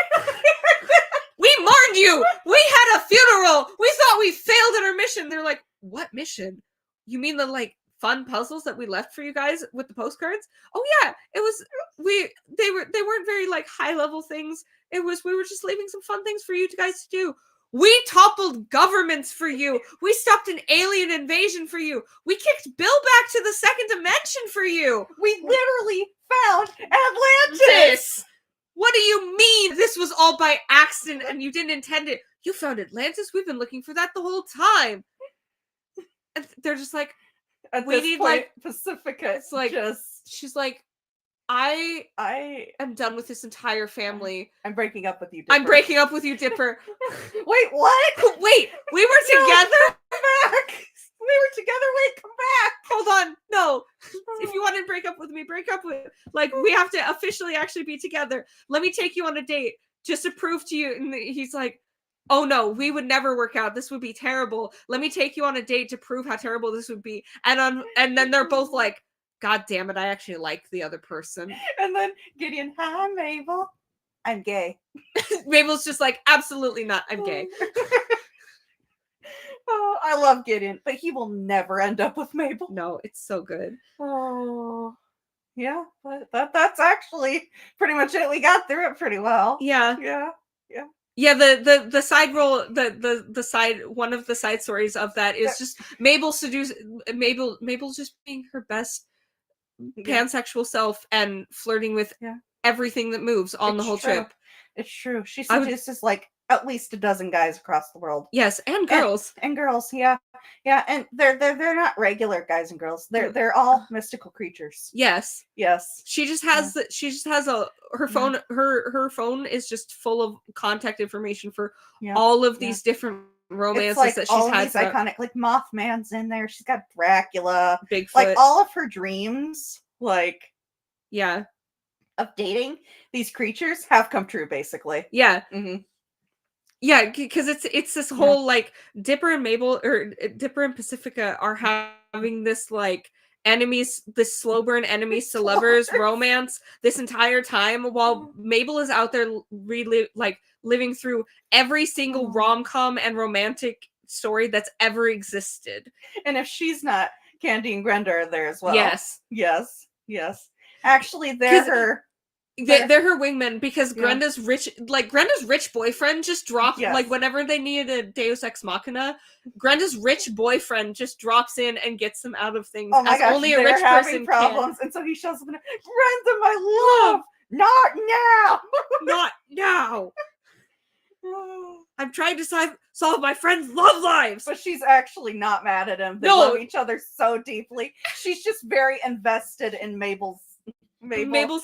[SPEAKER 2] We mourned you. We had a funeral. We thought we failed at our mission." They're like, "What mission? You mean the fun puzzles that we left for you guys with the postcards?" "Oh yeah, it was. They weren't very high level things. We were just leaving some fun things for you guys to do. We toppled governments for you. We stopped an alien invasion for you. We kicked Bill back to the second dimension for you.
[SPEAKER 1] We literally found Atlantis."
[SPEAKER 2] "What do you mean this was all by accident and you didn't intend it? You found Atlantis? We've been looking for that the whole time." And they're just like,
[SPEAKER 1] at
[SPEAKER 2] "We
[SPEAKER 1] this
[SPEAKER 2] need
[SPEAKER 1] point, Pacifica
[SPEAKER 2] she's like, I am done with this entire family.
[SPEAKER 1] I'm breaking up with you, Dipper."
[SPEAKER 2] "I'm breaking up with you, Dipper."
[SPEAKER 1] Wait, what?
[SPEAKER 2] Wait, we were together?
[SPEAKER 1] Back. were together. Wait, come back.
[SPEAKER 2] Hold on. No. If you want to break up with me, break up with like we have to officially actually be together. Let me take you on a date just to prove to you. And he's like, oh no, we would never work out. This would be terrible. Let me take you on a date to prove how terrible this would be. And then they're both like, God damn it, I actually like the other person.
[SPEAKER 1] And then Gideon, hi Mabel. I'm gay.
[SPEAKER 2] Mabel's just like, absolutely not. I'm gay.
[SPEAKER 1] Oh, I love Gideon, but he will never end up with Mabel.
[SPEAKER 2] No, it's so good.
[SPEAKER 1] Oh, yeah, but that's actually pretty much it. We got through it pretty well.
[SPEAKER 2] Yeah.
[SPEAKER 1] Yeah.
[SPEAKER 2] The side role, the side, one of the side stories of that is just Mabel's just being her best pansexual self and flirting with everything that moves on the whole trip.
[SPEAKER 1] It's true. She seduces like at least a dozen guys across the world.
[SPEAKER 2] Yes, and girls.
[SPEAKER 1] And girls, yeah. And they're not regular guys and girls. They're all mystical creatures.
[SPEAKER 2] Yes. She just has her phone. Her phone is just full of contact information for all of these different romances
[SPEAKER 1] like
[SPEAKER 2] that she's
[SPEAKER 1] all
[SPEAKER 2] had.
[SPEAKER 1] These iconic, like Mothman's in there. She's got Dracula,
[SPEAKER 2] Bigfoot.
[SPEAKER 1] Like all of her dreams, like of dating these creatures have come true, basically.
[SPEAKER 2] Yeah.
[SPEAKER 1] Mm-hmm.
[SPEAKER 2] Yeah, because it's this whole like Dipper and Mabel or Dipper and Pacifica are having this like enemies, this slow burn enemies to lovers romance this entire time while Mabel is out there living through every single rom-com and romantic story that's ever existed. And if she's not, Candy and Grenda are there as well. Yes. Actually, they're her wingmen because Grenda's rich boyfriend just dropped like whenever they needed a Deus Ex Machina, Grenda's rich boyfriend just drops in and gets them out of things. Oh my gosh, only a rich person problems, and so he shows up and Brenda, my love, not now, not now. I'm trying to solve my friend's love lives. But she's actually not mad at him. They love each other so deeply. She's just very invested in Mabel's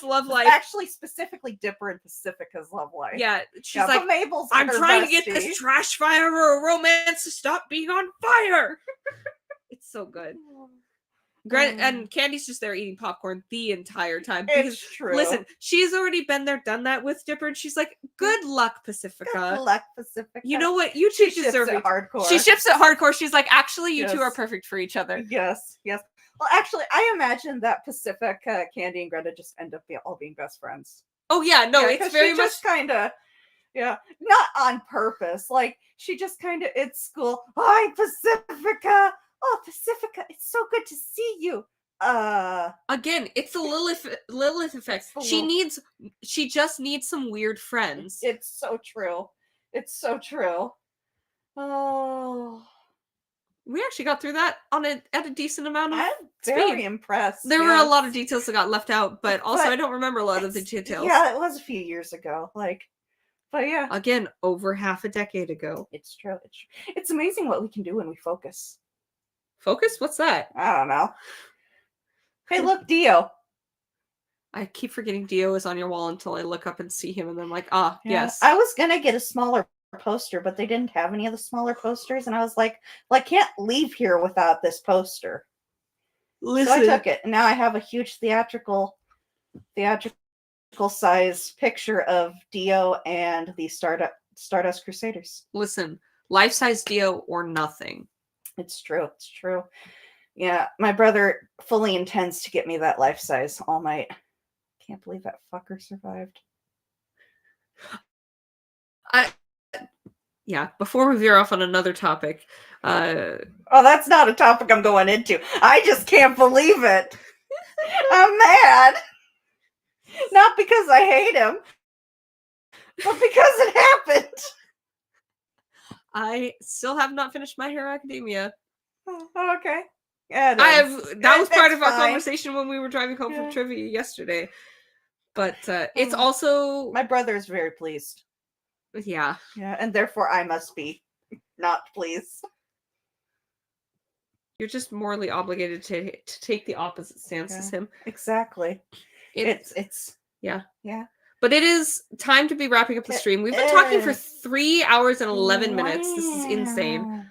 [SPEAKER 2] love life. Actually, specifically Dipper and Pacifica's love life. Yeah, she's like, Mabel's I'm trying to get this trash fire or romance to stop being on fire. It's so good. And Candy's just there eating popcorn the entire time. Because, it's true. Listen, she's already been there, done that with Dipper, and she's like, good luck, Pacifica. Good luck, Pacifica. You know what? You two deserve it. Hardcore. She ships it hardcore. She's like, actually, you two are perfect for each other. Yes. Well, actually, I imagine that Pacifica, Candy, and Greta just end up all being best friends. Oh, yeah. No, it's very much kind of, not on purpose. Like, she just kind of, it's school. Hi, Pacifica. Oh, Pacifica, it's so good to see you. Again, it's the Lilith effect. She just needs some weird friends. It's so true. Oh. We actually got through that at a decent amount of speed. Very impressed. There were a lot of details that got left out, but also I don't remember a lot of the details. Yeah, it was a few years ago. But yeah. Again, over half a decade ago. It's true. It's amazing what we can do when we focus. Focus? What's that? I don't know. Hey, look, Dio. I keep forgetting Dio is on your wall until I look up and see him, and then I'm like, yes. I was gonna get a smaller poster, but they didn't have any of the smaller posters, and I was like, well, I can't leave here without this poster. Listen. So I took it, and now I have a huge theatrical size picture of Dio and the Stardust Crusaders. Listen, life-size Dio or nothing. It's true. Yeah, my brother fully intends to get me that life-size All Might. Can't believe that fucker survived. Before we veer off on another topic. That's not a topic I'm going into. I just can't believe it. I'm mad. Not because I hate him, but because it happened. I still have not finished My Hero Academia. Oh, okay. Yeah, that was part of our conversation when we were driving home from trivia yesterday. But it's also my brother is very pleased. Yeah, and therefore I must be not pleased. You're just morally obligated to take the opposite stance as him. Exactly. It's But it is time to be wrapping up the stream. We've been talking for 3 hours and 11 minutes. This is insane.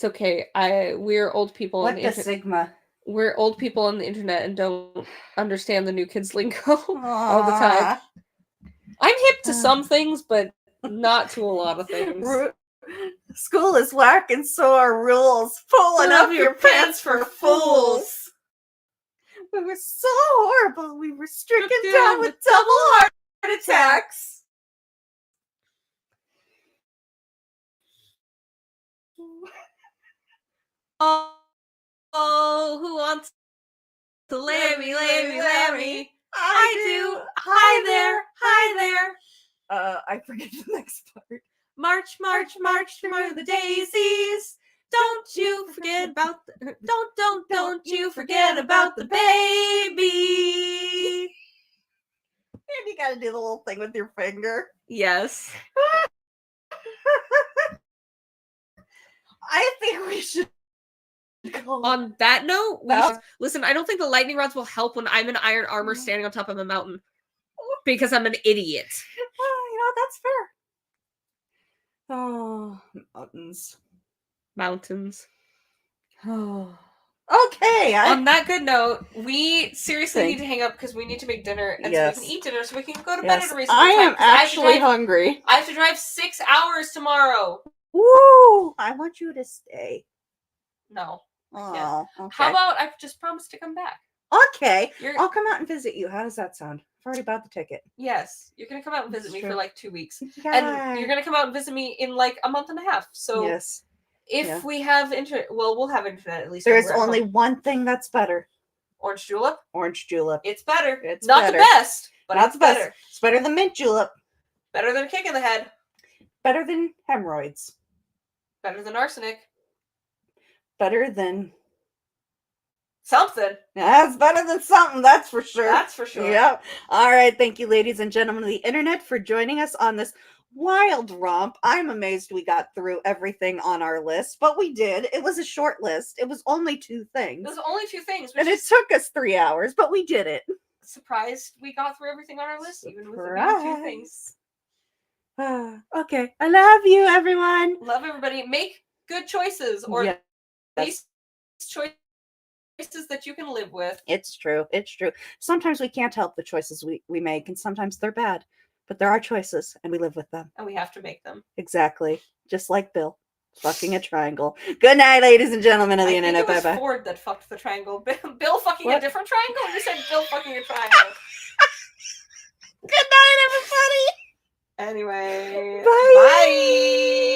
[SPEAKER 2] It's okay. We're old people on
[SPEAKER 1] What
[SPEAKER 2] the
[SPEAKER 1] the
[SPEAKER 2] internet.
[SPEAKER 1] Sigma?
[SPEAKER 2] We're old people on the internet and don't understand the new kids lingo all the time. I'm hip to some things, but not to a lot of things.
[SPEAKER 1] School is whack and so are rules. Pulling up your pants for fools. We were so horrible. We were stricken down with double heart attacks.
[SPEAKER 2] Oh, who wants to Larry? I do.
[SPEAKER 1] Hi
[SPEAKER 2] there.
[SPEAKER 1] I forget the next part.
[SPEAKER 2] March through the daisies. Don't you forget about don't you forget about the baby.
[SPEAKER 1] And you gotta do the little thing with your finger.
[SPEAKER 2] Yes.
[SPEAKER 1] I think we should go.
[SPEAKER 2] On that note, listen, I don't think the lightning rods will help when I'm in iron armor standing on top of a mountain. Because I'm an idiot.
[SPEAKER 1] Oh, that's fair. Oh, mountains. Oh. Okay.
[SPEAKER 2] On that good note, we seriously need to hang up because we need to make dinner and so we can eat dinner so we can go to bed at a reasonable time.
[SPEAKER 1] I am actually hungry.
[SPEAKER 2] I have to drive 6 hours tomorrow.
[SPEAKER 1] Woo! I want you to stay.
[SPEAKER 2] No.
[SPEAKER 1] Oh, okay.
[SPEAKER 2] How about I just promise to come back?
[SPEAKER 1] Okay. I'll come out and visit you. How does that sound? I've already bought the ticket.
[SPEAKER 2] Yes. You're going to come out and visit me for like 2 weeks.
[SPEAKER 1] Yeah.
[SPEAKER 2] And you're going to come out and visit me in like a month and a half. So
[SPEAKER 1] yes.
[SPEAKER 2] If we have internet, well, we'll have internet at least.
[SPEAKER 1] There's only one thing that's better.
[SPEAKER 2] Orange julep?
[SPEAKER 1] Orange julep.
[SPEAKER 2] It's better.
[SPEAKER 1] It's
[SPEAKER 2] not
[SPEAKER 1] better.
[SPEAKER 2] The best, but
[SPEAKER 1] not
[SPEAKER 2] it's
[SPEAKER 1] the best.
[SPEAKER 2] Better.
[SPEAKER 1] It's better than mint julep.
[SPEAKER 2] Better than a kick in the head.
[SPEAKER 1] Better than hemorrhoids.
[SPEAKER 2] Better than arsenic.
[SPEAKER 1] Better than
[SPEAKER 2] something.
[SPEAKER 1] That's better than something, that's for sure.
[SPEAKER 2] That's for sure.
[SPEAKER 1] Yep. All right. Thank you, ladies and gentlemen of the internet, for joining us on this wild romp. I'm amazed we got through everything on our list, but we did. It was a short list. It was only 2 things.
[SPEAKER 2] It was only 2 things.
[SPEAKER 1] And it took us 3 hours, but we did it.
[SPEAKER 2] Surprised we got through everything on our list, even with it being 2 things.
[SPEAKER 1] Okay. I love you, everyone.
[SPEAKER 2] Love everybody. Make good choices, or at least choices that you can live with.
[SPEAKER 1] It's true. It's true. Sometimes we can't help the choices we make, and sometimes they're bad. But there are choices, and we live with them.
[SPEAKER 2] And we have to make them.
[SPEAKER 1] Exactly. Just like Bill. Fucking a triangle. Good night, ladies and gentlemen of the internet.
[SPEAKER 2] Bye-bye.
[SPEAKER 1] Bye-bye.
[SPEAKER 2] Ford that fucked the triangle. Bill fucking a different triangle? You said Bill fucking a triangle.
[SPEAKER 1] Good night, everybody.
[SPEAKER 2] Anyway.
[SPEAKER 1] Bye.
[SPEAKER 2] Bye.